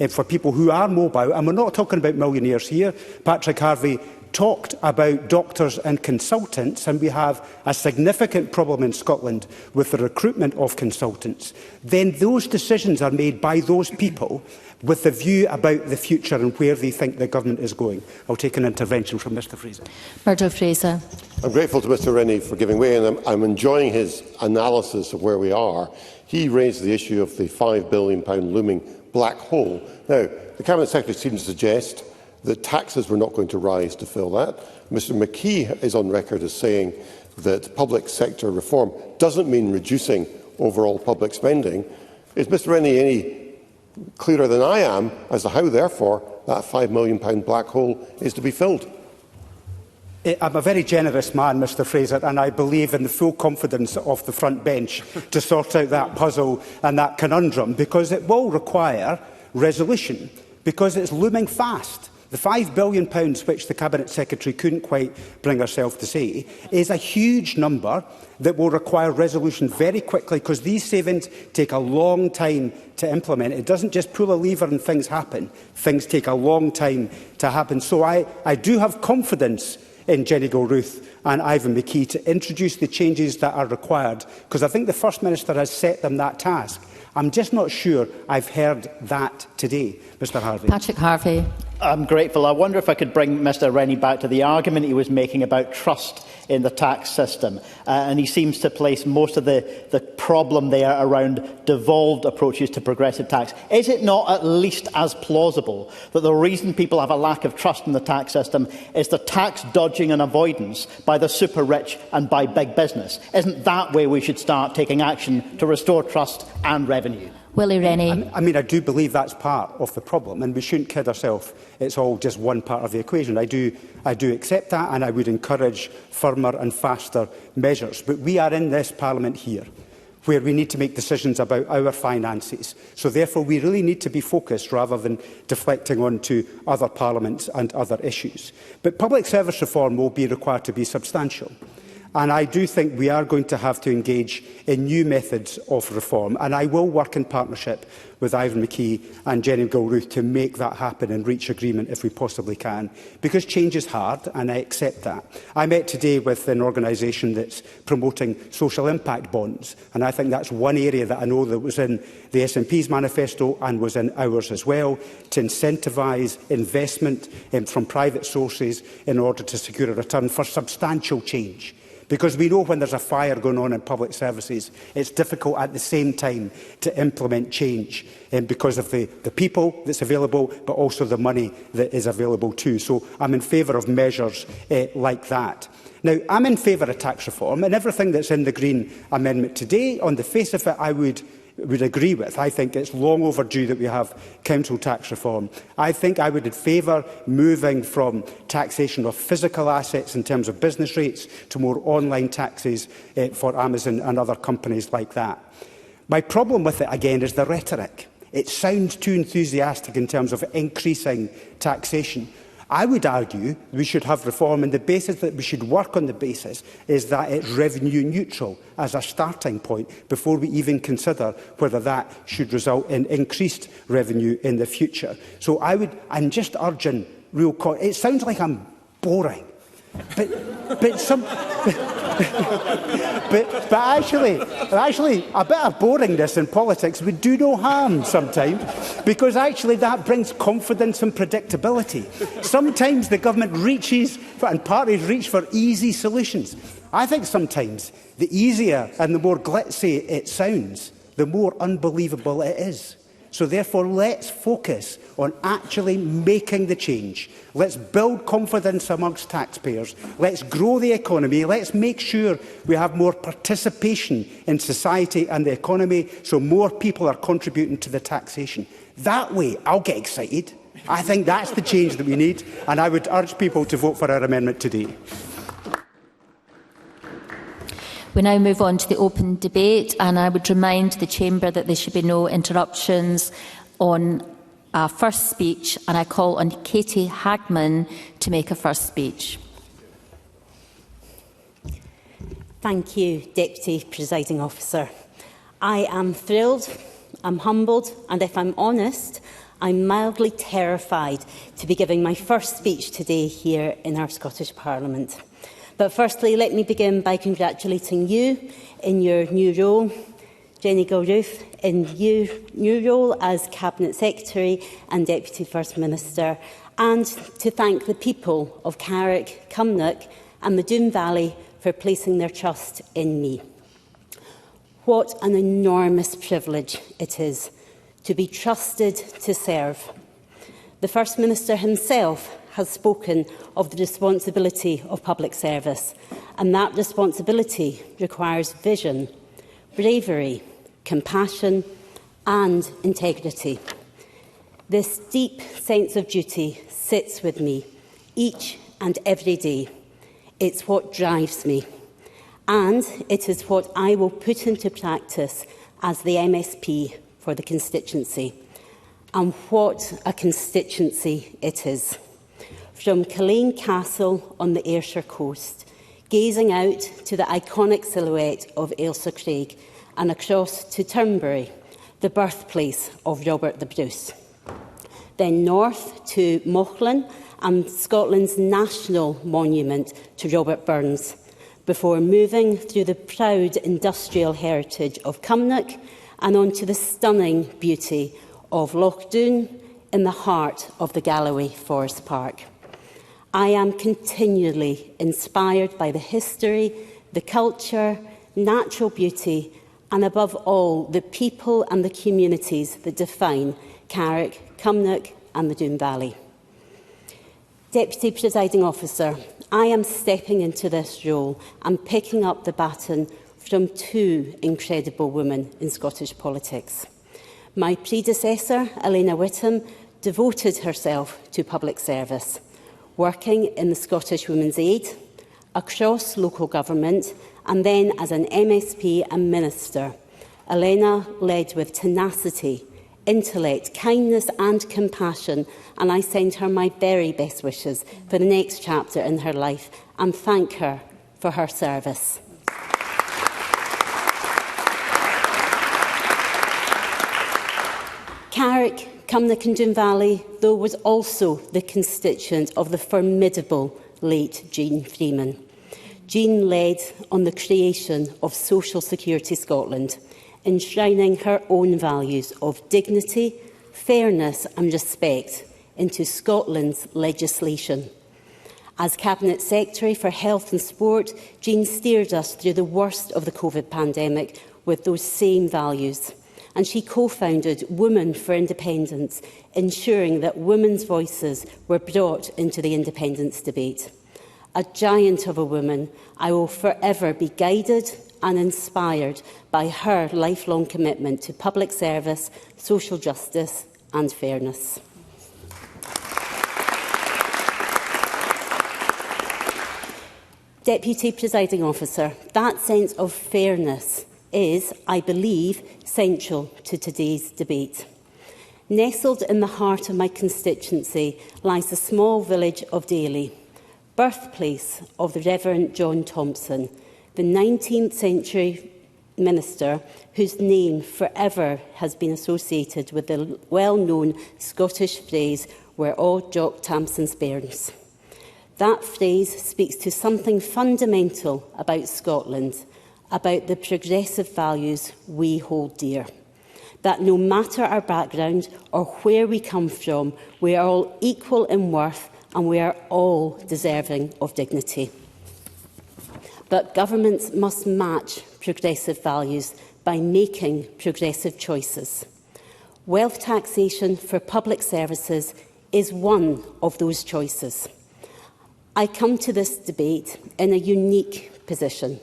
for people who are mobile, and we're not talking about millionaires here, Patrick Harvie talked about doctors and consultants, and we have a significant problem in Scotland with the recruitment of consultants, then those decisions are made by those people with the view about the future and where they think the government is going. I'll take an intervention from Mr Fraser. Murdo Fraser. I'm grateful to Mr Rennie for giving way, and I'm enjoying his analysis of where we are. He raised the issue of the £5 billion looming black hole. Now, the Cabinet Secretary seems to suggest that taxes were not going to rise to fill that. Mr McKee is on record as saying that public sector reform doesn't mean reducing overall public spending. Is Mr Rennie any clearer than I am as to how, therefore, that £5 million black hole is to be filled? I'm a very generous man, Mr Fraser, and I believe in the full confidence of the front bench to sort out that puzzle and that conundrum, because it will require resolution, because it's looming fast. The £5 billion, which the Cabinet Secretary couldn't quite bring herself to say, is a huge number that will require resolution very quickly, because these savings take a long time to implement. It doesn't just pull a lever and things happen. Things take a long time to happen. So I do have confidence in Jenny Gilruth and Ivan McKee to introduce the changes that are required, because I think the First Minister has set them that task. I'm just not sure I've heard that today. Mr Harvie. Patrick Harvie. I'm grateful. I wonder if I could bring Mr Rennie back to the argument he was making about trust in the tax system. And he seems to place most of the problem there around devolved approaches to progressive tax. Is it not at least as plausible that the reason people have a lack of trust in the tax system is the tax dodging and avoidance by the super rich and by big business? Isn't that where we should start taking action to restore trust and revenue? Willie Rennie. I mean, I do believe that's part of the problem, and we shouldn't kid ourselves. It's all just one part of the equation. I do accept that, and I would encourage firmer and faster measures. But we are in this Parliament here, where we need to make decisions about our finances. So therefore, we really need to be focused rather than deflecting onto other parliaments and other issues. But public service reform will be required to be substantial. And I do think we are going to have to engage in new methods of reform. And I will work in partnership with Ivan McKee and Jenny Gilruth to make that happen and reach agreement if we possibly can. Because change is hard, and I accept that. I met today with an organisation that's promoting social impact bonds. And I think that's one area that I know that was in the SNP's manifesto and was in ours as well, to incentivise investment from private sources in order to secure a return for substantial change. Because we know when there's a fire going on in public services, it's difficult at the same time to implement change because of the people that's available, but also the money that is available too. So I'm in favour of measures like that. Now, I'm in favour of tax reform, and everything that's in the Green Amendment today, on the face of it, I would agree with. I think it's long overdue that we have council tax reform. I think I would favour moving from taxation of physical assets in terms of business rates to more online taxes for Amazon and other companies like that. My problem with it, again, is the rhetoric. It sounds too enthusiastic in terms of increasing taxation. I would argue we should have reform, and the basis that we should work on the basis is that it's revenue neutral as a starting point before we even consider whether that should result in increased revenue in the future. So I'm just urging real... It sounds like I'm boring, but actually, a bit of boringness in politics would do no harm sometimes, because actually that brings confidence and predictability. Sometimes the government reaches and parties reach for easy solutions. I think sometimes the easier and the more glitzy it sounds, the more unbelievable it is. So therefore, let's focus on actually making the change. Let's build confidence amongst taxpayers. Let's grow the economy. Let's make sure we have more participation in society and the economy, so more people are contributing to the taxation. That way, I'll get excited. I think that's the change that we need, and I would urge people to vote for our amendment today. We now move on to the open debate, and I would remind the Chamber that there should be no interruptions on a first speech, and I call on Katie Hagman to make a first speech. Thank you, Deputy Presiding Officer. I am thrilled, I'm humbled, and if I'm honest, I'm mildly terrified to be giving my first speech today here in our Scottish Parliament. But firstly, let me begin by congratulating you in your new role, Jenny Gilruth, in your new role as Cabinet Secretary and Deputy First Minister, and to thank the people of Carrick, Cumnock and the Doon Valley for placing their trust in me. What an enormous privilege it is to be trusted to serve. The First Minister himself has spoken of the responsibility of public service, and that responsibility requires vision, bravery, compassion and integrity. This deep sense of duty sits with me each and every day. It's what drives me, and it is what I will put into practice as the MSP for the constituency. And what a constituency it is. From Culzean Castle on the Ayrshire coast, gazing out to the iconic silhouette of Ailsa Craig and across to Turnberry, the birthplace of Robert the Bruce. Then north to Mauchline and Scotland's national monument to Robert Burns, before moving through the proud industrial heritage of Cumnock and onto the stunning beauty of Loch Doon in the heart of the Galloway Forest Park. I am continually inspired by the history, the culture, natural beauty, and above all, the people and the communities that define Carrick, Cumnock and the Doon Valley. Deputy Presiding Officer, I am stepping into this role and picking up the baton from two incredible women in Scottish politics. My predecessor, Elena Whittam, devoted herself to public service, working in the Scottish Women's Aid, across local government, and then as an MSP and minister. Elena led with tenacity, intellect, kindness and compassion, and I send her my very best wishes for the next chapter in her life and thank her for her service. Carrick, Cumnock and Doon Valley, though, was also the constituent of the formidable late Jean Freeman. Jean led on the creation of Social Security Scotland, enshrining her own values of dignity, fairness and respect into Scotland's legislation. As Cabinet Secretary for Health and Sport, Jean steered us through the worst of the COVID pandemic with those same values. And she co-founded Women for Independence, ensuring that women's voices were brought into the independence debate. A giant of a woman, I will forever be guided and inspired by her lifelong commitment to public service, social justice and fairness. Deputy Presiding Officer, that sense of fairness is, I believe, central to today's debate. Nestled in the heart of my constituency lies the small village of Daly, birthplace of the Reverend John Thompson, the 19th century minister whose name forever has been associated with the well-known Scottish phrase, "We're all Jock Tamson's bairns." That phrase speaks to something fundamental about Scotland, about the progressive values we hold dear. That no matter our background or where we come from, we are all equal in worth and we are all deserving of dignity. But governments must match progressive values by making progressive choices. Wealth taxation for public services is one of those choices. I come to this debate in a unique position.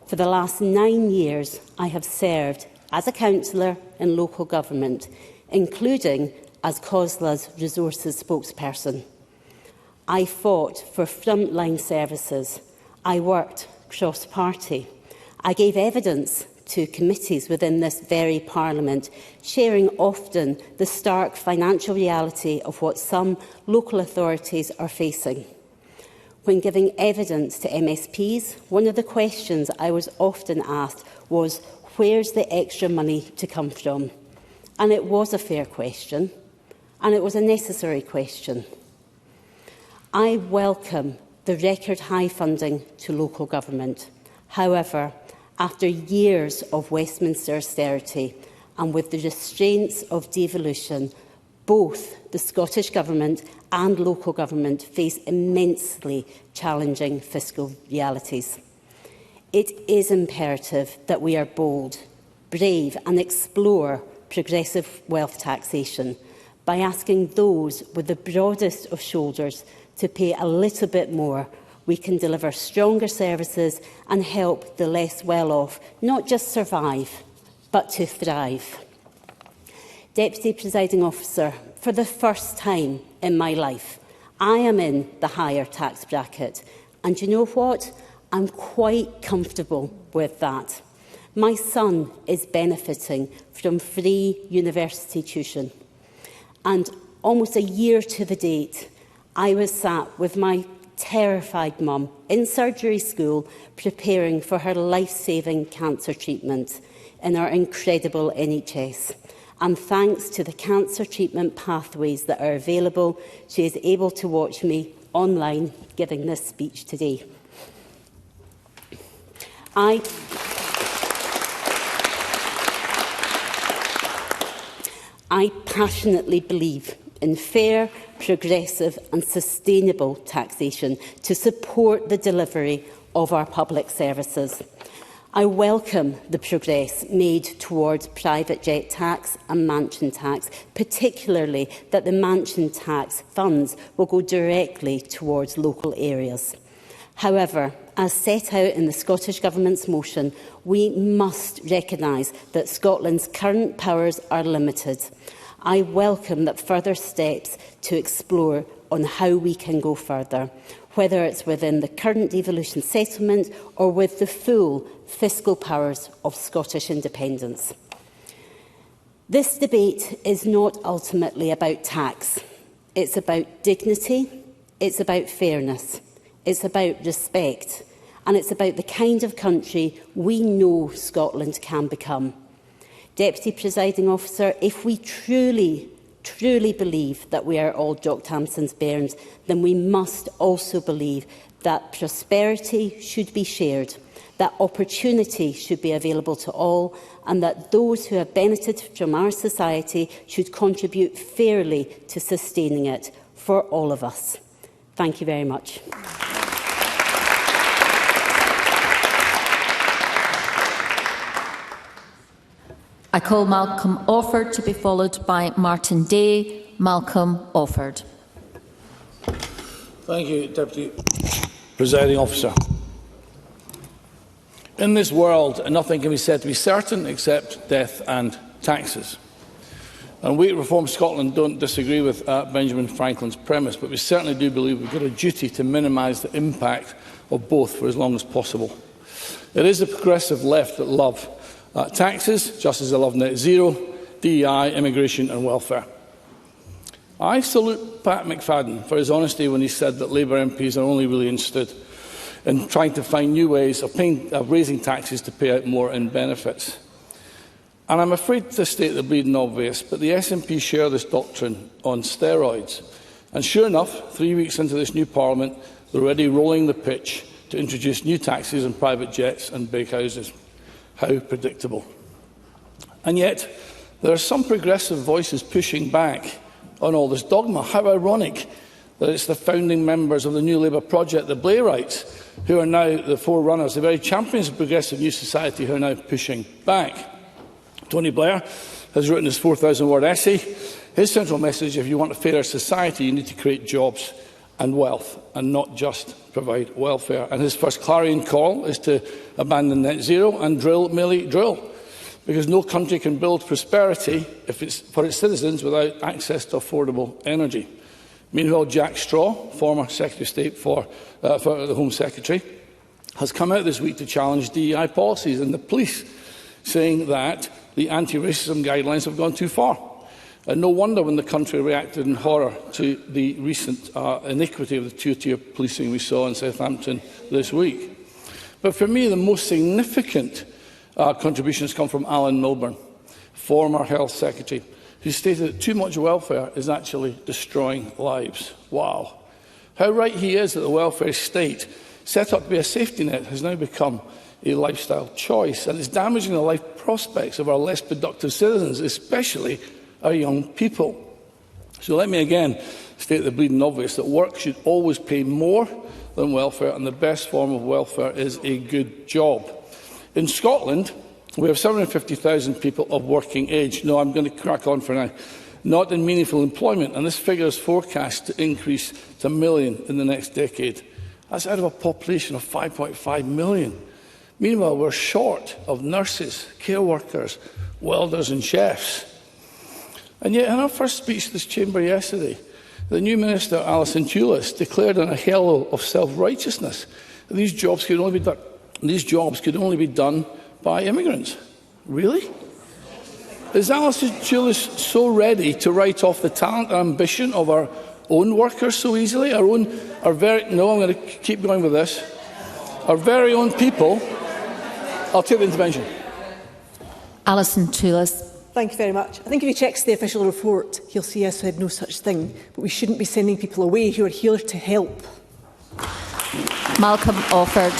For the last 9 years, I have served as a councillor in local government, including as COSLA's resources spokesperson. I fought for frontline services. I worked cross-party. I gave evidence to committees within this very Parliament, sharing often the stark financial reality of what some local authorities are facing. When giving evidence to MSPs, one of the questions I was often asked was, where's the extra money to come from? And it was a fair question, and it was a necessary question. I welcome the record high funding to local government. However, after years of Westminster austerity and with the restraints of devolution, both the Scottish Government and local government face immensely challenging fiscal realities. It is imperative that we are bold, brave and explore progressive wealth taxation by asking those with the broadest of shoulders to pay a little bit more. We can deliver stronger services and help the less well-off not just survive, but to thrive. Deputy Presiding Officer, for the first time in my life, I am in the higher tax bracket. And you know what? I'm quite comfortable with that. My son is benefiting from free university tuition. And almost a year to the date, I was sat with my terrified mum in surgery school preparing for her life-saving cancer treatment in our incredible NHS. And thanks to the cancer treatment pathways that are available, she is able to watch me online giving this speech today. I passionately believe in fair, progressive and sustainable taxation to support the delivery of our public services. I welcome the progress made towards private jet tax and mansion tax, particularly that the mansion tax funds will go directly towards local areas. However, as set out in the Scottish Government's motion, we must recognise that Scotland's current powers are limited. I welcome that further steps to explore on how we can go further, whether it's within the current devolution settlement or with the full fiscal powers of Scottish independence. This debate is not ultimately about tax. It's about dignity, it's about fairness, it's about respect, and it's about the kind of country we know Scotland can become. Deputy Presiding Officer, if we truly believe that we are all Jock Tamson's bairns, then we must also believe that prosperity should be shared, that opportunity should be available to all, and that those who have benefited from our society should contribute fairly to sustaining it for all of us. Thank you very much. I call Malcolm Offord to be followed by Martin Day. Malcolm Offord. Thank you, Deputy Presiding Officer. In this world, nothing can be said to be certain except death and taxes. And we at Reform Scotland don't disagree with Benjamin Franklin's premise, but we certainly do believe we've got a duty to minimise the impact of both for as long as possible. It is the progressive left that love taxes, just as they love net zero, DEI, immigration and welfare. I salute Pat McFadden for his honesty when he said that Labour MPs are only really interested in trying to find new ways of raising taxes to pay out more in benefits. And I'm afraid to state the bleeding obvious, but the SNP share this doctrine on steroids. And sure enough, 3 weeks into this new Parliament, they're already rolling the pitch to introduce new taxes on private jets and big houses. How predictable. And yet, there are some progressive voices pushing back on all this dogma. How ironic that it's the founding members of the New Labour project, the Blairites, who are now the forerunners, the very champions of progressive new society, who are now pushing back. Tony Blair has written his 4,000-word essay. His central message: if you want a fairer society, you need to create jobs and wealth, and not just provide welfare. And his first clarion call is to abandon net zero and drill, Millie, drill. Because no country can build prosperity for its citizens without access to affordable energy. Meanwhile, Jack Straw, former Secretary of State for the Home Secretary, has come out this week to challenge DEI policies and the police, saying that the anti-racism guidelines have gone too far. And no wonder when the country reacted in horror to the recent iniquity of the two-tier policing we saw in Southampton this week. But for me, the most significant contributions come from Alan Milburn, former Health Secretary, who stated that too much welfare is actually destroying lives. Wow. How right he is that the welfare state, set up to be a safety net, has now become a lifestyle choice, and is damaging the life prospects of our less productive citizens, especially our young people. So let me again state the bleeding obvious that work should always pay more than welfare, and the best form of welfare is a good job. In Scotland, we have 750,000 people of working age. No, I'm going to crack on for now. Not in meaningful employment, and this figure is forecast to increase to 1 million in the next decade. That's out of a population of 5.5 million. Meanwhile, we're short of nurses, care workers, welders and chefs. And yet, in her first speech to this chamber yesterday, the new Minister, Alison Tulis, declared in a halo of self-righteousness that these jobs could only be done by immigrants. Really? Is Alison Tulis so ready to write off the talent and ambition of our own workers so easily? No, I'm going to keep going with this. Our very own people. I'll take the intervention. Alison Tulis. Thank you very much. I think if he checks the official report, he'll see us said no such thing. But we shouldn't be sending people away who are here to help. Malcolm Offord.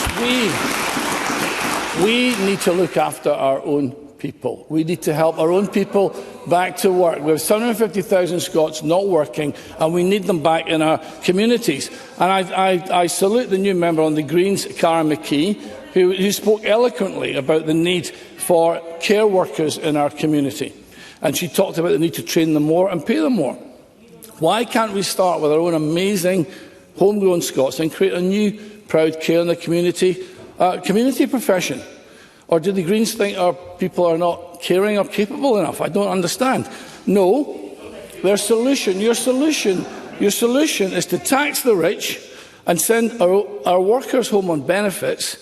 We need to look after our own people. We need to help our own people back to work. We have 750,000 Scots not working, and we need them back in our communities. And I salute the new member on the Greens, Cara McKee, who spoke eloquently about the need for care workers in our community. And she talked about the need to train them more and pay them more. Why can't we start with our own amazing homegrown Scots and create a new proud care in the community profession? Or do the Greens think our people are not caring or capable enough? I don't understand. No, your solution is to tax the rich and send our workers home on benefits,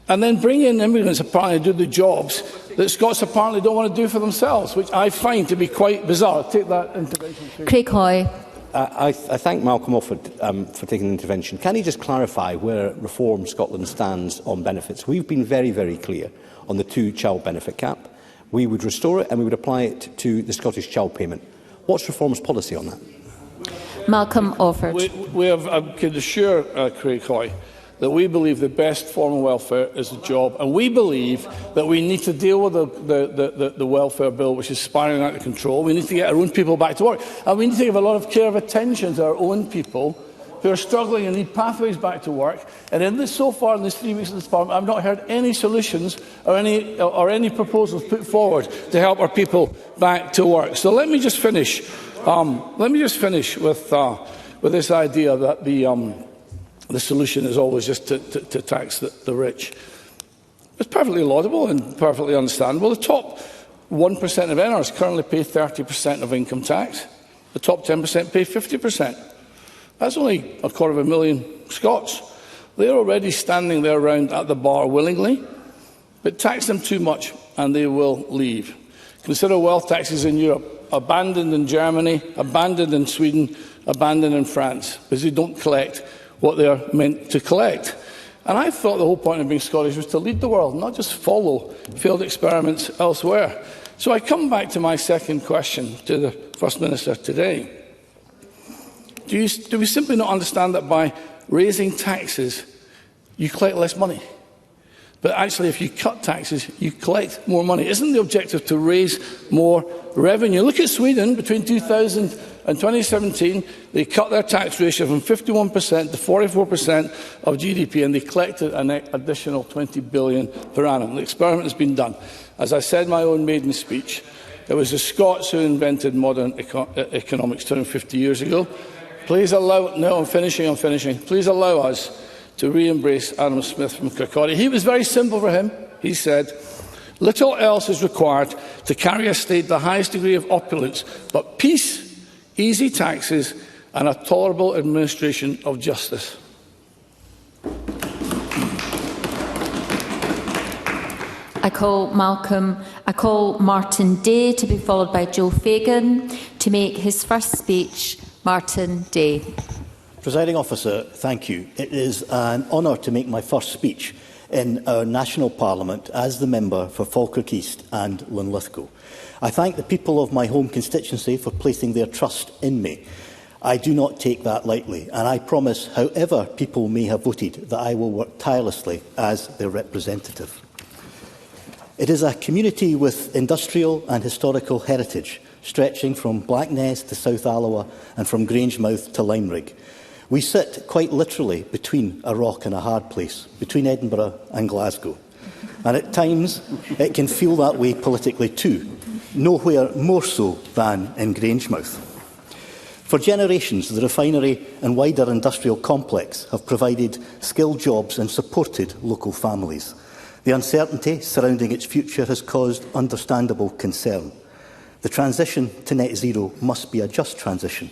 and then bring in immigrants apparently to do the jobs that Scots apparently don't want to do for themselves, which I find to be quite bizarre. Take that intervention. Craig Hoy. I thank Malcolm Offord for taking the intervention. Can he just clarify where Reform Scotland stands on benefits? We've been very, very clear on the two-child benefit cap. We would restore it and we would apply it to the Scottish child payment. What's Reform's policy on that? Malcolm Offord. I can assure Craig Hoy that we believe the best form of welfare is a job, and we believe that we need to deal with the welfare bill, which is spiralling out of control. We need to get our own people back to work, and we need to give a lot of care of attention to our own people who are struggling and need pathways back to work. And so far in these 3 weeks of this Parliament, I've not heard any solutions or any proposals put forward to help our people back to work. So let me just finish. With this idea that the solution is always just to tax the rich. It's perfectly laudable and perfectly understandable. The top 1% of earners currently pay 30% of income tax. The top 10% pay 50%. That's only 250,000 Scots. They're already standing there around at the bar willingly, but tax them too much and they will leave. Consider wealth taxes in Europe. abandoned in Germany, abandoned in Sweden, abandoned in France, because they don't collect what they are meant to collect. And I thought the whole point of being Scottish was to lead the world, not just follow failed experiments elsewhere. So I come back to my second question to the First Minister today. Do we simply not understand that by raising taxes, you collect less money? But actually, if you cut taxes, you collect more money. Isn't the objective to raise more revenue? Look at Sweden. Between 2000 and 2017, they cut their tax ratio from 51% to 44% of GDP, and they collected an additional 20 billion per annum. The experiment has been done. As I said in my own maiden speech, it was the Scots who invented modern economics 250 years ago. Please allow... No, I'm finishing. Please allow us to re-embrace Adam Smith from Kirkcaldy. He was very simple for him. He said, little else is required to carry a state to the highest degree of opulence, but peace, easy taxes and a tolerable administration of justice. I call Martin Day to be followed by Joe Fagan. To make his first speech, Martin Day. Presiding Officer, thank you. It is an honour to make my first speech in our national parliament as the member for Falkirk East and Linlithgow. I thank the people of my home constituency for placing their trust in me. I do not take that lightly, and I promise, however people may have voted, that I will work tirelessly as their representative. It is a community with industrial and historical heritage, stretching from Blackness to South Alloa and from Grangemouth to Limerick. We sit quite literally between a rock and a hard place, between Edinburgh and Glasgow. And at times it can feel that way politically too, nowhere more so than in Grangemouth. For generations, the refinery and wider industrial complex have provided skilled jobs and supported local families. The uncertainty surrounding its future has caused understandable concern. The transition to net zero must be a just transition.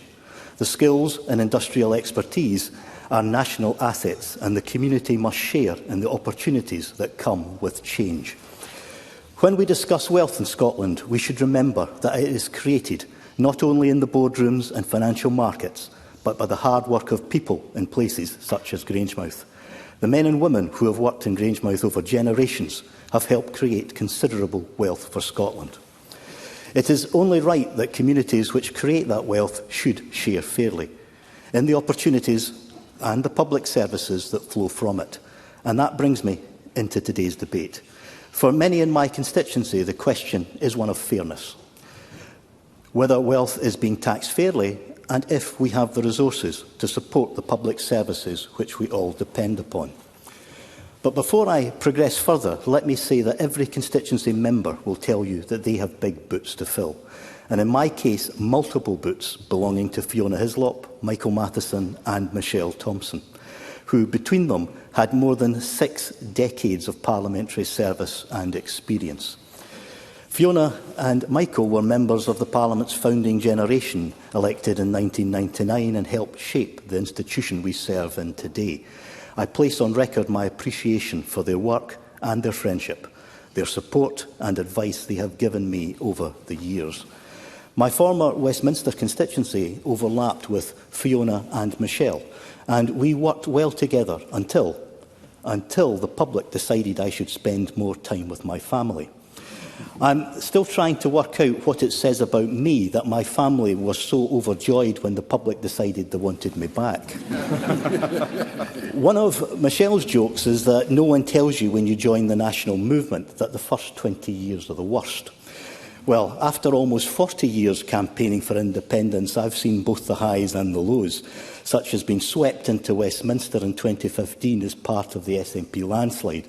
The skills and industrial expertise are national assets, and the community must share in the opportunities that come with change. When we discuss wealth in Scotland, we should remember that it is created not only in the boardrooms and financial markets, but by the hard work of people in places such as Grangemouth. The men and women who have worked in Grangemouth over generations have helped create considerable wealth for Scotland. It is only right that communities which create that wealth should share fairly in the opportunities and the public services that flow from it. And that brings me into today's debate. For many in my constituency, the question is one of fairness. Whether wealth is being taxed fairly and if we have the resources to support the public services which we all depend upon. But before I progress further, let me say that every constituency member will tell you that they have big boots to fill. And in my case, multiple boots belonging to Fiona Hislop, Michael Matheson and Michelle Thompson, who between them had more than 6 decades of parliamentary service and experience. Fiona and Michael were members of the Parliament's founding generation, elected in 1999 and helped shape the institution we serve in today. I place on record my appreciation for their work and their friendship, their support and advice they have given me over the years. My former Westminster constituency overlapped with Fiona and Michelle, and we worked well together until the public decided I should spend more time with my family. I'm still trying to work out what it says about me that my family was so overjoyed when the public decided they wanted me back. One of Michelle's jokes is that no one tells you when you join the national movement that the first 20 years are the worst. Well, after almost 40 years campaigning for independence, I've seen both the highs and the lows, such as being swept into Westminster in 2015 as part of the SNP landslide,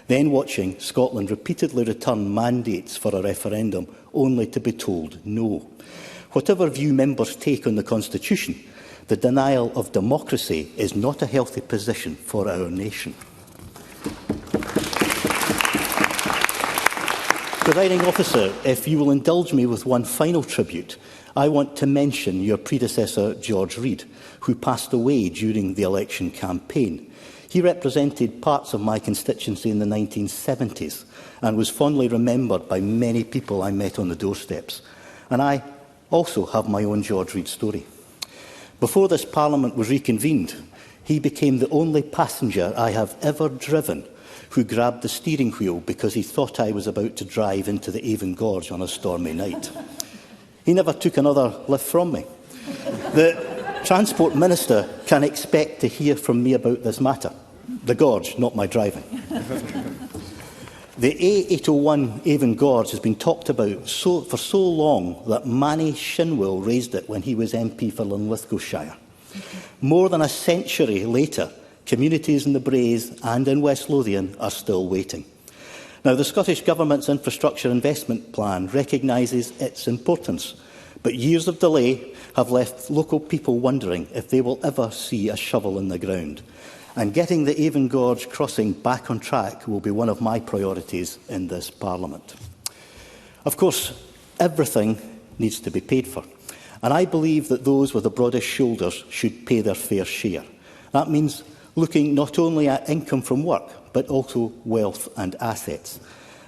then watching Scotland repeatedly return mandates for a referendum, only to be told no. Whatever view members take on the Constitution, the denial of democracy is not a healthy position for our nation. Presiding Officer, if you will indulge me with one final tribute, I want to mention your predecessor, George Reid, who passed away during the election campaign. He represented parts of my constituency in the 1970s and was fondly remembered by many people I met on the doorsteps. And I also have my own George Reid story. Before this Parliament was reconvened, he became the only passenger I have ever driven who grabbed the steering wheel because he thought I was about to drive into the Avon Gorge on a stormy night. He never took another lift from me. The Transport Minister can expect to hear from me about this matter. The Gorge, not my driving. The A801 Avon Gorge has been talked about for so long that Manny Shinwell raised it when he was MP for Linlithgowshire. More than a century later, communities in the Braes and in West Lothian are still waiting. Now, the Scottish Government's infrastructure investment plan recognises its importance, but years of delay have left local people wondering if they will ever see a shovel in the ground. And getting the Avon Gorge crossing back on track will be one of my priorities in this Parliament. Of course, everything needs to be paid for, and I believe that those with the broadest shoulders should pay their fair share. That means looking not only at income from work, but also wealth and assets.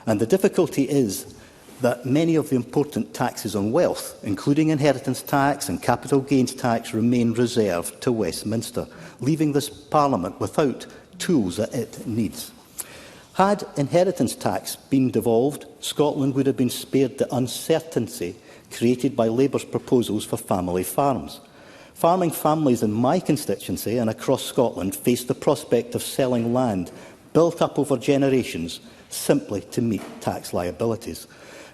And the difficulty is that many of the important taxes on wealth, including inheritance tax and capital gains tax, remain reserved to Westminster, leaving this Parliament without tools that it needs. Had inheritance tax been devolved, Scotland would have been spared the uncertainty created by Labour's proposals for family farms. Farming families in my constituency and across Scotland face the prospect of selling land built up over generations simply to meet tax liabilities.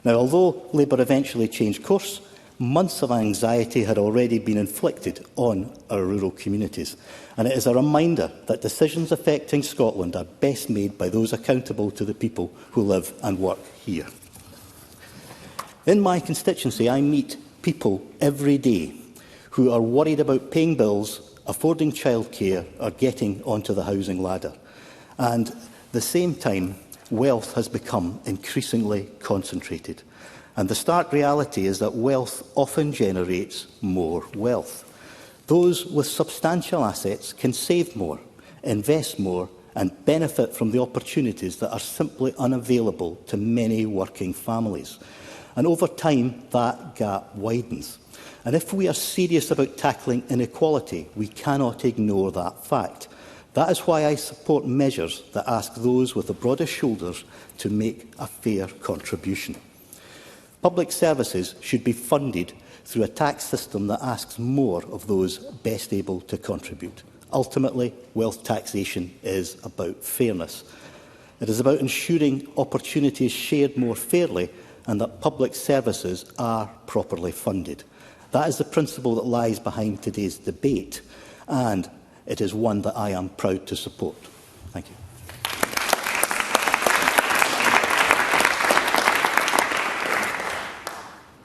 Now, although Labour eventually changed course, months of anxiety had already been inflicted on our rural communities. And it is a reminder that decisions affecting Scotland are best made by those accountable to the people who live and work here. In my constituency, I meet people every day who are worried about paying bills, affording childcare, or getting onto the housing ladder. And at the same time, wealth has become increasingly concentrated. And the stark reality is that wealth often generates more wealth. Those with substantial assets can save more, invest more, and benefit from the opportunities that are simply unavailable to many working families. And over time, that gap widens. And if we are serious about tackling inequality, we cannot ignore that fact. That is why I support measures that ask those with the broadest shoulders to make a fair contribution. Public services should be funded through a tax system that asks more of those best able to contribute. Ultimately, wealth taxation is about fairness. It is about ensuring opportunity is shared more fairly and that public services are properly funded. That is the principle that lies behind today's debate, and it is one that I am proud to support. Thank you.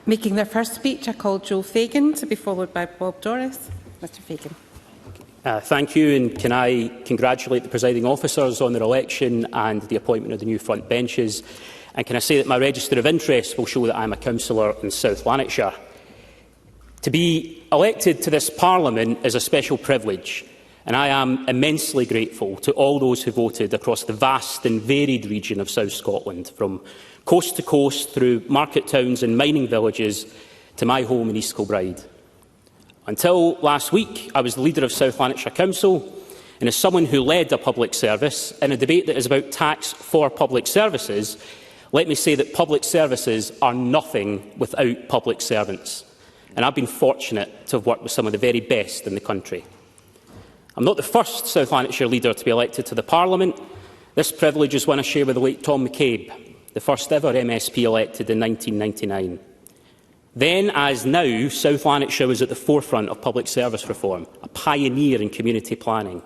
Making their first speech, I call Joe Fagan, to be followed by Bob Doris. Mr Fagan. Thank you, and can I congratulate the presiding officers on their election and the appointment of the new front benches. And can I say that my register of interest will show that I am a councillor in South Lanarkshire. To be elected to this Parliament is a special privilege, and I am immensely grateful to all those who voted across the vast and varied region of South Scotland, from coast to coast through market towns and mining villages to my home in East Kilbride. Until last week, I was the leader of South Lanarkshire Council, and as someone who led a public service in a debate that is about tax for public services, let me say that public services are nothing without public servants. And I've been fortunate to have worked with some of the very best in the country. I'm not the first South Lanarkshire leader to be elected to the Parliament. This privilege is one I share with the late Tom McCabe, the first ever MSP elected in 1999. Then, as now, South Lanarkshire was at the forefront of public service reform, a pioneer in community planning.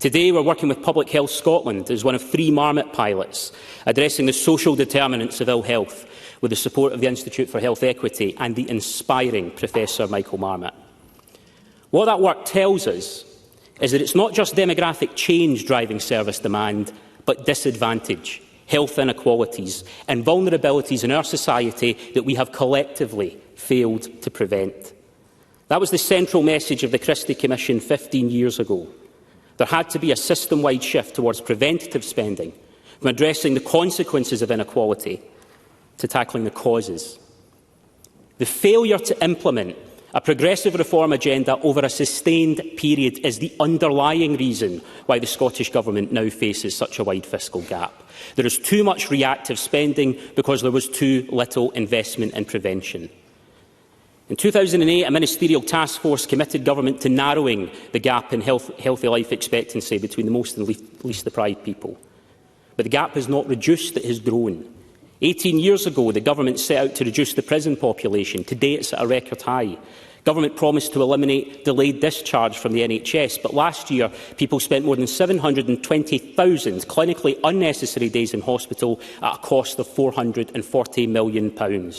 Today, we're working with Public Health Scotland as one of 3 Marmot pilots, addressing the social determinants of ill health, with the support of the Institute for Health Equity and the inspiring Professor Michael Marmot. What that work tells us is that it's not just demographic change driving service demand, but disadvantage, health inequalities and vulnerabilities in our society that we have collectively failed to prevent. That was the central message of the Christie Commission 15 years ago. There had to be a system-wide shift towards preventative spending, from addressing the consequences of inequality to tackling the causes. The failure to implement a progressive reform agenda over a sustained period is the underlying reason why the Scottish Government now faces such a wide fiscal gap. There is too much reactive spending because there was too little investment in prevention. In 2008, a ministerial task force committed government to narrowing the gap in healthy life expectancy between the most and least deprived people. But the gap has not reduced, it has grown. 18 years ago, the government set out to reduce the prison population. Today, it's at a record high. Government promised to eliminate delayed discharge from the NHS, but last year people spent more than 720,000 clinically unnecessary days in hospital at a cost of £440 million.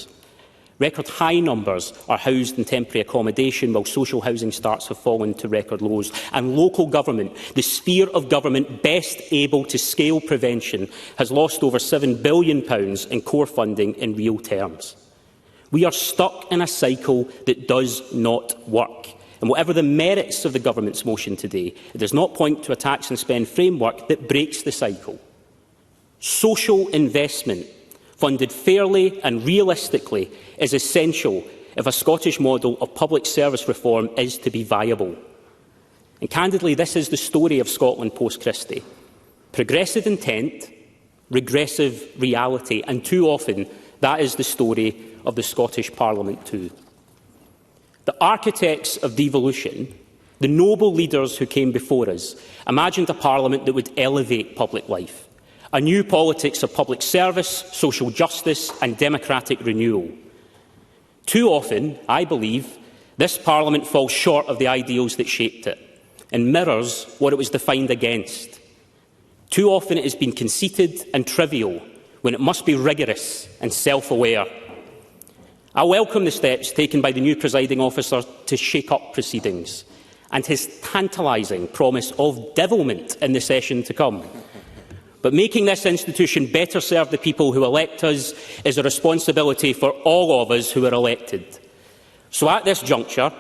Record high numbers are housed in temporary accommodation, while social housing starts have fallen to record lows. And local government, the sphere of government best able to scale prevention, has lost over £7 billion in core funding in real terms. We are stuck in a cycle that does not work. And whatever the merits of the government's motion today, it does not point to a tax and spend framework that breaks the cycle. Social investment, funded fairly and realistically, is essential if a Scottish model of public service reform is to be viable. And candidly, this is the story of Scotland post-Christie. Progressive intent, regressive reality, and too often that is the story of the Scottish Parliament too. The architects of devolution, the noble leaders who came before us, imagined a Parliament that would elevate public life, a new politics of public service, social justice and democratic renewal. Too often, I believe, this Parliament falls short of the ideals that shaped it and mirrors what it was defined against. Too often it has been conceited and trivial when it must be rigorous and self-aware. I welcome the steps taken by the new presiding officer to shake up proceedings and his tantalising promise of devilment in the session to come. But making this institution better serve the people who elect us is a responsibility for all of us who are elected. So at this juncture,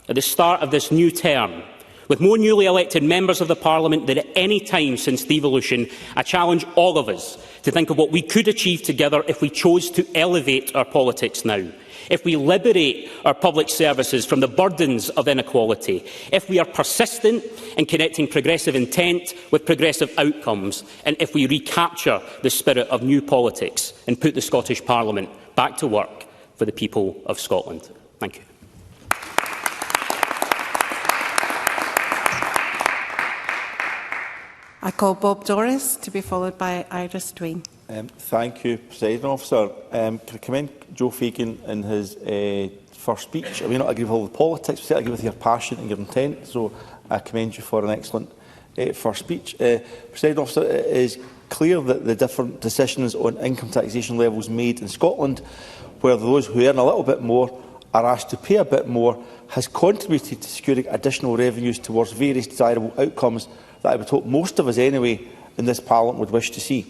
at the start of this new term, with more newly elected members of the Parliament than at any time since devolution, I challenge all of us to think of what we could achieve together if we chose to elevate our politics now, if we liberate our public services from the burdens of inequality, if we are persistent in connecting progressive intent with progressive outcomes, and if we recapture the spirit of new politics and put the Scottish Parliament back to work for the people of Scotland. Thank you. I call Bob Doris to be followed by Iris Dwayne. Thank you, Presiding Officer. Can I commend Joe Fagan in his first speech? I may not agree with all the politics, but I agree with your passion and your intent, so I commend you for an excellent first speech. Presiding Officer, it is clear that the different decisions on income taxation levels made in Scotland, where those who earn a little bit more are asked to pay a bit more, has contributed to securing additional revenues towards various desirable outcomes that I would hope most of us anyway in this Parliament would wish to see.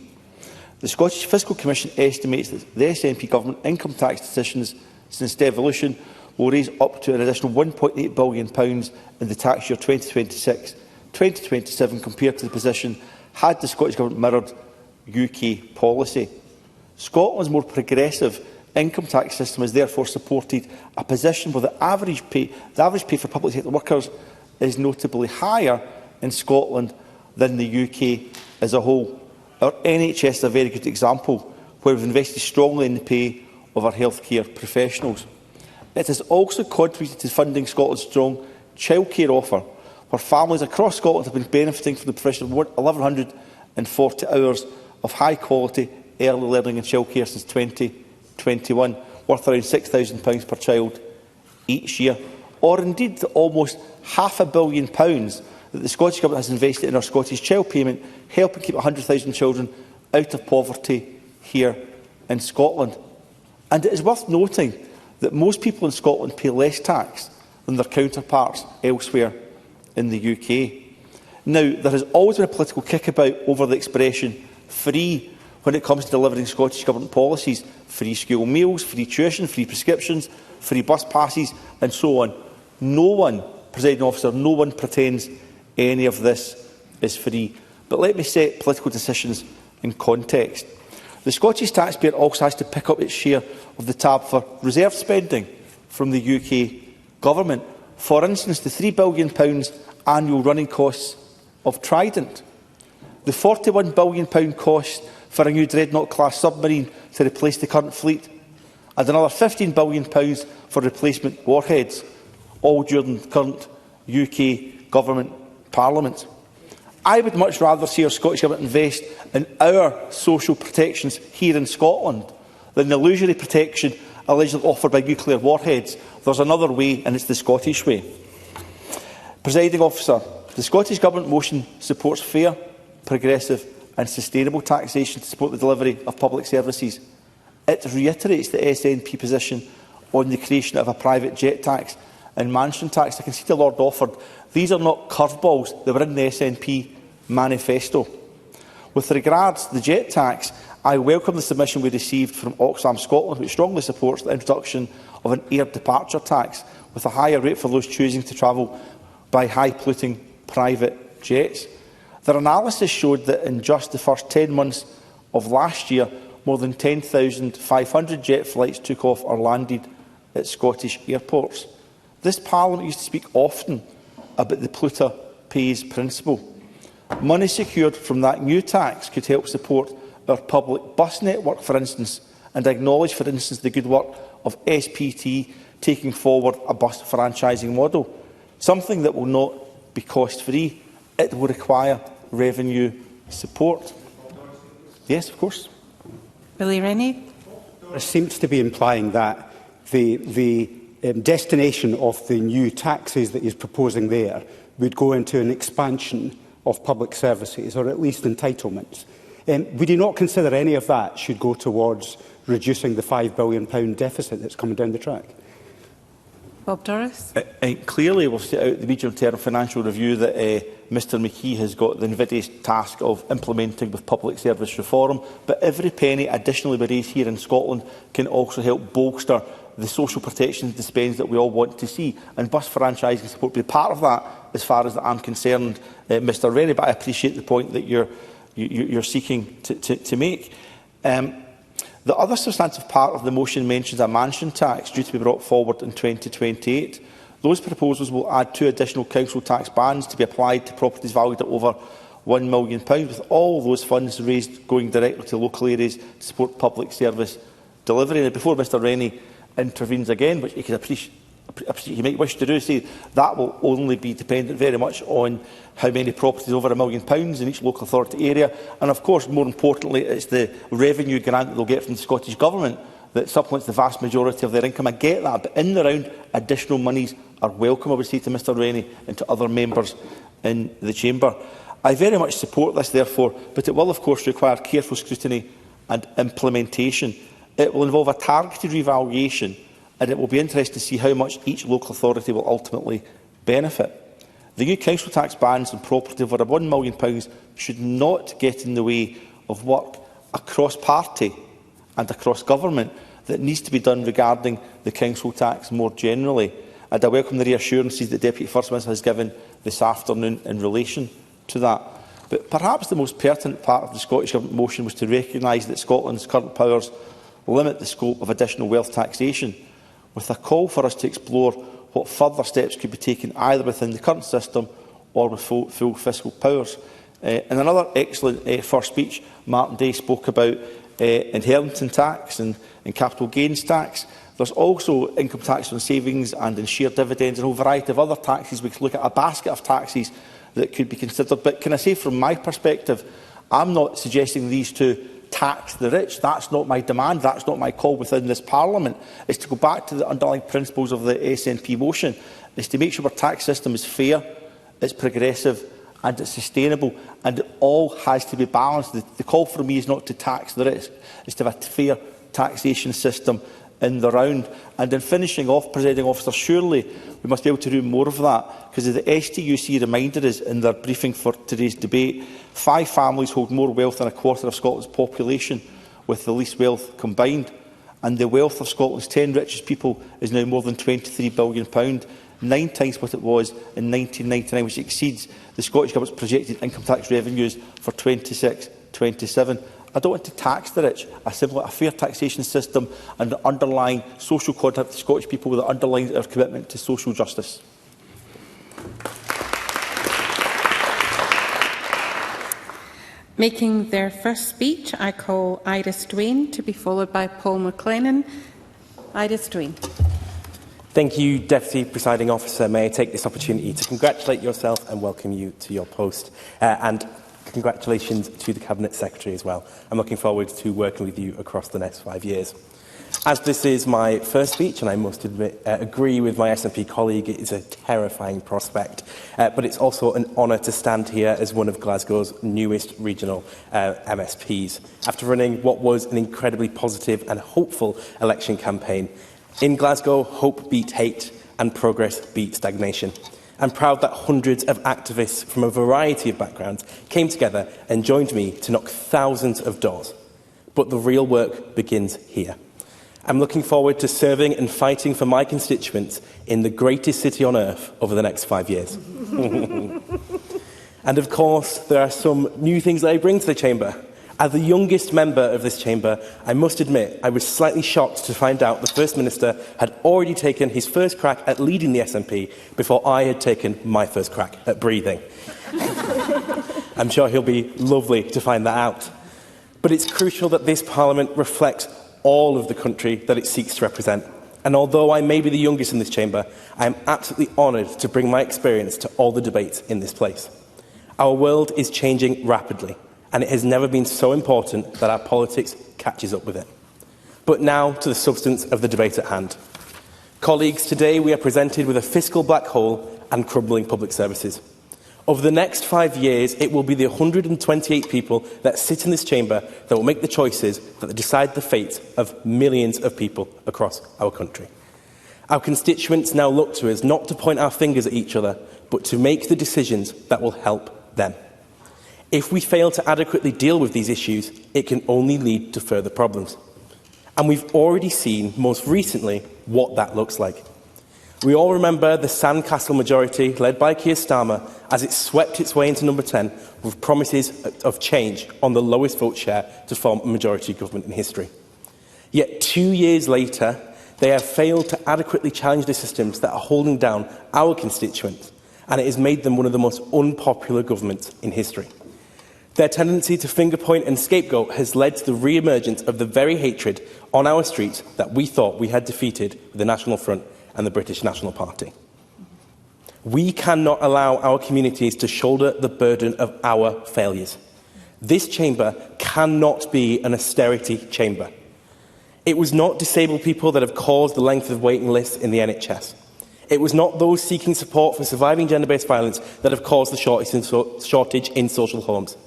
The Scottish Fiscal Commission estimates that the SNP Government income tax decisions since devolution will raise up to an additional £1.8 billion in the tax year 2026-2027 compared to the position had the Scottish Government mirrored UK policy. Scotland's more progressive income tax system has therefore supported a position where the average pay for public sector workers is notably higher in Scotland than the UK as a whole. Our NHS is a very good example, where we've invested strongly in the pay of our healthcare professionals. It has also contributed to funding Scotland's strong childcare offer, where families across Scotland have been benefiting from the provision of 1,140 hours of high-quality early learning and childcare since 2021, worth around £6,000 per child each year, or indeed the almost £500 million that the Scottish Government has invested in our Scottish Child Payment, helping keep 100,000 children out of poverty here in Scotland. And it is worth noting that most people in Scotland pay less tax than their counterparts elsewhere in the UK. Now, there has always been a political kickabout over the expression free when it comes to delivering Scottish Government policies: free school meals, free tuition, free prescriptions, free bus passes and so on. No one, Presiding Officer, no one pretends any of this is free. But let me set political decisions in context. The Scottish taxpayer also has to pick up its share of the tab for reserve spending. from the UK Government. For instance, the £3 billion annual running costs of Trident, the £41 billion cost for a new Dreadnought-class submarine to replace the current fleet, and another £15 billion for replacement warheads, all during the current UK Government Parliament. I would much rather see our Scottish Government invest in our social protections here in Scotland than the illusory protection allegedly offered by nuclear warheads. There's another way, and it's the Scottish way. Presiding Officer, the Scottish Government motion supports fair, progressive and sustainable taxation to support the delivery of public services. It reiterates the SNP position on the creation of a private jet tax and mansion tax. I can see the Lord offered. These are not curveballs. They were in the SNP manifesto. With regards to the jet tax, I welcome the submission we received from Oxfam Scotland, which strongly supports the introduction of an air departure tax with a higher rate for those choosing to travel by high-polluting private jets. Their analysis showed that in just the first 10 months of last year, more than 10,500 jet flights took off or landed at Scottish airports. This Parliament used to speak often about the polluter pays principle. Money secured from that new tax could help support our public bus network, for instance, and acknowledge, for instance, the good work of SPT taking forward a bus franchising model, something that will not be cost-free. It will require revenue support. Yes, of course. Billy Rennie. There seems to be implying that the destination of the new taxes that he's proposing there would go into an expansion of public services, or at least entitlements. Would you not consider any of that should go towards reducing the £5 billion deficit that's coming down the track? Bob Doris. Clearly, we'll set out the medium-term financial review that Mr McKee has got the invidious task of implementing with public service reform, but every penny additionally we raise here in Scotland can also help bolster the social protection dispense that we all want to see, and bus franchising support will be part of that as far as I'm concerned, Mr Rennie, but I appreciate the point that you're seeking to make. The other substantive part of the motion mentions a mansion tax due to be brought forward in 2028. Those proposals will add 2 additional council tax bands to be applied to properties valued at over £1 million, with all those funds raised going directly to local areas to support public service delivery. And before Mr Rennie intervenes again, which you can appreciate he might wish to do, say that will only be dependent very much on how many properties over £1 million in each local authority area. And of course, more importantly, it's the revenue grant that they'll get from the Scottish Government that supplements the vast majority of their income. I get that, but in the round, additional monies are welcome, I would say to Mr Rennie and to other members in the Chamber. I very much support this, therefore, but it will, of course, require careful scrutiny and implementation. It will involve a targeted revaluation, and it will be interesting to see how much each local authority will ultimately benefit. The new council tax bans on property over £1 million should not get in the way of work across party and across government that needs to be done regarding the council tax more generally. And I welcome the reassurances that the Deputy First Minister has given this afternoon in relation to that. But perhaps the most pertinent part of the Scottish Government motion was to recognise that Scotland's current powers limit the scope of additional wealth taxation, with a call for us to explore what further steps could be taken either within the current system or with full fiscal powers. In another excellent first speech, Martin Day spoke about inheritance tax and capital gains tax. There's also income tax on savings and on share dividends and a whole variety of other taxes. We could look at a basket of taxes that could be considered. But can I say, from my perspective, I'm not suggesting these two tax the rich. That's not my demand. That's not my call within this Parliament. It's to go back to the underlying principles of the SNP motion. It's to make sure our tax system is fair, it's progressive and it's sustainable, and it all has to be balanced. The call for me is not to tax the rich. It's to have a fair taxation system in the round. And in finishing off, Presiding Officer, surely we must be able to do more of that, because as the STUC reminded us in their briefing for today's debate, 5 families hold more wealth than a quarter of Scotland's population, with the least wealth combined. And the wealth of Scotland's 10 richest people is now more than £23 billion, 9 times what it was in 1999, which exceeds the Scottish Government's projected income tax revenues for 26-27. I don't want to tax the rich. I simply want a fair taxation system and the underlying social contract with the Scottish people that underlines our commitment to social justice. Making their first speech, I call Iris Dwayne, to be followed by Paul McLennan. Iris Dwayne. Thank you, Deputy Presiding Officer. May I take this opportunity to congratulate yourself and welcome you to your post. And congratulations to the Cabinet Secretary as well. I'm looking forward to working with you across the next 5 years. As this is my first speech, and I must admit, agree with my SNP colleague, it is a terrifying prospect, but it's also an honour to stand here as one of Glasgow's newest regional MSPs, after running what was an incredibly positive and hopeful election campaign. In Glasgow, hope beat hate and progress beat stagnation. I'm proud that hundreds of activists from a variety of backgrounds came together and joined me to knock thousands of doors. But the real work begins here. I'm looking forward to serving and fighting for my constituents in the greatest city on earth over the next 5 years. And of course, there are some new things that I bring to the Chamber. As the youngest member of this Chamber, I must admit I was slightly shocked to find out the First Minister had already taken his first crack at leading the SNP before I had taken my first crack at breathing. I'm sure he'll be lovely to find that out. But it's crucial that this Parliament reflects all of the country that it seeks to represent. And although I may be the youngest in this chamber, I am absolutely honoured to bring my experience to all the debates in this place. Our world is changing rapidly, and it has never been so important that our politics catches up with it. But now to the substance of the debate at hand. Colleagues, today we are presented with a fiscal black hole and crumbling public services. Over the next 5 years, it will be the 128 people that sit in this chamber that will make the choices that decide the fate of millions of people across our country. Our constituents now look to us not to point our fingers at each other, but to make the decisions that will help them. If we fail to adequately deal with these issues, it can only lead to further problems. And we've already seen, most recently, what that looks like. We all remember the Sandcastle majority, led by Keir Starmer, as it swept its way into number 10 with promises of change on the lowest vote share to form a majority government in history. Yet 2 years later, they have failed to adequately challenge the systems that are holding down our constituents, and it has made them one of the most unpopular governments in history. Their tendency to finger point and scapegoat has led to the re-emergence of the very hatred on our streets that we thought we had defeated with the National Front and the British National Party. We cannot allow our communities to shoulder the burden of our failures. This chamber cannot be an austerity chamber. It was not disabled people that have caused the length of waiting lists in the NHS. It was not those seeking support for surviving gender-based violence that have caused the shortage in social homes.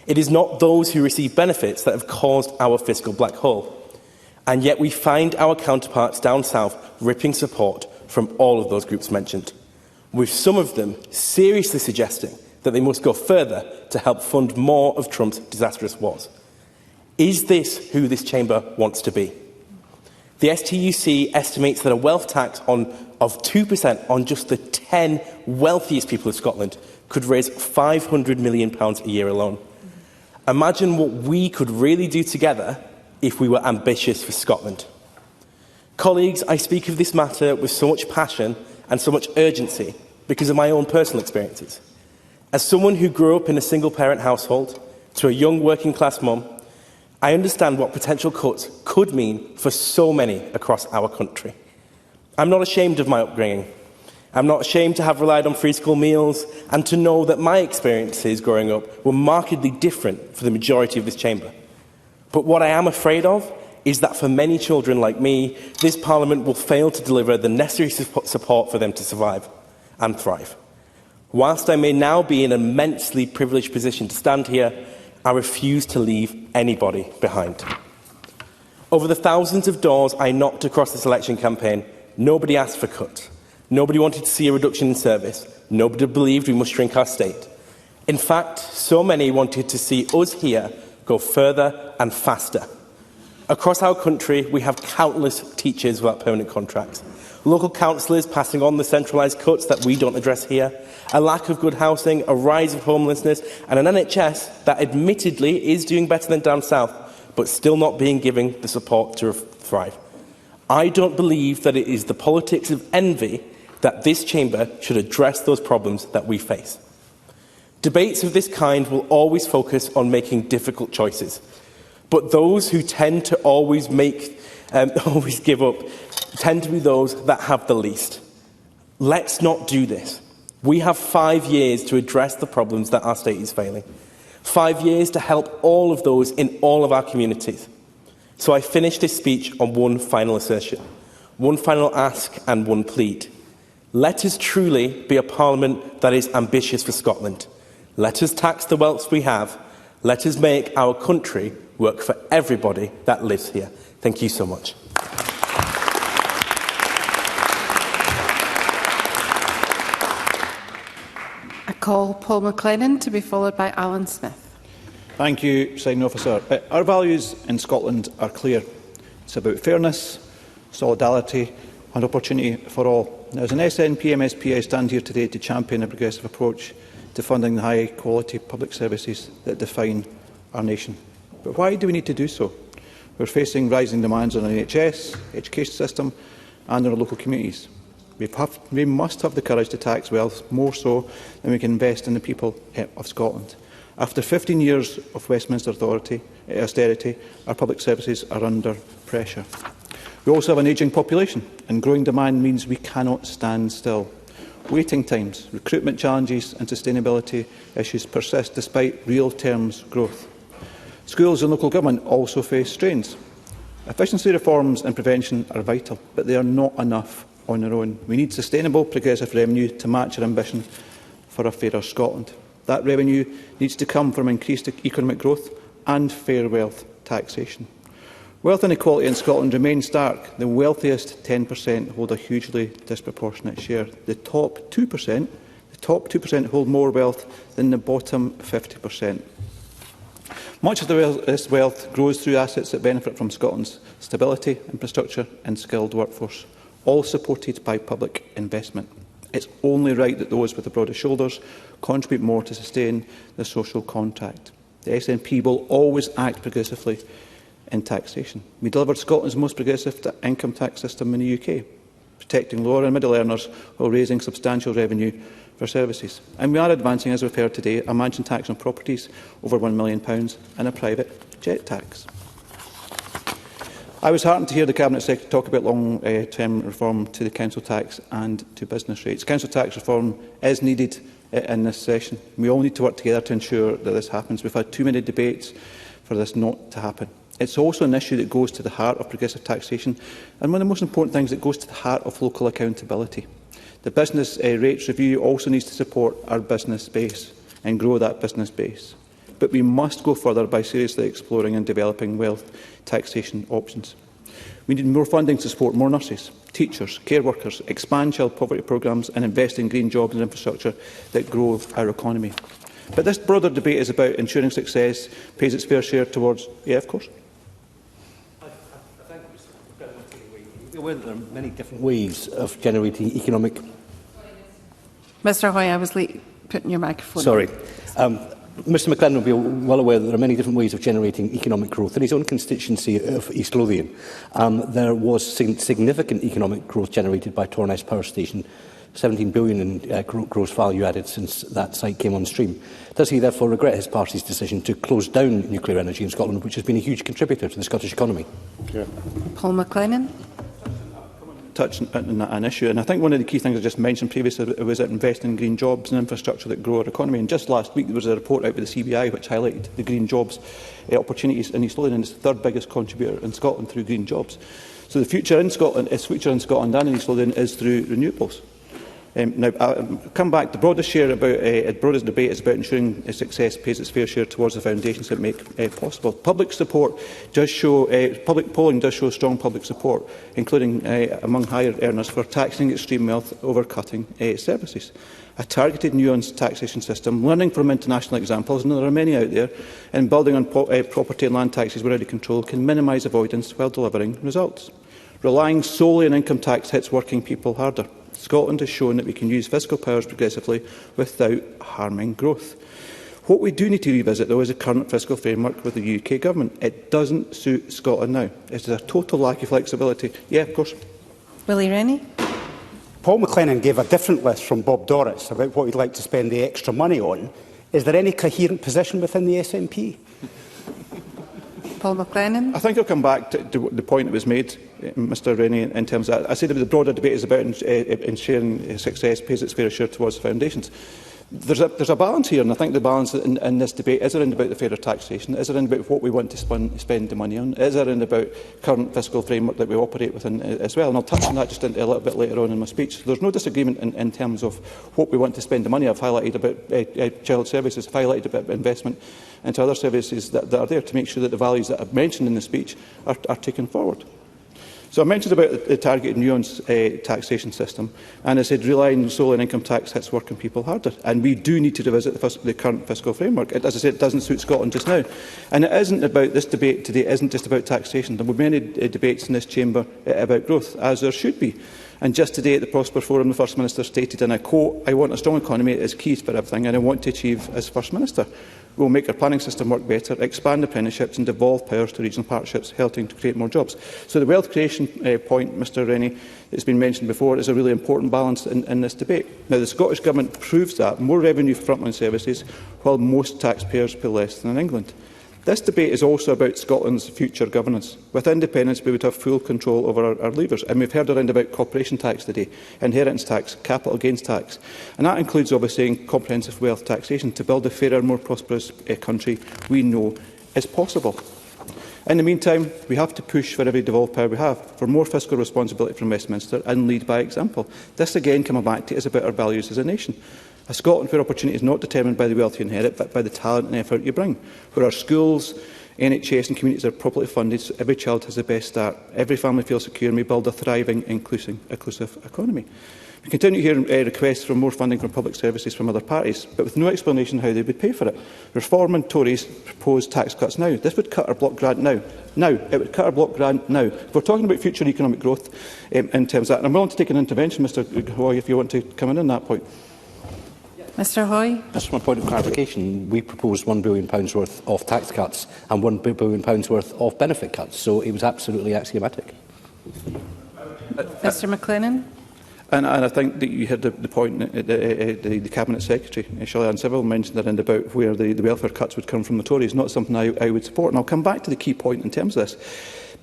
It is not those who receive benefits that have caused our fiscal black hole. And yet we find our counterparts down south ripping support from all of those groups mentioned, with some of them seriously suggesting that they must go further to help fund more of Trump's disastrous wars. Is this who this chamber wants to be? The STUC estimates that a wealth tax of 2% on just the 10 wealthiest people of Scotland could raise £500 million a year alone. Imagine what we could really do together if we were ambitious for Scotland. Colleagues, I speak of this matter with so much passion and so much urgency because of my own personal experiences. As someone who grew up in a single-parent household to a young working-class mum, I understand what potential cuts could mean for so many across our country. I'm not ashamed of my upbringing. I'm not ashamed to have relied on free school meals and to know that my experiences growing up were markedly different for the majority of this chamber. But what I am afraid of is that for many children like me, this Parliament will fail to deliver the necessary support for them to survive and thrive. Whilst I may now be in an immensely privileged position to stand here, I refuse to leave anybody behind. Over the thousands of doors I knocked across this election campaign, nobody asked for cuts. Nobody wanted to see a reduction in service. Nobody believed we must shrink our state. In fact, so many wanted to see us here go further and faster. Across our country, we have countless teachers without permanent contracts. local councillors passing on the centralised cuts that we don't address here, a lack of good housing, a rise of homelessness, and an NHS that admittedly is doing better than down south, but still not being given the support to thrive. I don't believe that it is the politics of envy that this chamber should address those problems that we face. Debates of this kind will always focus on making difficult choices, but those who tend to always give up tend to be those that have the least. Let's not do this. We have 5 years to address the problems that our state is failing. 5 years to help all of those in all of our communities. So I finish this speech on one final assertion, one final ask and one plead. Let us truly be a Parliament that is ambitious for Scotland. Let us tax the wealth we have. Let us make our country work for everybody that lives here. Thank you so much. I call Paul McLennan to be followed by Alan Smith. Thank you, Presiding Officer. Our values in Scotland are clear. It's about fairness, solidarity and opportunity for all. Now, as an SNP MSP, I stand here today to champion a progressive approach to funding the high-quality public services that define our nation. But why do we need to do so? We're facing rising demands on our NHS, education system and our local communities. We must have the courage to tax wealth more so than we can invest in the people of Scotland. After 15 years of Westminster austerity, our public services are under pressure. We also have an ageing population, and growing demand means we cannot stand still. Waiting times, recruitment challenges and sustainability issues persist despite real terms growth. Schools and local government also face strains. Efficiency reforms and prevention are vital, but they are not enough on their own. We need sustainable progressive revenue to match our ambition for a fairer Scotland. That revenue needs to come from increased economic growth and fair wealth taxation. Wealth inequality in Scotland remains stark. The wealthiest 10% hold a hugely disproportionate share. The top 2% hold more wealth than the bottom 50%. Much of this wealth grows through assets that benefit from Scotland's stability, infrastructure and skilled workforce, all supported by public investment. It's only right that those with the broader shoulders contribute more to sustain the social contract. The SNP will always act progressively in taxation. We delivered Scotland's most progressive income tax system in the UK, protecting lower and middle earners while raising substantial revenue for services. And we are advancing, as we've heard today, a mansion tax on properties over £1 million and a private jet tax. I was heartened to hear the Cabinet Secretary talk about long-term reform to the council tax and to business rates. Council tax reform is needed in this session. We all need to work together to ensure that this happens. We've had too many debates for this not to happen. It's also an issue that goes to the heart of progressive taxation, and one of the most important things, it goes to the heart of local accountability. The business rates review also needs to support our business base and grow that business base. But we must go further by seriously exploring and developing wealth taxation options. We need more funding to support more nurses, teachers, care workers, expand child poverty programmes and invest in green jobs and infrastructure that grow our economy. But this broader debate is about ensuring success pays its fair share towards... Yeah, of course. We're aware that there are many different ways of generating economic... Mr Hoy, I was late putting your microphone Sorry. Mr McLennan will be well aware that there are many different ways of generating economic growth. In his own constituency of East Lothian, there was significant economic growth generated by Torness Power Station, 17 billion in gross value added since that site came on stream. Does he therefore regret his party's decision to close down nuclear energy in Scotland, which has been a huge contributor to the Scottish economy? Yeah. Paul McLennan. Touch on an issue, and I think one of the key things I just mentioned previously was that investing in green jobs and infrastructure that grow our economy. And just last week there was a report out by the CBI which highlighted the green jobs opportunities in East Lothian, and it's the third biggest contributor in Scotland through green jobs. So the future in Scotland and in East Lothian is through renewables. Now, I'll come back. The broadest debate is about ensuring success pays its fair share towards the foundations that make possible. Public polling does show strong public support, including among higher earners, for taxing extreme wealth over cutting services. A targeted, nuanced taxation system, learning from international examples, and there are many out there, and building on property and land taxes we're already control, can minimise avoidance while delivering results. Relying solely on income tax hits working people harder. Scotland has shown that we can use fiscal powers progressively without harming growth. What we do need to revisit, though, is the current fiscal framework with the UK Government. It doesn't suit Scotland now. It is a total lack of flexibility. Yeah, of course. Willie Rennie. Paul McLennan gave a different list from Bob Doris about what he'd like to spend the extra money on. Is there any coherent position within the SNP? Paul McLennan. I think I'll come back to the point that was made, Mr Rennie, in terms of, I said that the broader debate is about ensuring success pays its fair share towards the foundations. There's a balance here, and I think the balance in this debate is around about the fairer taxation, is around about what we want to spend the money on, is around about current fiscal framework that we operate within as well. And I'll touch on that just a little bit later on in my speech. So there's no disagreement in terms of what we want to spend the money. I've highlighted about child services, I've highlighted about investment into other services that are there to make sure that the values that I've mentioned in the speech are taken forward. So I mentioned about the targeted nuanced taxation system, and I said relying solely on income tax hits working people harder. And we do need to revisit the current fiscal framework. As I said, it doesn't suit Scotland just now. And it isn't about, this debate today isn't just about taxation. There were many debates in this chamber about growth, as there should be. And just today at the Prosper Forum, the First Minister stated, and I quote, "I want a strong economy, it is key for everything, and I want to achieve as First Minister. We will make our planning system work better, expand apprenticeships and devolve powers to regional partnerships, helping to create more jobs." So the wealth creation point, Mr Rennie, that's been mentioned before, is a really important balance in this debate. Now, the Scottish Government proves that more revenue for frontline services, while most taxpayers pay less than in England. This debate is also about Scotland's future governance. With independence, we would have full control over our levers. And we've heard around about corporation tax today, inheritance tax, capital gains tax. And that includes, obviously, comprehensive wealth taxation to build a fairer, more prosperous country we know is possible. In the meantime, we have to push for every devolved power we have, for more fiscal responsibility from Westminster and lead by example. This, again, coming back to, is about our values as a nation. A Scotland where opportunity is not determined by the wealth you inherit, but by the talent and effort you bring. Where our schools, NHS and communities are properly funded so every child has the best start, every family feels secure and we build a thriving, inclusive economy. We continue to hear requests for more funding from public services from other parties, but with no explanation how they would pay for it. Reform and Tories propose tax cuts now. This would cut our block grant now. It would cut our block grant now. If we're talking about future economic growth in terms of that, and I'm willing to take an intervention, Mr Hoy, if you want to come in on that point. Mr Hoy. Just one point of clarification. We proposed £1 billion worth of tax cuts and £1 billion worth of benefit cuts, so it was absolutely axiomatic. Mr McLennan. And I think that you heard the point, the Cabinet Secretary, Shelley Civil, mentioned around about where the welfare cuts would come from the Tories, not something I would support. And I'll come back to the key point in terms of this.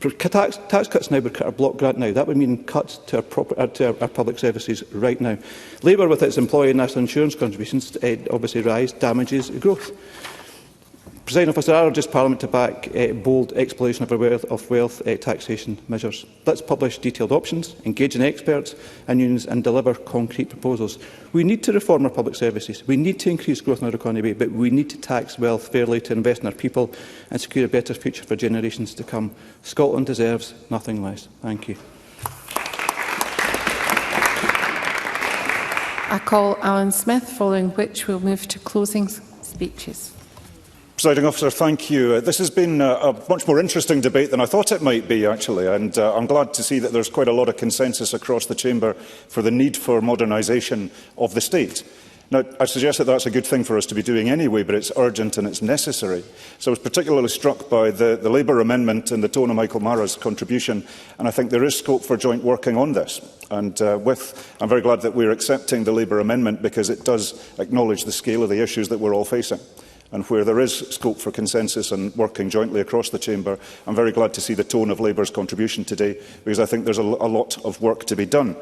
Tax cuts now would cut our block grant now. That would mean cuts to our public services right now. Labour, with its employee and national insurance contributions, obviously rise, damages growth. Presiding Officer, I urge Parliament to back bold exploration of wealth taxation measures. Let's publish detailed options, engage in experts and unions and deliver concrete proposals. We need to reform our public services. We need to increase growth in our economy, but we need to tax wealth fairly to invest in our people and secure a better future for generations to come. Scotland deserves nothing less. Thank you. I call Alan Smith, following which we'll move to closing speeches. Presiding Officer, thank you. This has been a much more interesting debate than I thought it might be, actually, and I'm glad to see that there's quite a lot of consensus across the Chamber for the need for modernisation of the state. Now, I suggest that that's a good thing for us to be doing anyway, but it's urgent and it's necessary. So I was particularly struck by the Labour amendment and the tone of Michael Mara's contribution, and I think there is scope for joint working on this. And I'm very glad that we're accepting the Labour amendment because it does acknowledge the scale of the issues that we're all facing. And where there is scope for consensus and working jointly across the Chamber, I'm very glad to see the tone of Labour's contribution today, because I think there's a lot of work to be done.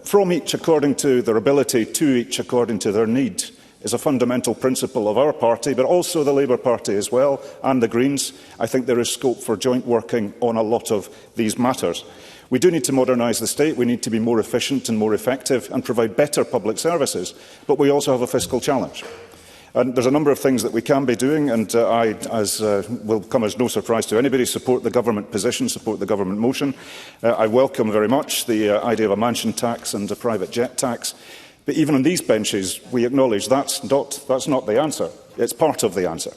From each according to their ability, to each according to their need, is a fundamental principle of our party, but also the Labour Party as well, and the Greens. I think there is scope for joint working on a lot of these matters. We do need to modernise the state. We need to be more efficient and more effective and provide better public services, but we also have a fiscal challenge. And there's a number of things that we can be doing, and I, as will come as no surprise to anybody, support the government position, support the government motion. I welcome very much the idea of a mansion tax and a private jet tax. But even on these benches, we acknowledge that's not the answer. It's part of the answer.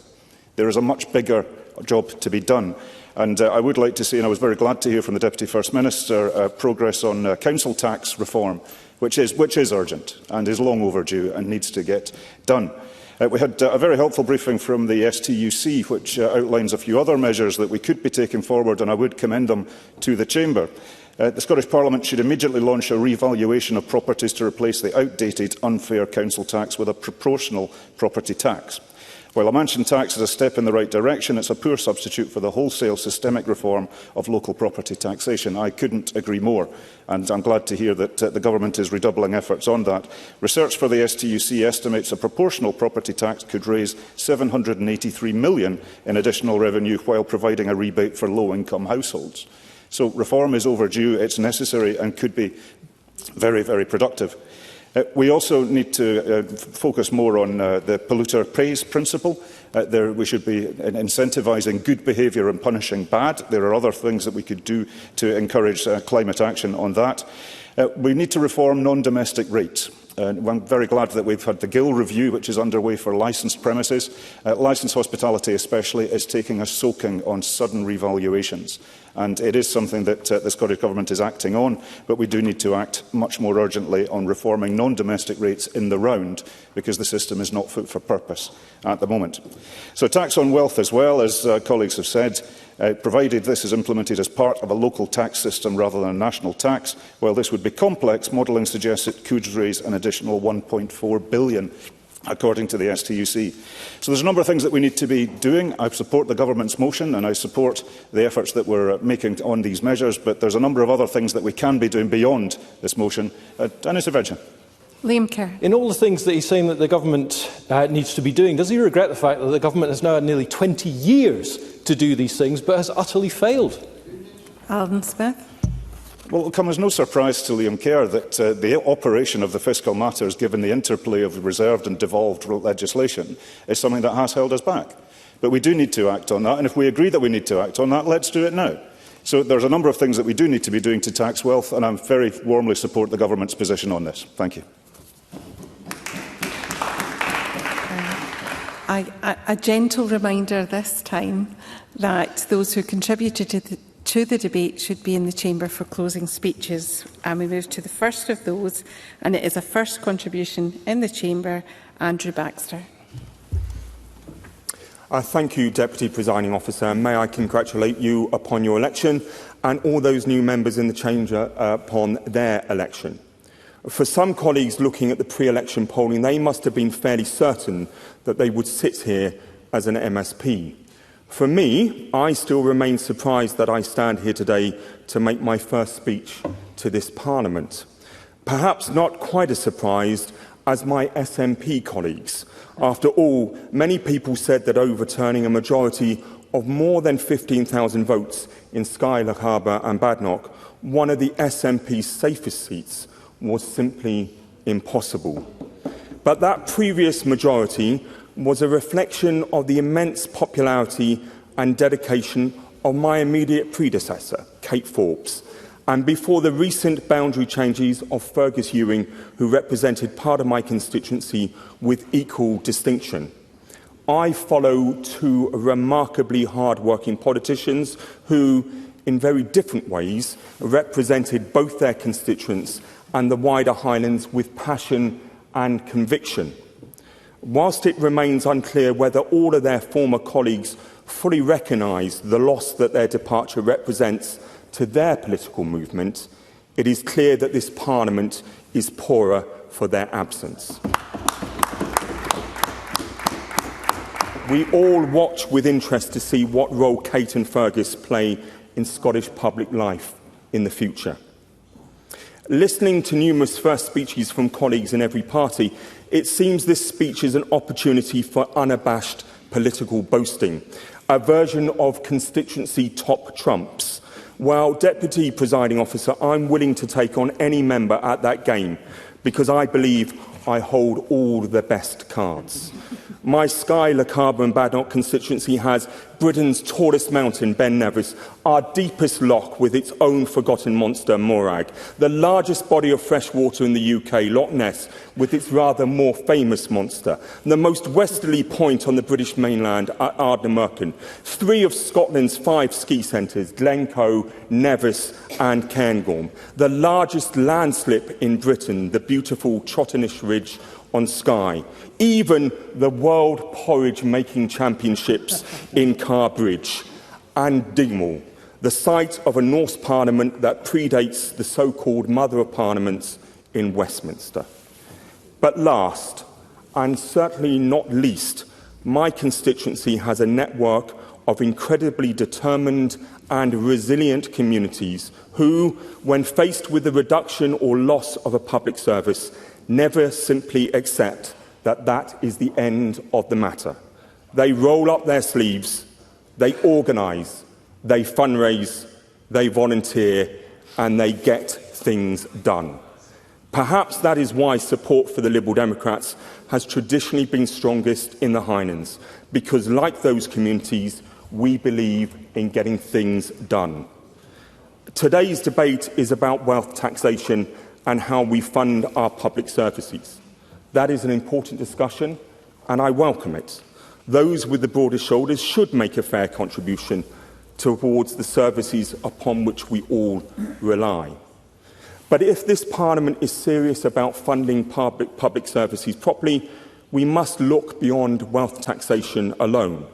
There is a much bigger job to be done. And I would like to see, and I was very glad to hear from the Deputy First Minister, progress on council tax reform, which is urgent and is long overdue and needs to get done. We had a very helpful briefing from the STUC, which outlines a few other measures that we could be taking forward, and I would commend them to the Chamber. The Scottish Parliament should immediately launch a revaluation of properties to replace the outdated, unfair council tax with a proportional property tax. While a mansion tax is a step in the right direction, it's a poor substitute for the wholesale systemic reform of local property taxation. I couldn't agree more, and I'm glad to hear that the Government is redoubling efforts on that. Research for the STUC estimates a proportional property tax could raise £783 million in additional revenue while providing a rebate for low-income households. So reform is overdue, it's necessary and could be very, very productive. We also need to focus more on the polluter pays principle. We should be incentivising good behaviour and punishing bad. There are other things that we could do to encourage climate action on that. We need to reform non-domestic rates. I'm very glad that we've had the Gill review, which is underway for licensed premises. Licensed hospitality especially is taking a soaking on sudden revaluations. And it is something that the Scottish Government is acting on, but we do need to act much more urgently on reforming non-domestic rates in the round, because the system is not fit for purpose at the moment. So tax on wealth as well, as colleagues have said, provided this is implemented as part of a local tax system rather than a national tax. While this would be complex, modelling suggests it could raise an additional £1.4 billion, according to the STUC. So there's a number of things that we need to be doing. I support the Government's motion and I support the efforts that we're making on these measures, but there's a number of other things that we can be doing beyond this motion. Dennis Intervention. Liam Kerr. In all the things that he's saying that the Government needs to be doing, does he regret the fact that the Government has now had nearly 20 years to do these things but has utterly failed? Alden Smith. Well, it will come as no surprise to Liam Kerr that the operation of the fiscal matters, given the interplay of reserved and devolved legislation, is something that has held us back. But we do need to act on that, and if we agree that we need to act on that, let's do it now. So there's a number of things that we do need to be doing to tax wealth, and I very warmly support the Government's position on this. Thank you. A gentle reminder this time that those who contributed to the debate should be in the chamber for closing speeches. And we move to the first of those, and it is a first contribution in the chamber. Andrew Baxter. Thank you, Deputy Presiding Officer. May I congratulate you upon your election and all those new members in the chamber upon their election. For some colleagues looking at the pre-election polling, they must have been fairly certain that they would sit here as an MSP. For me, I still remain surprised that I stand here today to make my first speech to this Parliament. Perhaps not quite as surprised as my SNP colleagues. After all, many people said that overturning a majority of more than 15,000 votes in Skye, Loch Harbour and Badenoch, one of the SNP's safest seats, was simply impossible. But that previous majority was a reflection of the immense popularity and dedication of my immediate predecessor, Kate Forbes, and before the recent boundary changes of Fergus Ewing, who represented part of my constituency with equal distinction. I follow two remarkably hard-working politicians who, in very different ways, represented both their constituents and the wider Highlands with passion and conviction. Whilst it remains unclear whether all of their former colleagues fully recognise the loss that their departure represents to their political movement, it is clear that this Parliament is poorer for their absence. We all watch with interest to see what role Kate and Fergus play in Scottish public life in the future. Listening to numerous first speeches from colleagues in every party, it seems this speech is an opportunity for unabashed political boasting, a version of constituency top trumps. Well, Deputy Presiding Officer, I'm willing to take on any member at that game because I believe I hold all the best cards. My Skye, Lochgelly and Barratt constituency has Britain's tallest mountain, Ben Nevis, our deepest loch with its own forgotten monster, Morag, the largest body of fresh water in the UK, Loch Ness, with its rather more famous monster, the most westerly point on the British mainland at Ardnamurchan, 3 of Scotland's 5 ski centres, Glencoe, Nevis and Cairngorm, the largest landslip in Britain, the beautiful Trottenish Ridge on Skye, even the World Porridge-making Championships in Carbridge, and Dingwall, the site of a Norse Parliament that predates the so-called Mother of Parliaments in Westminster. But last, and certainly not least, my constituency has a network of incredibly determined and resilient communities who, when faced with the reduction or loss of a public service, never simply accept that that is the end of the matter. They roll up their sleeves, they organise, they fundraise, they volunteer, and they get things done. Perhaps that is why support for the Liberal Democrats has traditionally been strongest in the Highlands, because like those communities, we believe in getting things done. Today's debate is about wealth taxation and how we fund our public services. That is an important discussion, and I welcome it. Those with the broadest shoulders should make a fair contribution towards the services upon which we all rely. But if this Parliament is serious about funding public services properly, we must look beyond wealth taxation alone.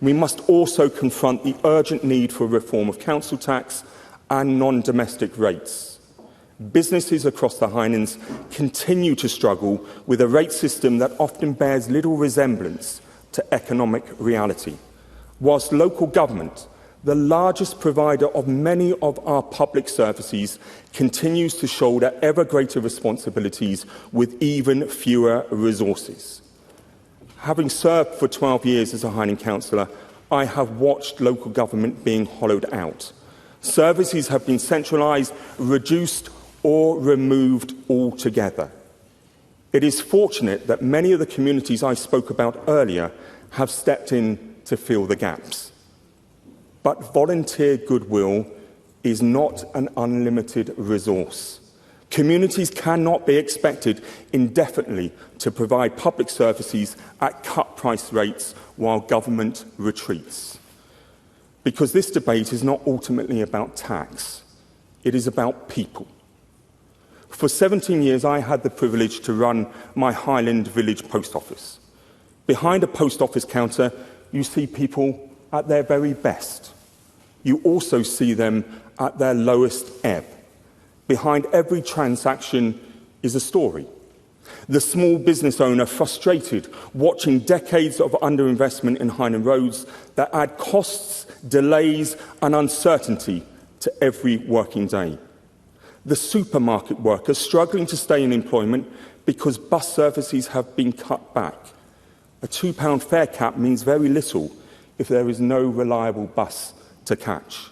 We must also confront the urgent need for reform of council tax and non-domestic rates. Businesses across the Highlands continue to struggle with a rate system that often bears little resemblance to economic reality, whilst local government, the largest provider of many of our public services, continues to shoulder ever greater responsibilities with even fewer resources. Having served for 12 years as a Highland councillor, I have watched local government being hollowed out. Services have been centralised, reduced or removed altogether. It is fortunate that many of the communities I spoke about earlier have stepped in to fill the gaps. But volunteer goodwill is not an unlimited resource. Communities cannot be expected indefinitely to provide public services at cut price rates while government retreats. Because this debate is not ultimately about tax, it is about people. For 17 years, I had the privilege to run my Highland Village post office. Behind a post office counter, you see people at their very best. You also see them at their lowest ebb. Behind every transaction is a story. The small business owner frustrated, watching decades of underinvestment in Highland roads that add costs, delays and uncertainty to every working day. The supermarket worker struggling to stay in employment because bus services have been cut back. A £2 fare cap means very little if there is no reliable bus to catch.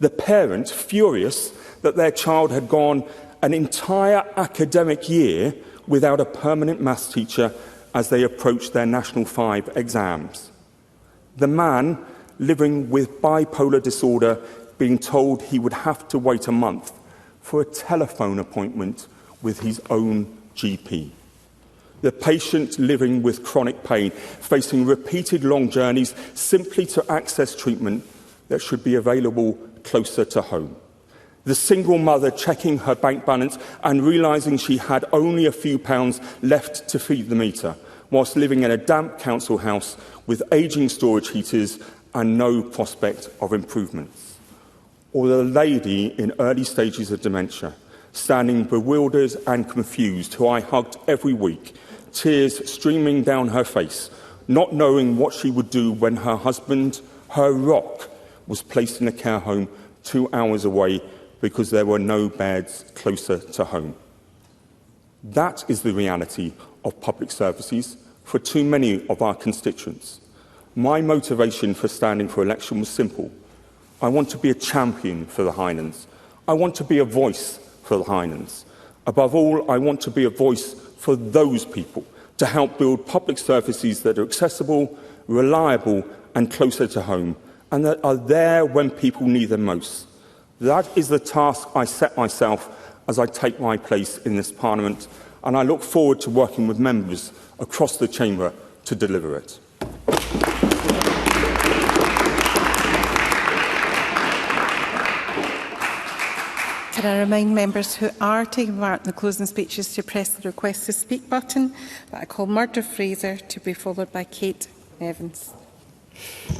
The parent furious that their child had gone an entire academic year without a permanent maths teacher as they approached their National 5 exams. The man living with bipolar disorder being told he would have to wait a month for a telephone appointment with his own GP. The patient living with chronic pain, facing repeated long journeys simply to access treatment that should be available closer to home. The single mother checking her bank balance and realising she had only a few pounds left to feed the meter, whilst living in a damp council house with ageing storage heaters and no prospect of improvements. Or the lady in early stages of dementia, standing bewildered and confused, who I hugged every week, tears streaming down her face, not knowing what she would do when her husband, her rock, was placed in a care home 2 hours away because there were no beds closer to home. That is the reality of public services for too many of our constituents. My motivation for standing for election was simple. I want to be a champion for the Highlands. I want to be a voice for the Highlands. Above all, I want to be a voice for those people, to help build public services that are accessible, reliable and closer to home, and that are there when people need them most. That is the task I set myself as I take my place in this Parliament, and I look forward to working with members across the Chamber to deliver it. Can I remind members who are taking part in the closing speeches to press the request to speak button, that I call Murdo Fraser to be followed by Kate Evans.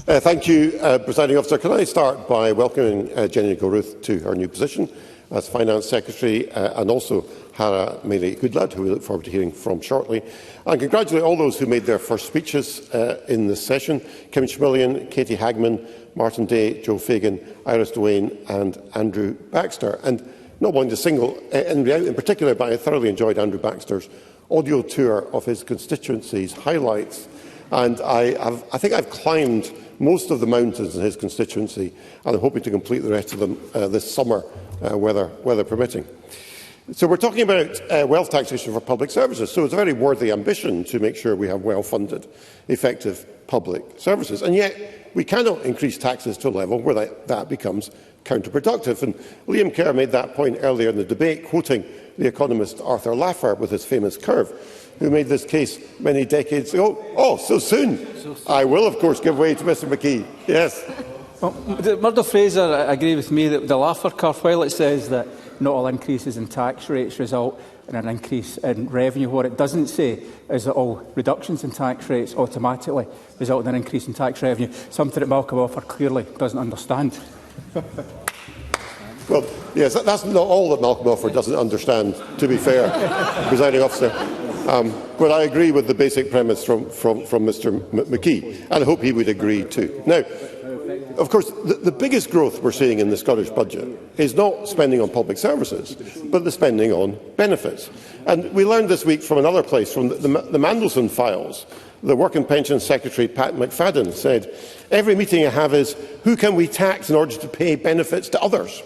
Thank you, Presiding Officer. Can I start by welcoming Jenny Gilruth to her new position as Finance Secretary, and also Hannah Mealy-Goodlad, who we look forward to hearing from shortly, and congratulate all those who made their first speeches in this session: Kim Schmillian, Katie Hagman, Martin Day, Joe Fagan, Iris Duane and Andrew Baxter. And not wanting to single anybody out in particular, but I thoroughly enjoyed Andrew Baxter's audio tour of his constituency's highlights. And I think I've climbed most of the mountains in his constituency, and I'm hoping to complete the rest of them this summer, weather permitting. So we're talking about wealth taxation for public services. So it's a very worthy ambition to make sure we have well-funded, effective public services. And yet we cannot increase taxes to a level where that becomes counterproductive. And Liam Kerr made that point earlier in the debate, quoting the economist Arthur Laffer with his famous curve, who made this case many decades ago. Oh, so soon. I will, of course, give way to Mr McKee. Yes. Well, Murdo Fraser agree with me that the Laffer curve, while it says that not all increases in tax rates result in an increase in revenue, what it doesn't say is that all reductions in tax rates automatically result in an increase in tax revenue, something that Malcolm Offer clearly doesn't understand. Well, yes, that's not all that Malcolm Offer doesn't understand, to be fair, Presiding Officer. But I agree with the basic premise from Mr McKee, and I hope he would agree too. Now, of course, the biggest growth we're seeing in the Scottish budget is not spending on public services, but the spending on benefits. And we learned this week from another place, from the Mandelson files. The Work and Pensions Secretary, Pat McFadden, said, "Every meeting I have is, who can we tax in order to pay benefits to others?"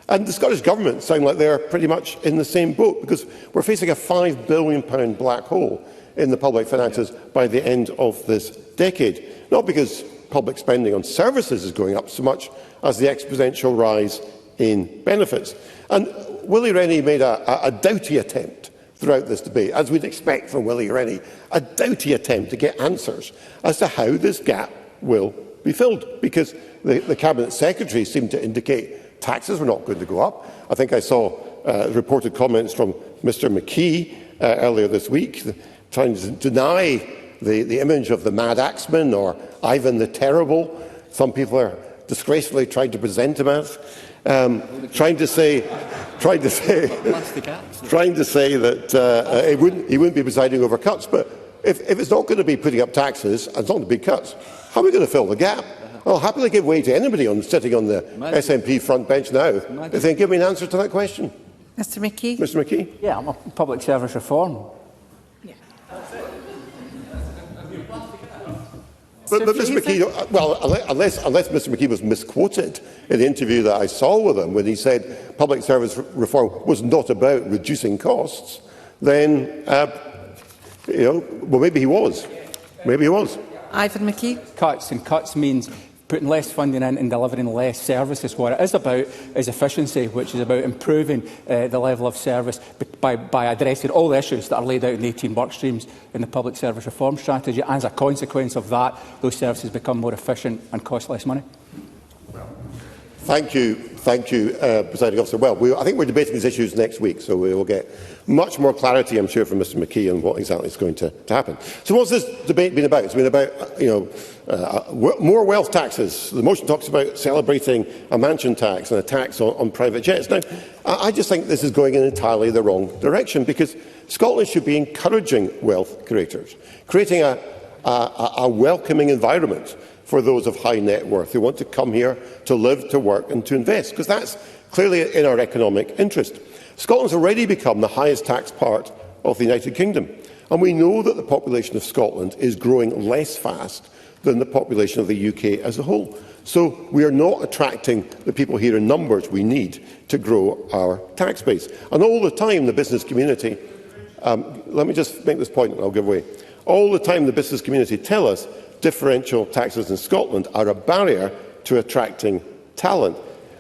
And the Scottish Government sound like they're pretty much in the same boat, because we're facing a £5 billion black hole in the public finances by the end of this decade. Not because public spending on services is going up so much as the exponential rise in benefits. And Willie Rennie made a doughty attempt throughout this debate, as we'd expect from Willie Rennie, a doughty attempt to get answers as to how this gap will be filled, because the Cabinet Secretary seemed to indicate taxes were not going to go up. I think I saw reported comments from Mr McKee earlier this week, trying to deny the image of the Mad Axeman or Ivan the Terrible. Some people are disgracefully trying to present him as, trying to say that he wouldn't be presiding over cuts. But if it's not going to be putting up taxes and it's not going to be cuts, how are we going to fill the gap? I'll happily give way to anybody sitting on the SNP front bench now if they can give me an answer to that question. Mr McKee. Mr McKee. Yeah, I'm a public service reform. But Mr McKee, well, unless Mr McKee was misquoted in the interview that I saw with him when he said public service reform was not about reducing costs, then, well, maybe he was. Maybe he was. Ivan McKee. Cuts means putting less funding in and delivering less services. What it is about is efficiency, which is about improving the level of service by addressing all the issues that are laid out in the 18 work streams in the public service reform strategy. And as a consequence of that, those services become more efficient and cost less money. Thank you, Presiding Officer. Well, I think we're debating these issues next week, so we will get much more clarity, I'm sure, from Mr McKee on what exactly is going to happen. So what's this debate been about? It's been about, more wealth taxes. The motion talks about celebrating a mansion tax and a tax on private jets. Now, I just think this is going in entirely the wrong direction, because Scotland should be encouraging wealth creators, creating a welcoming environment for those of high net worth who want to come here to live, to work and to invest, because that's clearly in our economic interest. Scotland's already become the highest taxed part of the United Kingdom, and we know that the population of Scotland is growing less fast than the population of the UK as a whole. So we are not attracting the people here in numbers we need to grow our tax base. And all the time the business community Let me just make this point and I'll give way. All the time the business community tell us differential taxes in Scotland are a barrier to attracting talent.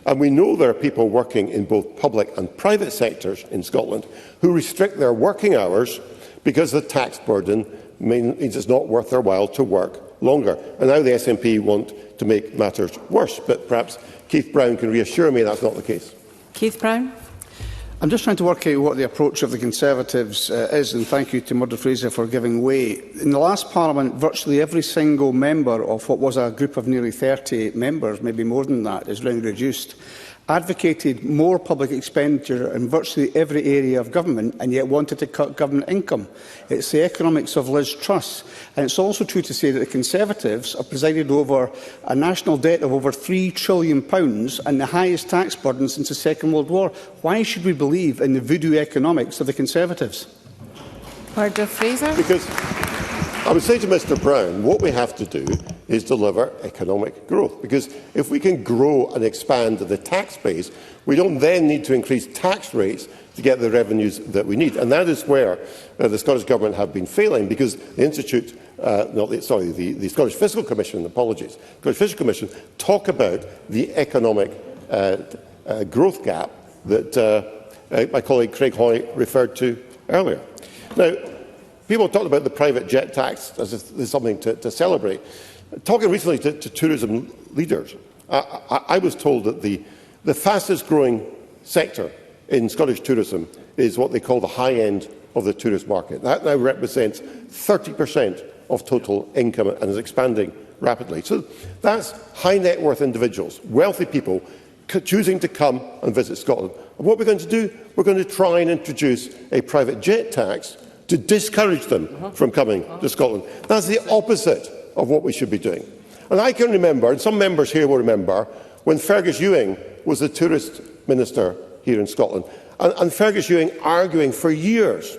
And we know there are people working in both public and private sectors in Scotland who restrict their working hours because the tax burden means it's not worth their while to work longer. And now the SNP want to make matters worse. But perhaps Keith Brown can reassure me that's not the case. Keith Brown. I'm just trying to work out what the approach of the Conservatives is, and thank you to Murdo Fraser for giving way. In the last Parliament, virtually every single member of what was a group of nearly 30 members, maybe more than that, is round reduced, advocated more public expenditure in virtually every area of government and yet wanted to cut government income. It's the economics of Liz Truss. And it's also true to say that the Conservatives have presided over a national debt of over £3 trillion and the highest tax burden since the Second World War. Why should we believe in the voodoo economics of the Conservatives? Murdo Fraser. Because I would say to Mr Brown, what we have to do is deliver economic growth. Because if we can grow and expand the tax base, we don't then need to increase tax rates to get the revenues that we need. And that is where the Scottish Government have been failing, because the Scottish Fiscal Commission, apologies, Scottish Fiscal Commission talk about the economic growth gap that my colleague Craig Hoy referred to earlier. Now, people talked about the private jet tax as if there's something to celebrate. Talking recently to tourism leaders, I was told that the fastest growing sector in Scottish tourism is what they call the high end of the tourist market. That now represents 30% of total income and is expanding rapidly. So that's high net worth individuals, wealthy people choosing to come and visit Scotland. And what we're going to do, we're going to try and introduce a private jet tax to discourage them from coming to Scotland. That's the opposite of what we should be doing. And I can remember, and some members here will remember, when Fergus Ewing was the tourist minister here in Scotland, and Fergus Ewing arguing for years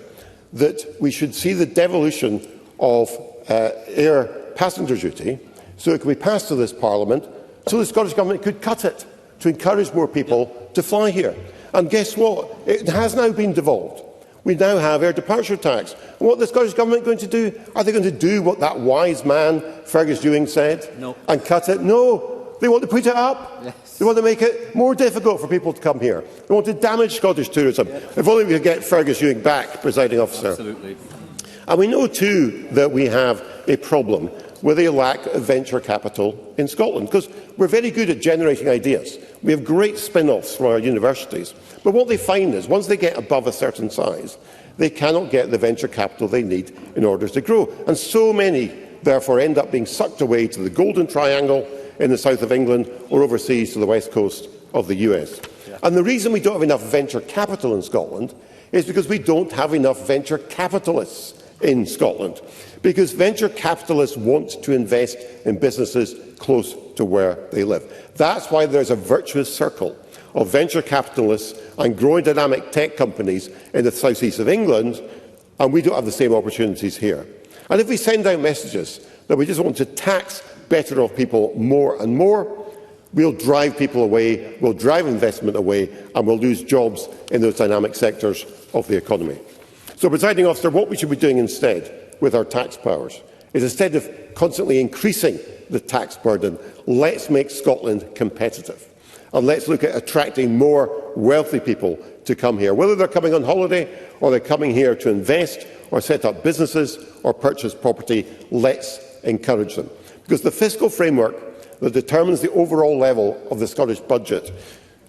that we should see the devolution of air passenger duty so it could be passed to this Parliament so the Scottish Government could cut it to encourage more people to fly here. And guess what? It has now been devolved. We now have air departure tax. And what is the Scottish Government going to do? Are they going to do what that wise man, Fergus Ewing, said? No. And cut it? No. They want to put it up. Yes. They want to make it more difficult for people to come here. They want to damage Scottish tourism. Yes. If only we could get Fergus Ewing back, presiding officer. Absolutely. And we know too that we have a problem with a lack of venture capital in Scotland, because we're very good at generating ideas. We have great spin-offs from our universities. But what they find is, once they get above a certain size, they cannot get the venture capital they need in order to grow. And so many, therefore, end up being sucked away to the Golden Triangle in the south of England or overseas to the west coast of the US. Yeah. And the reason we don't have enough venture capital in Scotland is because we don't have enough venture capitalists in Scotland. Because venture capitalists want to invest in businesses close to where they live. That's why there's a virtuous circle of venture capitalists and growing dynamic tech companies in the south east of England, and we don't have the same opportunities here. And if we send out messages that we just want to tax better off people more and more, we'll drive people away, we'll drive investment away, and we'll lose jobs in those dynamic sectors of the economy. So, presiding officer, what we should be doing instead with our tax powers is, instead of constantly increasing the tax burden, let's make Scotland competitive. And let's look at attracting more wealthy people to come here. Whether they're coming on holiday or they're coming here to invest or set up businesses or purchase property, let's encourage them. Because the fiscal framework that determines the overall level of the Scottish budget,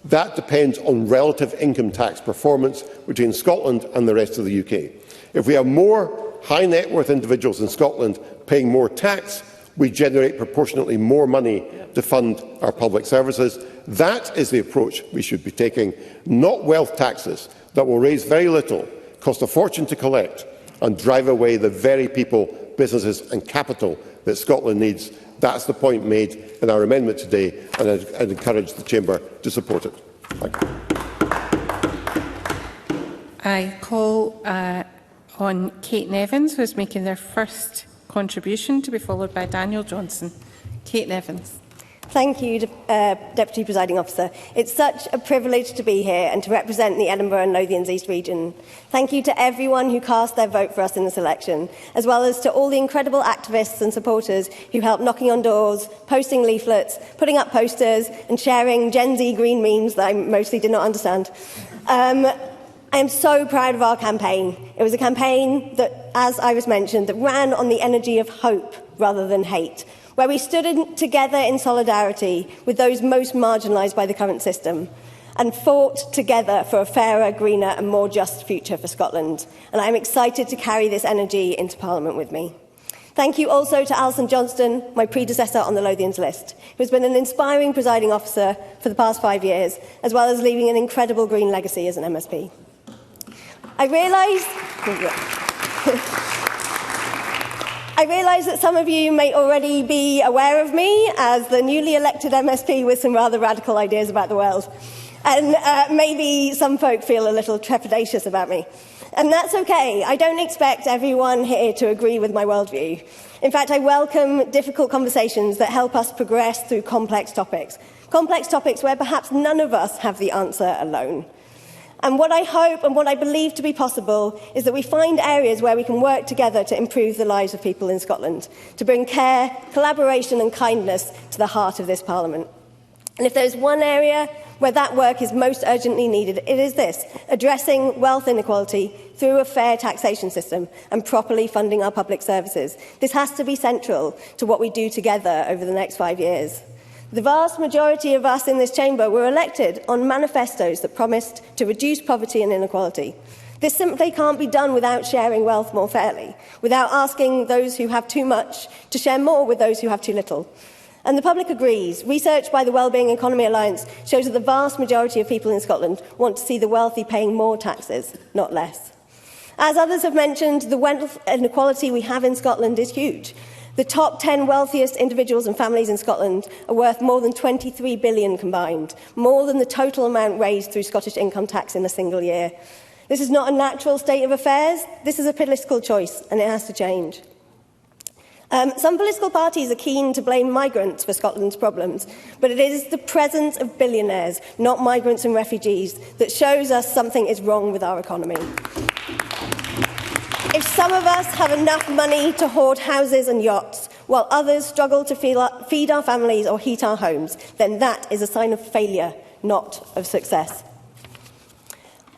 that depends on relative income tax performance between Scotland and the rest of the UK. If we have more high net worth individuals in Scotland paying more tax, we generate proportionately more money to fund our public services. That is the approach we should be taking, not wealth taxes that will raise very little, cost a fortune to collect, and drive away the very people, businesses and capital that Scotland needs. That's the point made in our amendment today, and I'd encourage the Chamber to support it. Thank you. I call on Kate Nevins, who is making their first contribution, to be followed by Daniel Johnson. Kate Nevins. Thank you, Deputy Presiding Officer. It's such a privilege to be here and to represent the Edinburgh and Lothians East region. Thank you to everyone who cast their vote for us in this election, as well as to all the incredible activists and supporters who helped knocking on doors, posting leaflets, putting up posters and sharing Gen Z green memes that I mostly did not understand. I am so proud of our campaign. It was a campaign that, as Iris mentioned, that ran on the energy of hope rather than hate, where we stood together in solidarity with those most marginalised by the current system and fought together for a fairer, greener and more just future for Scotland. And I am excited to carry this energy into Parliament with me. Thank you also to Alison Johnston, my predecessor on the Lothians list, who has been an inspiring presiding officer for the past 5 years, as well as leaving an incredible green legacy as an MSP. I realise that some of you may already be aware of me as the newly elected MSP with some rather radical ideas about the world. And maybe some folk feel a little trepidatious about me. And that's okay. I don't expect everyone here to agree with my worldview. In fact, I welcome difficult conversations that help us progress through complex topics where perhaps none of us have the answer alone. And what I hope and what I believe to be possible is that we find areas where we can work together to improve the lives of people in Scotland, to bring care, collaboration and kindness to the heart of this Parliament. And if there's one area where that work is most urgently needed, it is this: addressing wealth inequality through a fair taxation system and properly funding our public services. This has to be central to what we do together over the next 5 years. The vast majority of us in this chamber were elected on manifestos that promised to reduce poverty and inequality. This simply can't be done without sharing wealth more fairly, without asking those who have too much to share more with those who have too little. And the public agrees. Research by the Wellbeing Economy Alliance shows that the vast majority of people in Scotland want to see the wealthy paying more taxes, not less. As others have mentioned, the wealth inequality we have in Scotland is huge. The top 10 wealthiest individuals and families in Scotland are worth more than 23 billion combined, more than the total amount raised through Scottish income tax in a single year. This is not a natural state of affairs. This is a political choice, and it has to change. Some political parties are keen to blame migrants for Scotland's problems, but it is the presence of billionaires, not migrants and refugees, that shows us something is wrong with our economy. If some of us have enough money to hoard houses and yachts, while others struggle to feed our families or heat our homes, then that is a sign of failure, not of success.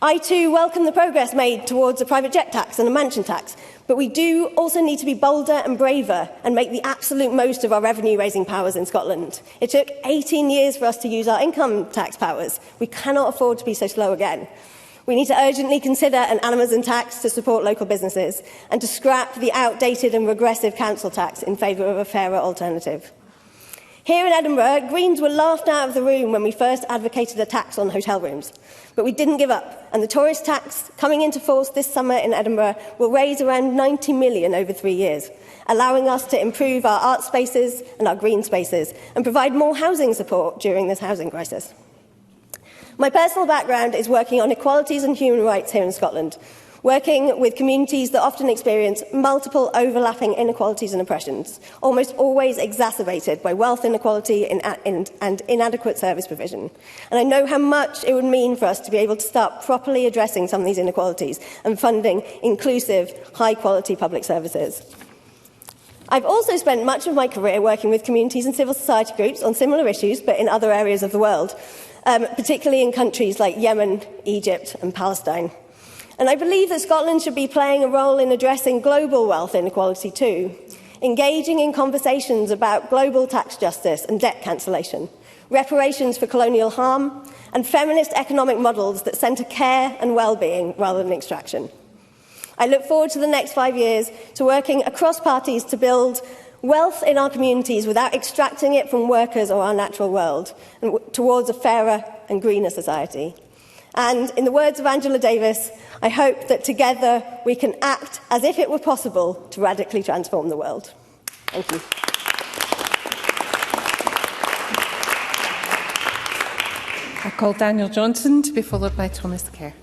I too welcome the progress made towards a private jet tax and a mansion tax, but we do also need to be bolder and braver and make the absolute most of our revenue-raising powers in Scotland. It took 18 years for us to use our income tax powers. We cannot afford to be so slow again. We need to urgently consider an Amazon tax to support local businesses and to scrap the outdated and regressive council tax in favour of a fairer alternative. Here in Edinburgh, Greens were laughed out of the room when we first advocated a tax on hotel rooms. But we didn't give up, and the tourist tax coming into force this summer in Edinburgh will raise around 90 million over 3 years, allowing us to improve our art spaces and our green spaces and provide more housing support during this housing crisis. My personal background is working on equalities and human rights here in Scotland, working with communities that often experience multiple overlapping inequalities and oppressions, almost always exacerbated by wealth inequality and inadequate service provision. And I know how much it would mean for us to be able to start properly addressing some of these inequalities and funding inclusive, high-quality public services. I've also spent much of my career working with communities and civil society groups on similar issues, but in other areas of the world, particularly in countries like Yemen, Egypt and Palestine. And I believe that Scotland should be playing a role in addressing global wealth inequality too, engaging in conversations about global tax justice and debt cancellation, reparations for colonial harm, and feminist economic models that centre care and well-being rather than extraction. I look forward to the next 5 years to working across parties to build wealth in our communities without extracting it from workers or our natural world, and towards a fairer and greener society. And in the words of Angela Davis, I hope that together we can act as if it were possible to radically transform the world. Thank you. I call Daniel Johnson to be followed by Thomas Kerr.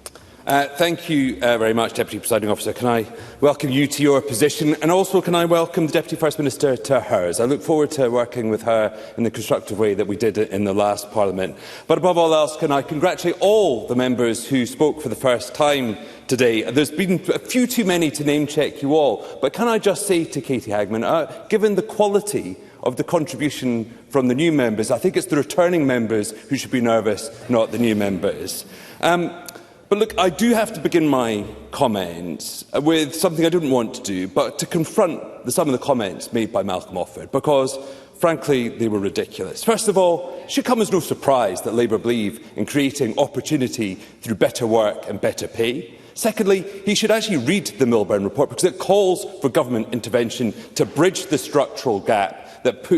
Thank you very much, Deputy Presiding Officer. Can I welcome you to your position, and also can I welcome the Deputy First Minister to hers. I look forward to working with her in the constructive way that we did in the last Parliament. But above all else, can I congratulate all the members who spoke for the first time today. There's been a few too many to name-check you all, but can I just say to Katie Hagman, given the quality of the contribution from the new members, I think it's the returning members who should be nervous, not the new members. But look, I do have to begin my comments with something I didn't want to do, but to confront some of the comments made by Malcolm Offord, because, frankly, they were ridiculous. First of all, it should come as no surprise that Labour believe in creating opportunity through better work and better pay. Secondly, he should actually read the Milburn report, because it calls for government intervention to bridge the structural gap that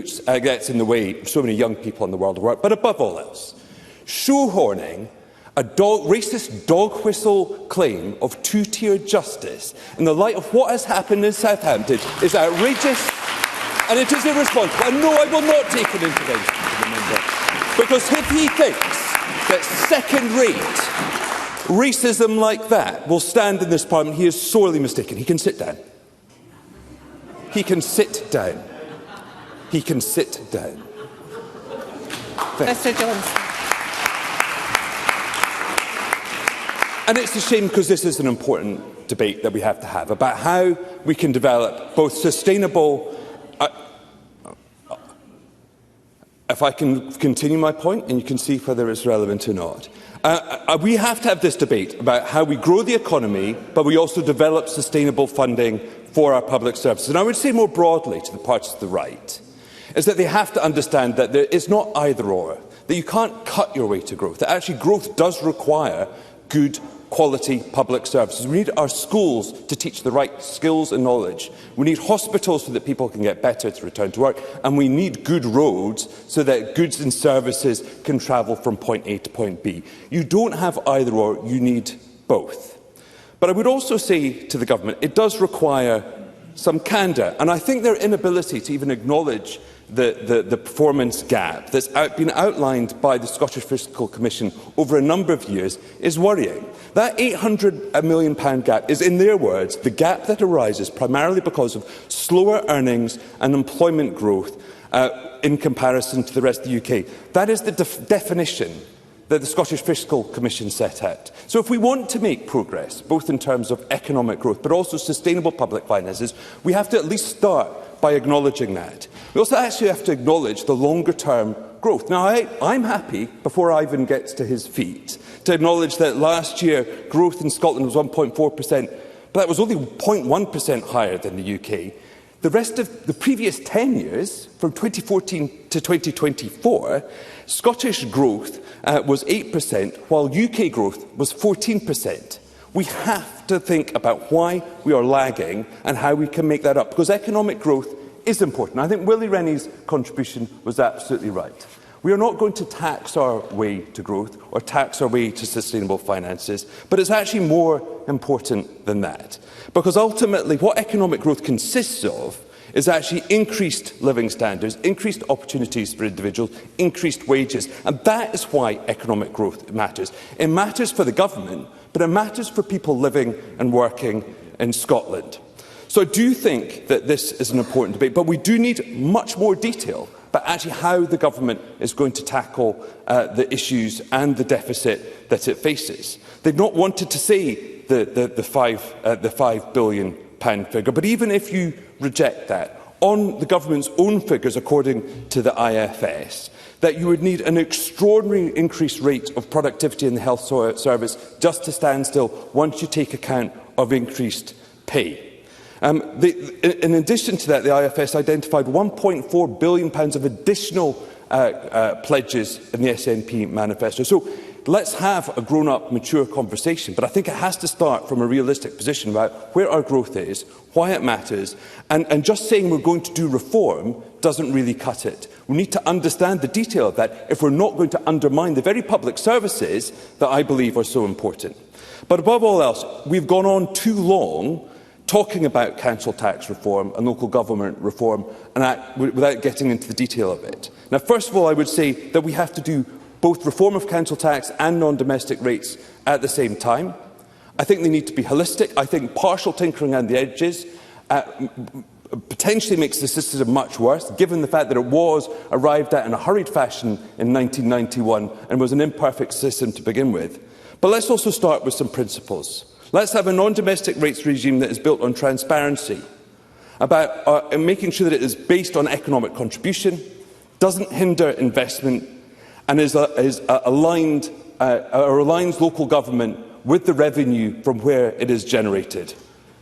gets in the way of so many young people in the world of work. But above all else, shoehorning a racist dog whistle claim of two-tier justice in the light of what has happened in Southampton is outrageous, and it is irresponsible. And no, I will not take an intervention from the member, because if he thinks that second-rate racism like that will stand in this Parliament, he is sorely mistaken. He can sit down. He can sit down. He can sit down. Mr Johnson. And it's a shame, because this is an important debate that we have to have about how we can develop both sustainable... if I can continue my point, and you can see whether it's relevant or not. We have to have this debate about how we grow the economy, but we also develop sustainable funding for our public services. And I would say more broadly to the parties to the right, is that they have to understand that it's not either-or, that you can't cut your way to growth, that actually growth does require good quality public services. We need our schools to teach the right skills and knowledge. We need hospitals so that people can get better to return to work. And we need good roads so that goods and services can travel from point A to point B. You don't have either or, you need both. But I would also say to the government, it does require some candour. And I think their inability to even acknowledge the performance gap that's been outlined by the Scottish Fiscal Commission over a number of years is worrying. That £800 million gap is, in their words, the gap that arises primarily because of slower earnings and employment growth in comparison to the rest of the UK. That is the definition that the Scottish Fiscal Commission set out. So if we want to make progress, both in terms of economic growth but also sustainable public finances, we have to at least start by acknowledging that. We also actually have to acknowledge the longer-term growth. Now, I'm happy, before Ivan gets to his feet, to acknowledge that last year growth in Scotland was 1.4%, but that was only 0.1% higher than the UK. The rest of the previous 10 years, from 2014 to 2024, Scottish growth was 8%, while UK growth was 14%. We have to think about why we are lagging and how we can make that up, because economic growth is important. I think Willie Rennie's contribution was absolutely right. We are not going to tax our way to growth or tax our way to sustainable finances, but it's actually more important than that. Because ultimately, what economic growth consists of is actually increased living standards, increased opportunities for individuals, increased wages. And that is why economic growth matters. It matters for the government, but it matters for people living and working in Scotland. So I do think that this is an important debate, but we do need much more detail about actually how the government is going to tackle the issues and the deficit that it faces. They've not wanted to say the £5 billion figure, but even if you reject that, on the government's own figures, according to the IFS, that you would need an extraordinary increased rate of productivity in the health service just to stand still once you take account of increased pay. In addition to that, the IFS identified £1.4 billion of additional pledges in the SNP manifesto. So let's have a grown-up, mature conversation, but I think it has to start from a realistic position about where our growth is, why it matters, and just saying we're going to do reform doesn't really cut it. We need to understand the detail of that if we're not going to undermine the very public services that I believe are so important. But above all else, we've gone on too long talking about council tax reform and local government reform without getting into the detail of it. Now, first of all, I would say that we have to do both reform of council tax and non-domestic rates at the same time. I think they need to be holistic. I think partial tinkering around the edges potentially makes the system much worse, given the fact that it was arrived at in a hurried fashion in 1991 and was an imperfect system to begin with. But let's also start with some principles. Let's have a non-domestic rates regime that is built on transparency, about making sure that it is based on economic contribution, doesn't hinder investment, and aligns local government with the revenue from where it is generated.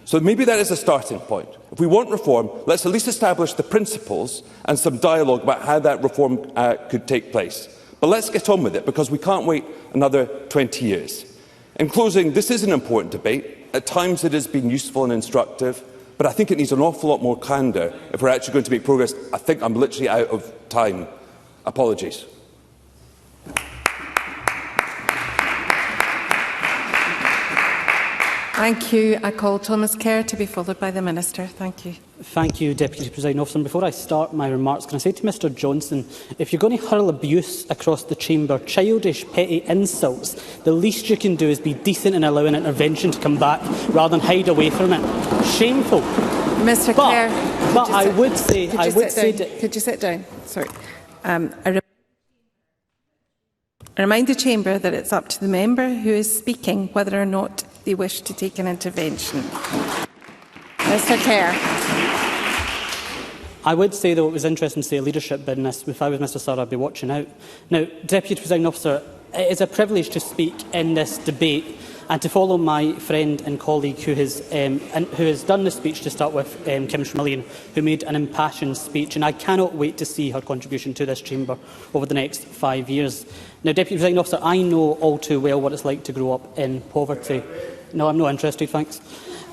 So maybe that is a starting point. If we want reform, let's at least establish the principles and some dialogue about how that reform could take place. But let's get on with it, because we can't wait another 20 years. In closing, this is an important debate. At times it has been useful and instructive, but I think it needs an awful lot more candour if we're actually going to make progress. I think I'm literally out of time. Apologies. Thank you. I call Thomas Kerr to be followed by the Minister. Thank you. Thank you, Deputy Presiding Officer. And before I start my remarks, can I say to Mr Johnson, if you're going to hurl abuse across the chamber, childish, petty insults, the least you can do is be decent and allow an intervention to come back rather than hide away from it. Shameful. Mr Kerr, but I would say... Could you sit down? Sorry. I remind the chamber that it's up to the member who is speaking whether or not they wish to take an intervention. Mr Kerr. I would say, though, it was interesting to see a leadership bid in this. If I was Mr Sarr, I'd be watching out. Now, Deputy Presiding Officer, it is a privilege to speak in this debate and to follow my friend and colleague who has done the speech to start with, Kim Schmillian, who made an impassioned speech, and I cannot wait to see her contribution to this chamber over the next 5 years. Now, Deputy Presiding Officer, I know all too well what it's like to grow up in poverty. No, I'm not interested, thanks.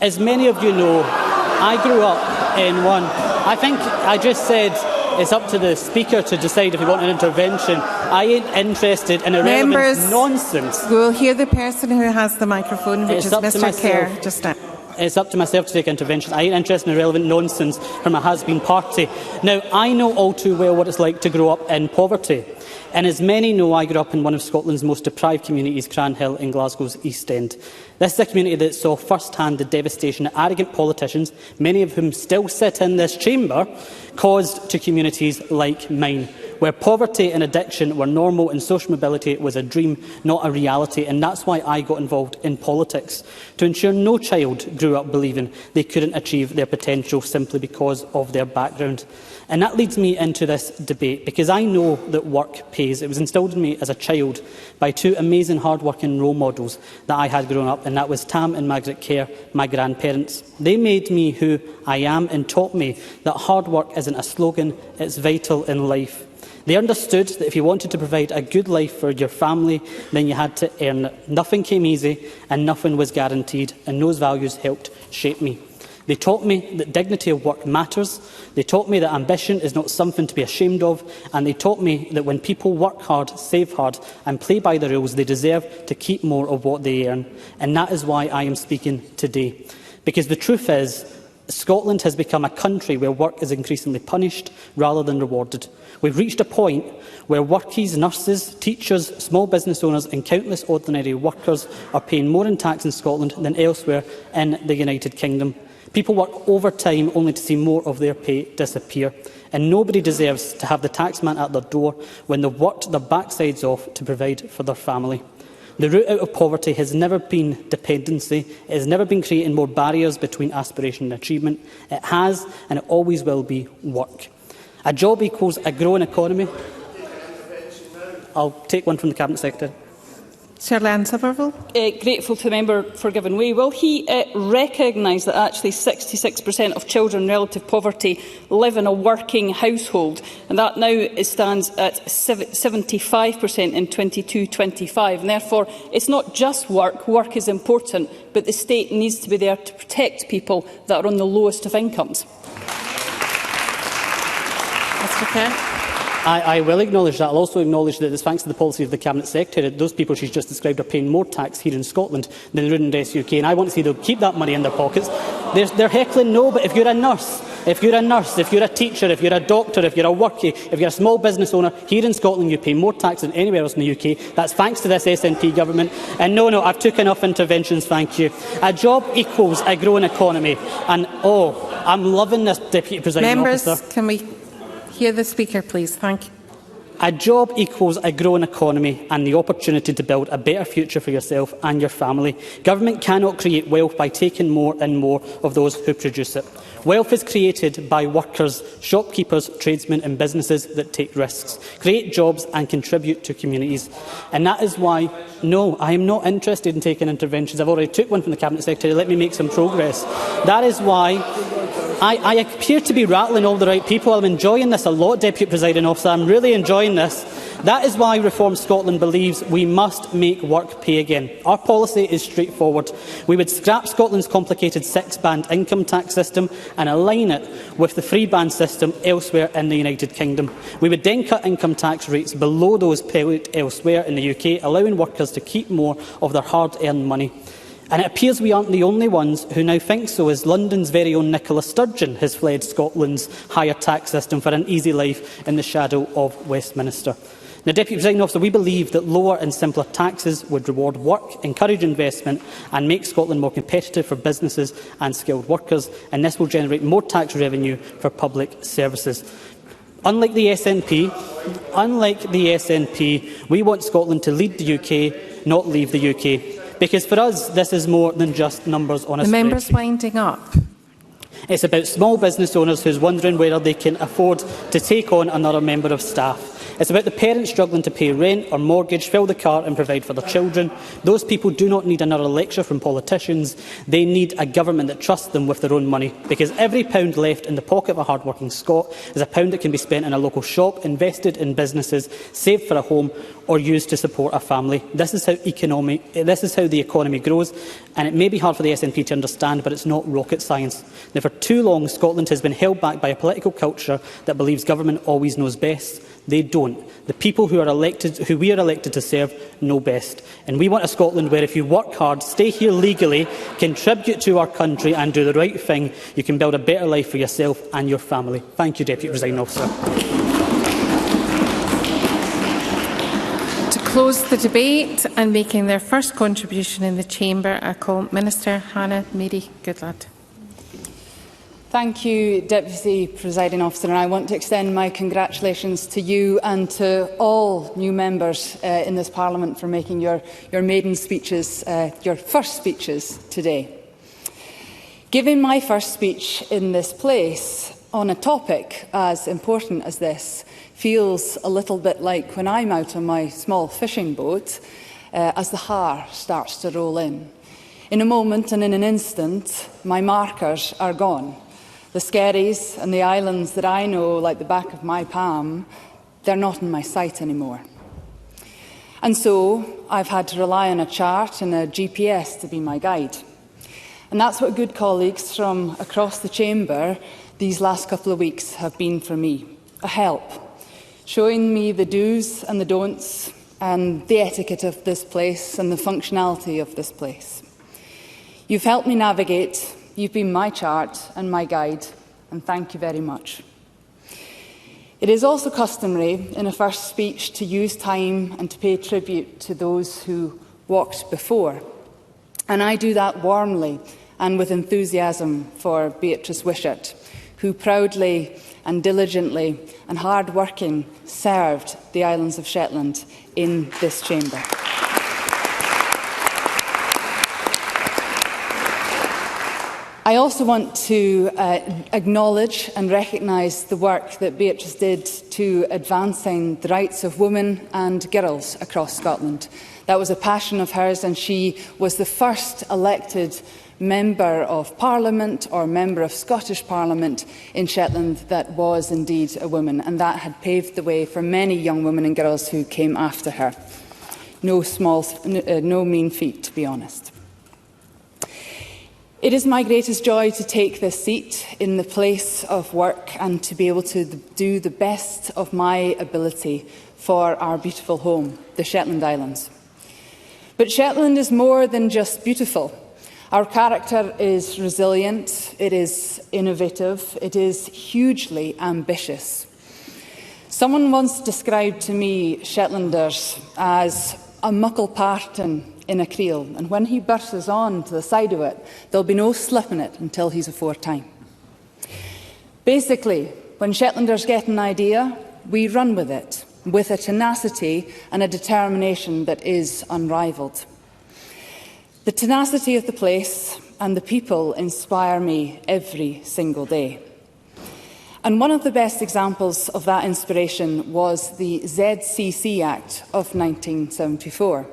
As many of you know, I grew up in one. I think I just said it's up to the Speaker to decide if we want an intervention. I ain't interested in irrelevant nonsense. We'll hear the person who has the microphone, which is Mr Kerr, just now. It's up to myself to take intervention. I ain't interested in irrelevant nonsense from a has-been party. Now, I know all too well what it's like to grow up in poverty. And as many know, I grew up in one of Scotland's most deprived communities, Cranhill, in Glasgow's East End. This is a community that saw first-hand the devastation that arrogant politicians, many of whom still sit in this chamber, caused to communities like mine, where poverty and addiction were normal and social mobility was a dream, not a reality. And that's why I got involved in politics, to ensure no child grew up believing they couldn't achieve their potential simply because of their background. And that leads me into this debate, because I know that work pays. It was instilled in me as a child by two amazing hard-working role models that I had growing up, and that was Tam and Margaret Kerr, my grandparents. They made me who I am and taught me that hard work isn't a slogan, it's vital in life. They understood that if you wanted to provide a good life for your family, then you had to earn it. Nothing came easy and nothing was guaranteed, and those values helped shape me. They taught me that dignity of work matters. They taught me that ambition is not something to be ashamed of. And they taught me that when people work hard, save hard and play by the rules, they deserve to keep more of what they earn. And that is why I am speaking today. Because the truth is, Scotland has become a country where work is increasingly punished rather than rewarded. We've reached a point where workies, nurses, teachers, small business owners and countless ordinary workers are paying more in tax in Scotland than elsewhere in the United Kingdom. People work overtime only to see more of their pay disappear. And nobody deserves to have the taxman at their door when they've worked their backsides off to provide for their family. The route out of poverty has never been dependency. It has never been creating more barriers between aspiration and achievement. It has, and it always will be, work. A job equals a growing economy. I'll take one from the Cabinet Secretary. Sir Somerville. Grateful to the member for giving way. Will he recognise that actually 66% of children in relative poverty live in a working household, and that now stands at 75% in 22-25, and therefore it's not just work. Work is important, but the state needs to be there to protect people that are on the lowest of incomes. Mr Kerr. I will acknowledge that. I'll also acknowledge that it's thanks to the policy of the Cabinet Secretary that those people she's just described are paying more tax here in Scotland than they would in the UK. And I want to see them keep that money in their pockets. They're heckling, no, but if you're a nurse If you're a nurse, if you're a teacher, if you're a doctor, if you're a workie, if you're a small business owner, here in Scotland you pay more tax than anywhere else in the UK. That's thanks to this SNP government. And no, I've took enough interventions, thank you. A job equals a growing economy. And I'm loving this, Deputy Presiding Officer. Members, can we hear the Speaker, please? Thank you. A job equals a growing economy and the opportunity to build a better future for yourself and your family. Government cannot create wealth by taking more and more of those who produce it. Wealth is created by workers, shopkeepers, tradesmen and businesses that take risks, create jobs and contribute to communities. And that is why, no, I am not interested in taking interventions. I've already took one from the Cabinet Secretary. Let me make some progress. That is why I appear to be rattling all the right people. I'm enjoying this a lot, Deputy Presiding Officer. I'm really enjoying this. That is why Reform Scotland believes we must make work pay again. Our policy is straightforward. We would scrap Scotland's complicated six-band income tax system and align it with the three-band system elsewhere in the United Kingdom. We would then cut income tax rates below those paid elsewhere in the UK, allowing workers to keep more of their hard-earned money. And it appears we aren't the only ones who now think so, as London's very own Nicola Sturgeon has fled Scotland's higher tax system for an easy life in the shadow of Westminster. Now, Deputy Presiding Officer, we believe that lower and simpler taxes would reward work, encourage investment and make Scotland more competitive for businesses and skilled workers, and this will generate more tax revenue for public services. Unlike the SNP, we want Scotland to lead the UK, not leave the UK. Because for us, this is more than just numbers on a spreadsheet. The member's winding up. It's about small business owners who's wondering whether they can afford to take on another member of staff. It's about the parents struggling to pay rent or mortgage, fill the car and provide for their children. Those people do not need another lecture from politicians. They need a government that trusts them with their own money. Because every pound left in the pocket of a hard-working Scot is a pound that can be spent in a local shop, invested in businesses, saved for a home or used to support a family. This is how the economy grows, and it may be hard for the SNP to understand, but it's not rocket science. Now, for too long, Scotland has been held back by a political culture that believes government always knows best. They don't. The people who we are elected to serve know best. And we want a Scotland where if you work hard, stay here legally, contribute to our country and do the right thing, you can build a better life for yourself and your family. Thank you, Deputy Presiding Officer. To close the debate and making their first contribution in the Chamber, I call Minister Hannah Mary Goodlad. Thank you, Deputy Presiding Officer, and I want to extend my congratulations to you and to all new members in this Parliament for making your maiden speeches, your first speeches today. Giving my first speech in this place on a topic as important as this feels a little bit like when I'm out on my small fishing boat as the haar starts to roll in. In a moment and in an instant, my markers are gone. The Skerries and the islands that I know like the back of my palm, they're not in my sight anymore. And so I've had to rely on a chart and a GPS to be my guide. And that's what good colleagues from across the Chamber these last couple of weeks have been for me. A help, showing me the do's and the don'ts and the etiquette of this place and the functionality of this place. You've helped me navigate. You've been my chart and my guide, and thank you very much. It is also customary in a first speech to use time and to pay tribute to those who walked before. And I do that warmly and with enthusiasm for Beatrice Wishart, who proudly and diligently and hard-working served the islands of Shetland in this chamber. I also want to acknowledge and recognise the work that Beatrice did to advancing the rights of women and girls across Scotland. That was a passion of hers, and she was the first elected Member of Parliament or Member of Scottish Parliament in Shetland that was indeed a woman, and that had paved the way for many young women and girls who came after her. No mean feat, to be honest. It is my greatest joy to take this seat in the place of work and to be able to do the best of my ability for our beautiful home, the Shetland Islands. But Shetland is more than just beautiful. Our character is resilient, it is innovative, it is hugely ambitious. Someone once described to me Shetlanders as a muckle parton in a creel, and when he bursts on to the side of it, there'll be no slipping it until he's afore time. Basically, when Shetlanders get an idea, we run with it, with a tenacity and a determination that is unrivalled. The tenacity of the place and the people inspire me every single day. And one of the best examples of that inspiration was the ZCC Act of 1974.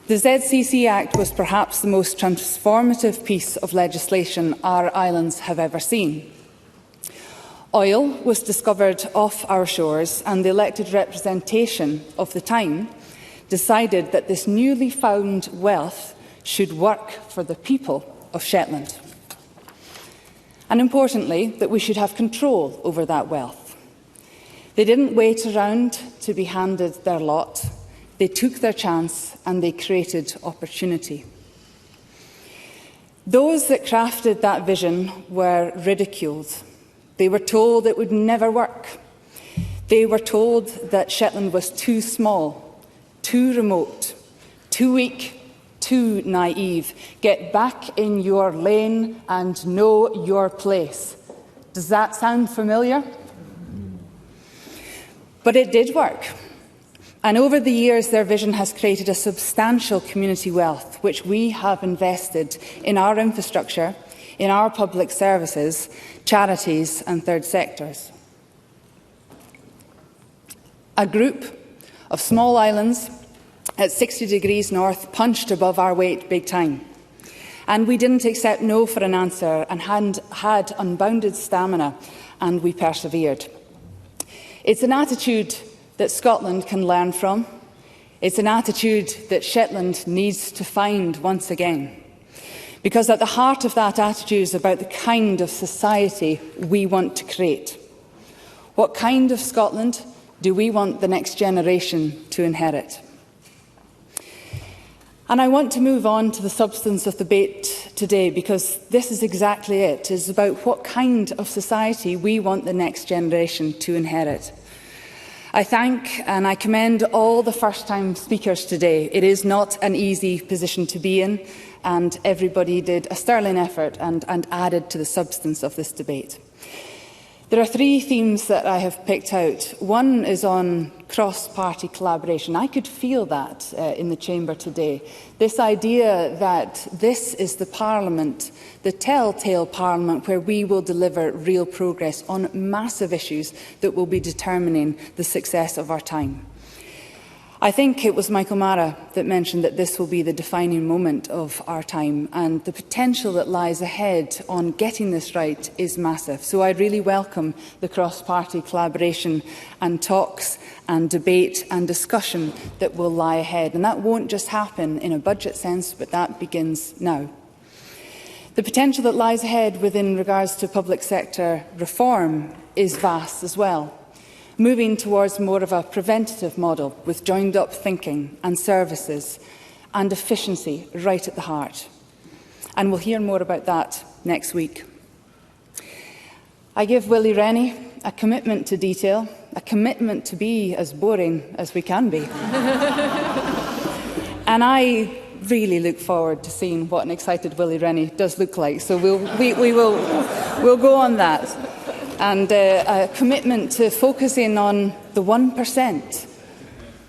The ZCC Act was perhaps the most transformative piece of legislation our islands have ever seen. Oil was discovered off our shores, and the elected representation of the time decided that this newly found wealth should work for the people of Shetland. And importantly, that we should have control over that wealth. They didn't wait around to be handed their lot. They took their chance and they created opportunity. Those that crafted that vision were ridiculed. They were told it would never work. They were told that Shetland was too small, too remote, too weak, too naive. Get back in your lane and know your place. Does that sound familiar? But it did work. And over the years, their vision has created a substantial community wealth, which we have invested in our infrastructure, in our public services, charities and third sectors. A group of small islands at 60 degrees north punched above our weight big time. And we didn't accept no for an answer and had unbounded stamina, and we persevered. It's an attitude that Scotland can learn from. It's an attitude that Shetland needs to find once again. Because at the heart of that attitude is about the kind of society we want to create. What kind of Scotland do we want the next generation to inherit? And I want to move on to the substance of the debate today, because this is exactly it. It is about what kind of society we want the next generation to inherit. I thank and I commend all the first-time speakers today. It is not an easy position to be in, and everybody did a sterling effort and added to the substance of this debate. There are three themes that I have picked out. One is on cross-party collaboration. I could feel that in the chamber today. This idea that this is the Parliament, the telltale Parliament, where we will deliver real progress on massive issues that will be determining the success of our time. I think it was Michael Mara that mentioned that this will be the defining moment of our time, and the potential that lies ahead on getting this right is massive. So I really welcome the cross-party collaboration and talks and debate and discussion that will lie ahead. And that won't just happen in a budget sense, but that begins now. The potential that lies ahead within regards to public sector reform is vast as well. Moving towards more of a preventative model with joined-up thinking and services and efficiency right at the heart. And we'll hear more about that next week. I give Willie Rennie a commitment to detail, a commitment to be as boring as we can be. And I really look forward to seeing what an excited Willie Rennie does look like. So we'll go on that. And a commitment to focusing on the 1%,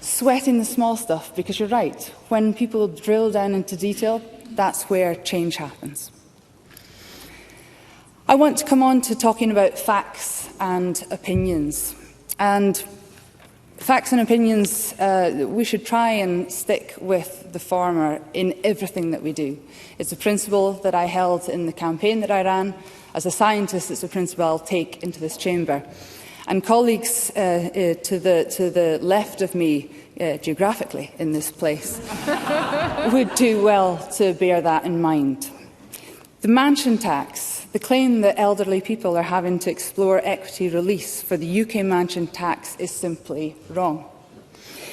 sweating the small stuff, because you're right, when people drill down into detail, that's where change happens. I want to come on to talking about facts and opinions. And facts and opinions, we should try and stick with the former in everything that we do. It's a principle that I held in the campaign that I ran. As a scientist, it's a principle I'll take into this chamber. And colleagues to the left of me, geographically in this place, would do well to bear that in mind. The mansion tax, the claim that elderly people are having to explore equity release for the UK mansion tax is simply wrong.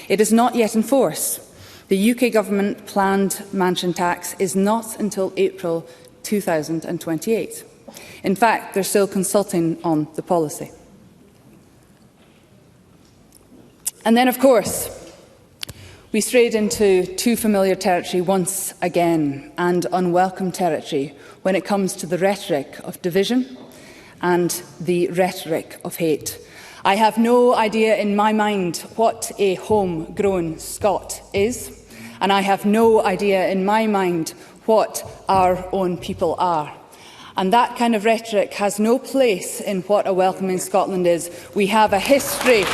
It is not yet in force. The UK Government planned mansion tax is not until April 2028. In fact, they're still consulting on the policy. And then, of course, we strayed into too familiar territory once again, and unwelcome territory when it comes to the rhetoric of division and the rhetoric of hate. I have no idea in my mind what a homegrown Scot is, and I have no idea in my mind what our own people are. And that kind of rhetoric has no place in what a welcoming Scotland is. We have a history.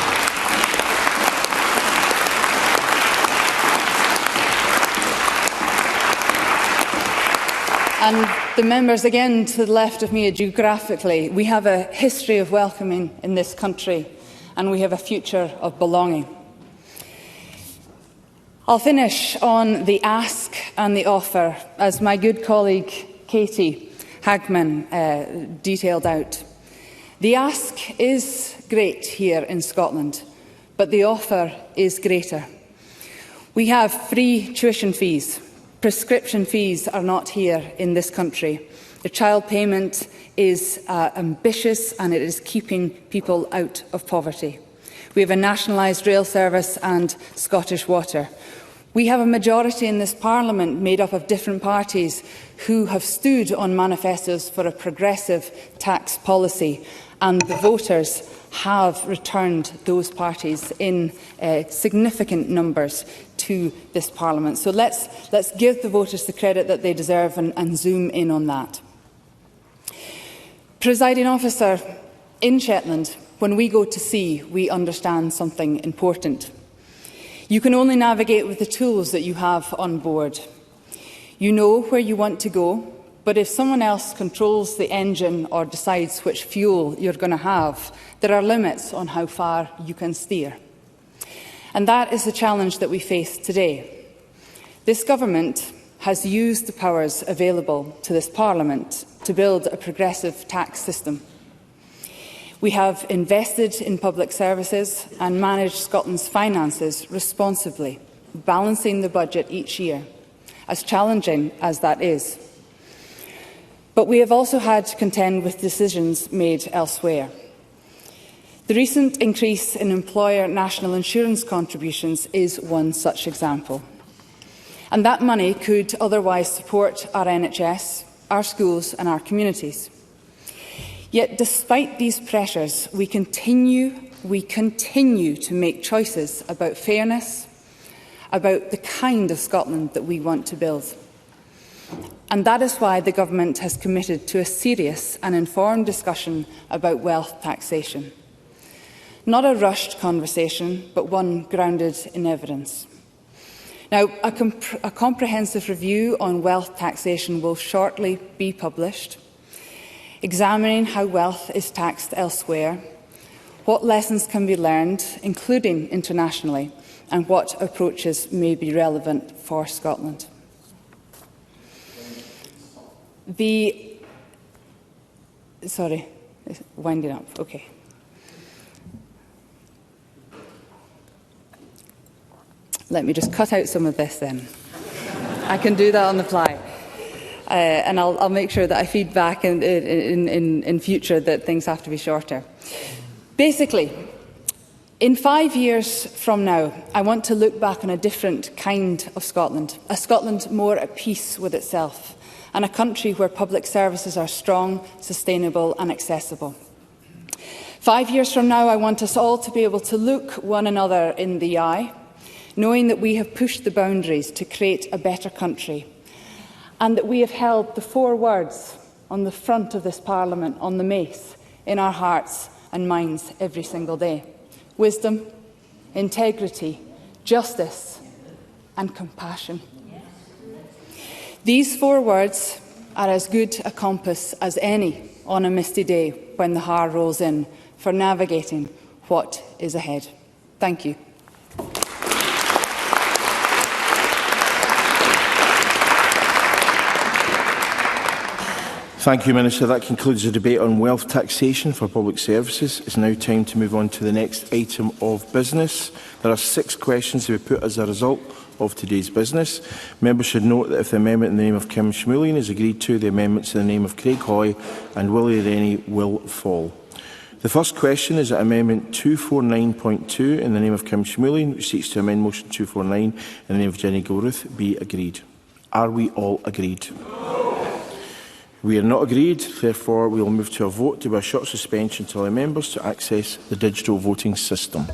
And the members, again, to the left of me geographically, we have a history of welcoming in this country, and we have a future of belonging. I'll finish on the ask and the offer, as my good colleague Katie Hagman detailed out. The ask is great here in Scotland, but the offer is greater. We have free tuition fees. Prescription fees are not here in this country. The child payment is ambitious, and it is keeping people out of poverty. We have a nationalised rail service and Scottish Water. We have a majority in this Parliament made up of different parties who have stood on manifestos for a progressive tax policy, and the voters have returned those parties in significant numbers to this Parliament. So let's give the voters the credit that they deserve and zoom in on that. Presiding Officer, in Shetland, when we go to sea, we understand something important. You can only navigate with the tools that you have on board. You know where you want to go, but if someone else controls the engine or decides which fuel you're going to have, there are limits on how far you can steer. And that is the challenge that we face today. This government has used the powers available to this Parliament to build a progressive tax system. We have invested in public services and managed Scotland's finances responsibly, balancing the budget each year, as challenging as that is. But we have also had to contend with decisions made elsewhere. The recent increase in employer national insurance contributions is one such example. And that money could otherwise support our NHS, our schools and our communities. Yet, despite these pressures, we continue to make choices about fairness, about the kind of Scotland that we want to build. And that is why the Government has committed to a serious and informed discussion about wealth taxation. Not a rushed conversation, but one grounded in evidence. Now, a comprehensive review on wealth taxation will shortly be published, examining how wealth is taxed elsewhere, what lessons can be learned, including internationally, and what approaches may be relevant for Scotland. Winding up. Okay. Let me just cut out some of this then. I can do that on the fly. And I'll make sure that I feed back in future that things have to be shorter. Basically, in 5 years from now, I want to look back on a different kind of Scotland, a Scotland more at peace with itself, and a country where public services are strong, sustainable and accessible. 5 years from now, I want us all to be able to look one another in the eye, knowing that we have pushed the boundaries to create a better country, and that we have held the 4 words on the front of this Parliament, on the mace, in our hearts and minds every single day. Wisdom, integrity, justice and compassion. These 4 words are as good a compass as any on a misty day when the Har rolls in for navigating what is ahead. Thank you. Thank you, Minister. That concludes the debate on wealth taxation for public services. It's now time to move on to the next item of business. There are 6 questions to be put as a result of today's business. Members should note that if the amendment in the name of Kim Schmoulian is agreed to, the amendments in the name of Craig Hoy and Willie Rennie will fall. The first question is that Amendment 249.2 in the name of Kim Schmoulian, which seeks to amend Motion 249 in the name of Jenny Gilruth, be agreed. Are we all agreed? We are not agreed, therefore we will move to a vote to be a short suspension to allow members to access the digital voting system.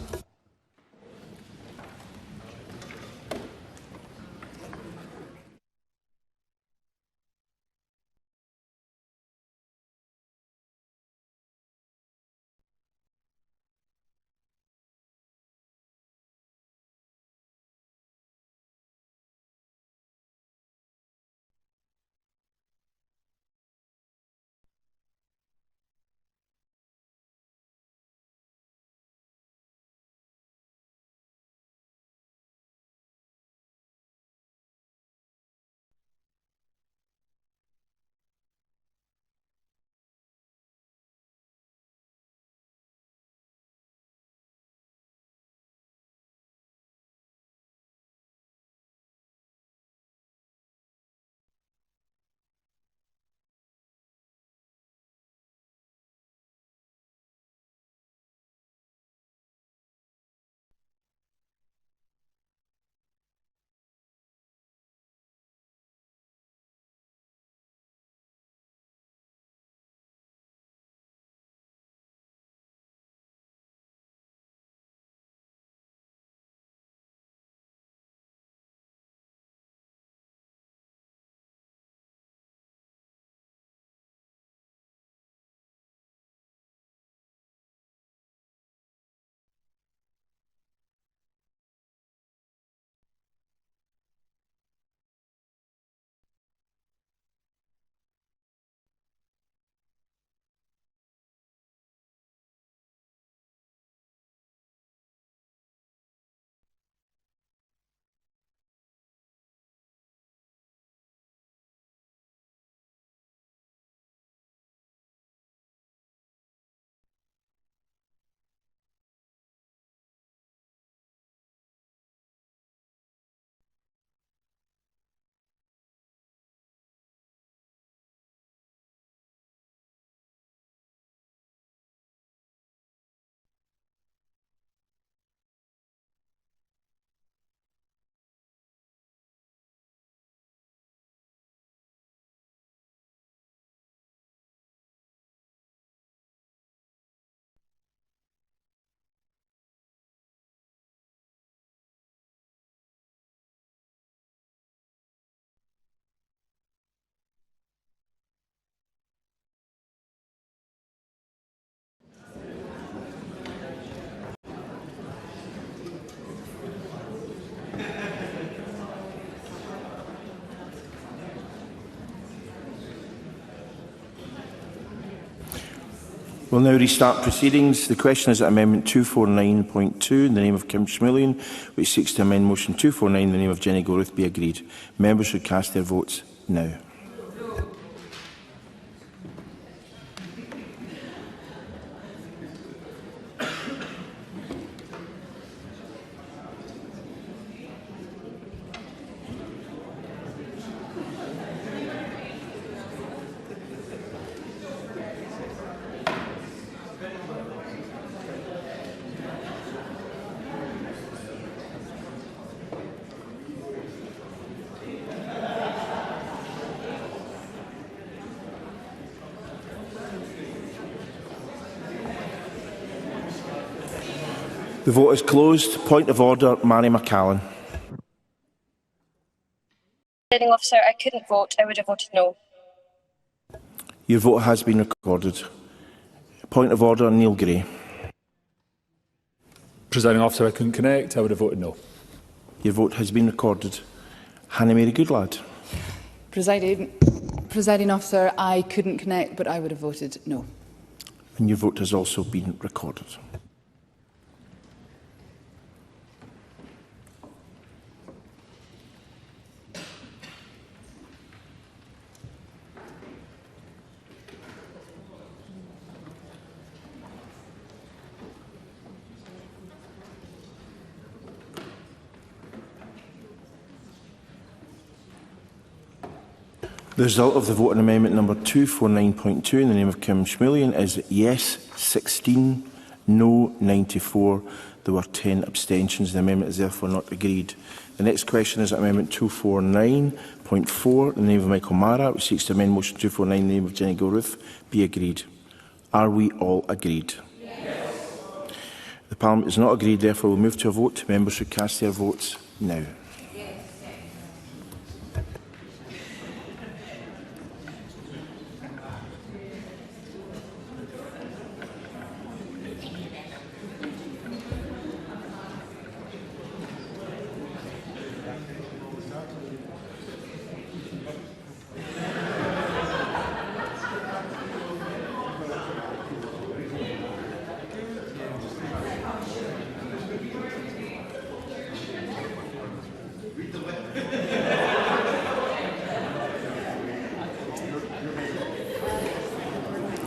We'll now restart proceedings. The question is that Amendment 249.2 in the name of Kim Schmoulian, which seeks to amend Motion 249 in the name of Jenny Gilruth, be agreed. Members should cast their votes now. The vote is closed. Point of order, Mary McCallan. Presiding Officer, I couldn't vote. I would have voted no. Your vote has been recorded. Point of order, Neil Gray. Presiding Officer, I couldn't connect. I would have voted no. Your vote has been recorded. Hannah Mary Goodlad. Presiding Officer, I couldn't connect, but I would have voted no. And your vote has also been recorded. The result of the vote on amendment number 249.2 in the name of Kim Schmullion is yes 16, no 94. There were 10 abstentions. The amendment is therefore not agreed. The next question is amendment 249.4 in the name of Michael Mara, which seeks to amend motion 249 in the name of Jenny Gilruth. Be agreed. Are we all agreed? Yes. The Parliament is not agreed, therefore we will move to a vote. Members should cast their votes now.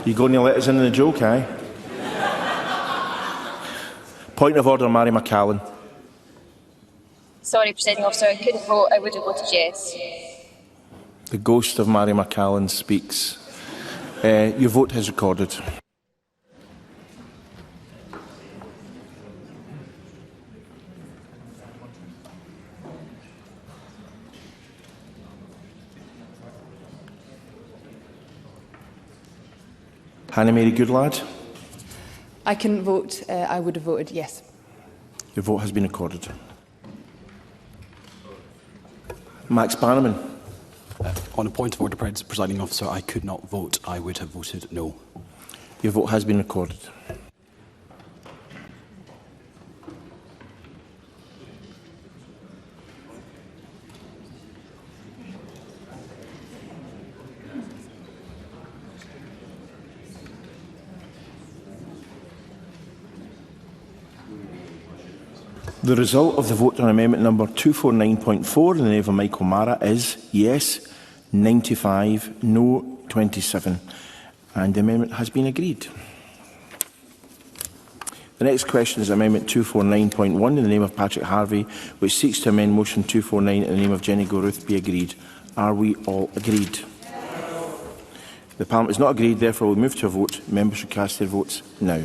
You going to let us in on the joke, eh? Point of order, Mary McCallan. Sorry, Presiding Officer, I couldn't vote. I would have voted yes. The ghost of Mary McCallan speaks. Your vote is recorded. Hannah Mary Goodlad. I couldn't vote. I would have voted yes. Your vote has been recorded. Max Bannerman. On a point of order, Presiding Officer, I could not vote. I would have voted no. Your vote has been recorded. The result of the vote on amendment number 249.4 in the name of Michael Mara is yes 95, no 27, and the amendment has been agreed. The next question is amendment 249.1 in the name of Patrick Harvie, which seeks to amend motion 249 in the name of Jenny Gilruth. Be agreed. Are we all agreed? The Parliament is not agreed, therefore we move to a vote. Members should cast their votes now.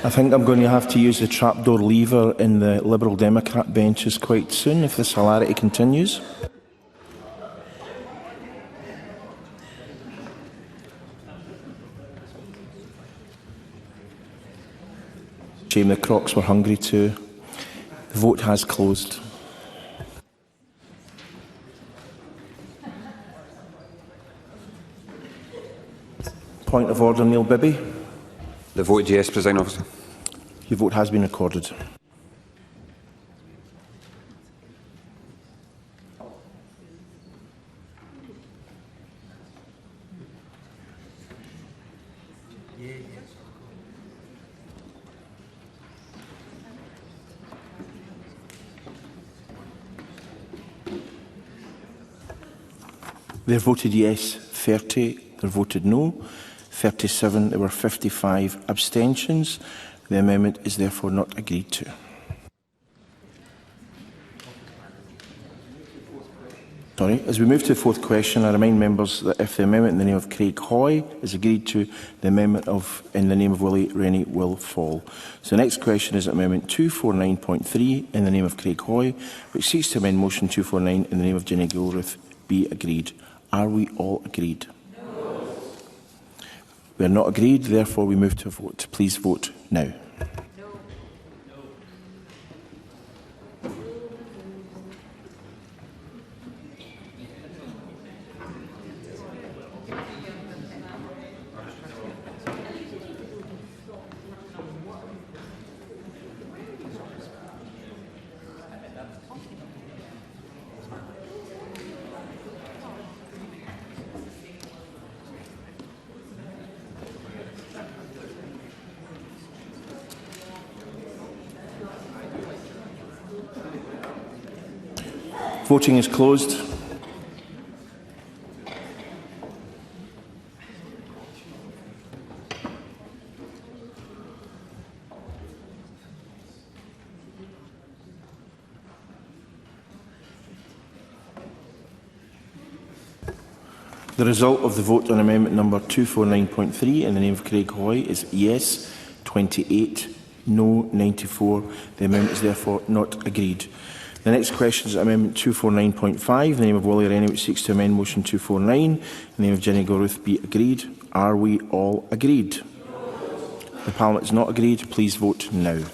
I think I'm going to have to use the trapdoor lever in the Liberal Democrat benches quite soon if this hilarity continues. Shame the Crocs were hungry too. The vote has closed. Point of order, Neil Bibby. The vote is yes, Presiding Officer. Your vote has been recorded. They voted yes 30, they voted no 37, there were 55 abstentions. The amendment is therefore not agreed to. As we move to the fourth question, I remind members that if the amendment in the name of Craig Hoy is agreed to, the amendment in the name of Willie Rennie will fall. So the next question is amendment 249.3 in the name of Craig Hoy, which seeks to amend motion 249 in the name of Jenny Gilruth. Be agreed. Are we all agreed? We are not agreed, therefore we move to a vote. Please vote now. Voting is closed. The result of the vote on amendment number 249.3 in the name of Craig Hoy is yes 28, no 94. The amendment is therefore not agreed. The next question is amendment 249.5 in the name of Willie Rennie, which seeks to amend motion 249 in the name of Jenny Gilruth. Be agreed. Are we all agreed? The Parliament is not agreed. Please vote now.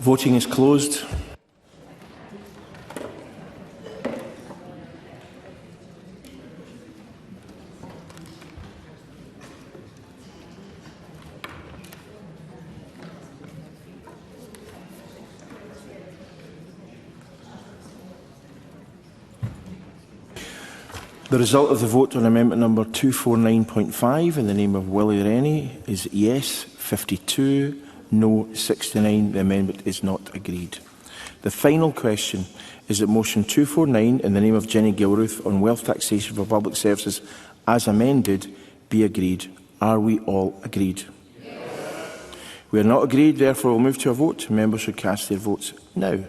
Voting is closed. The result of the vote on amendment number 249.5 in the name of Willie Rennie is yes 52, no 69. The amendment is not agreed. The final question is that motion 249 in the name of Jenny Gilruth on wealth taxation for public services as amended be agreed. Are we all agreed? Yes. We are not agreed, therefore we'll move to a vote. Members should cast their votes now.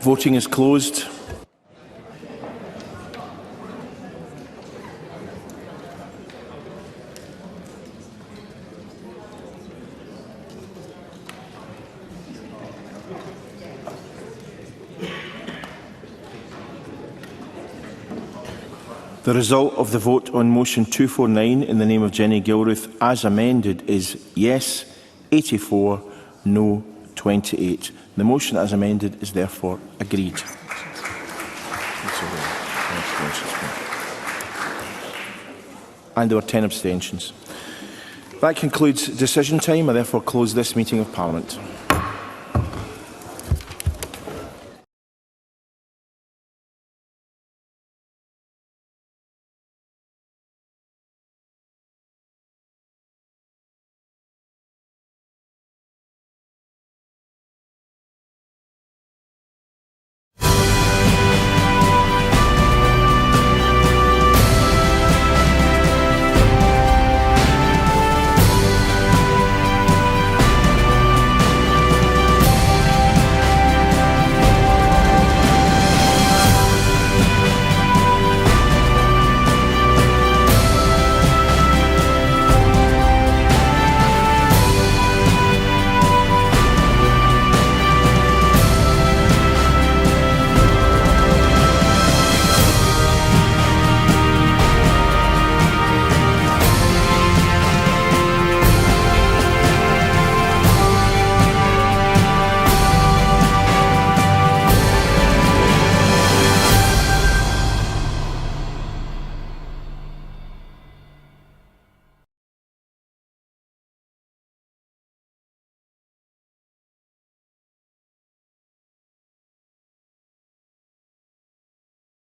Voting is closed. The result of the vote on motion 249 in the name of Jenny Gilruth as amended is yes 84, no 28. The motion as amended is therefore agreed. And there were 10 abstentions. That concludes decision time. I therefore close this meeting of Parliament.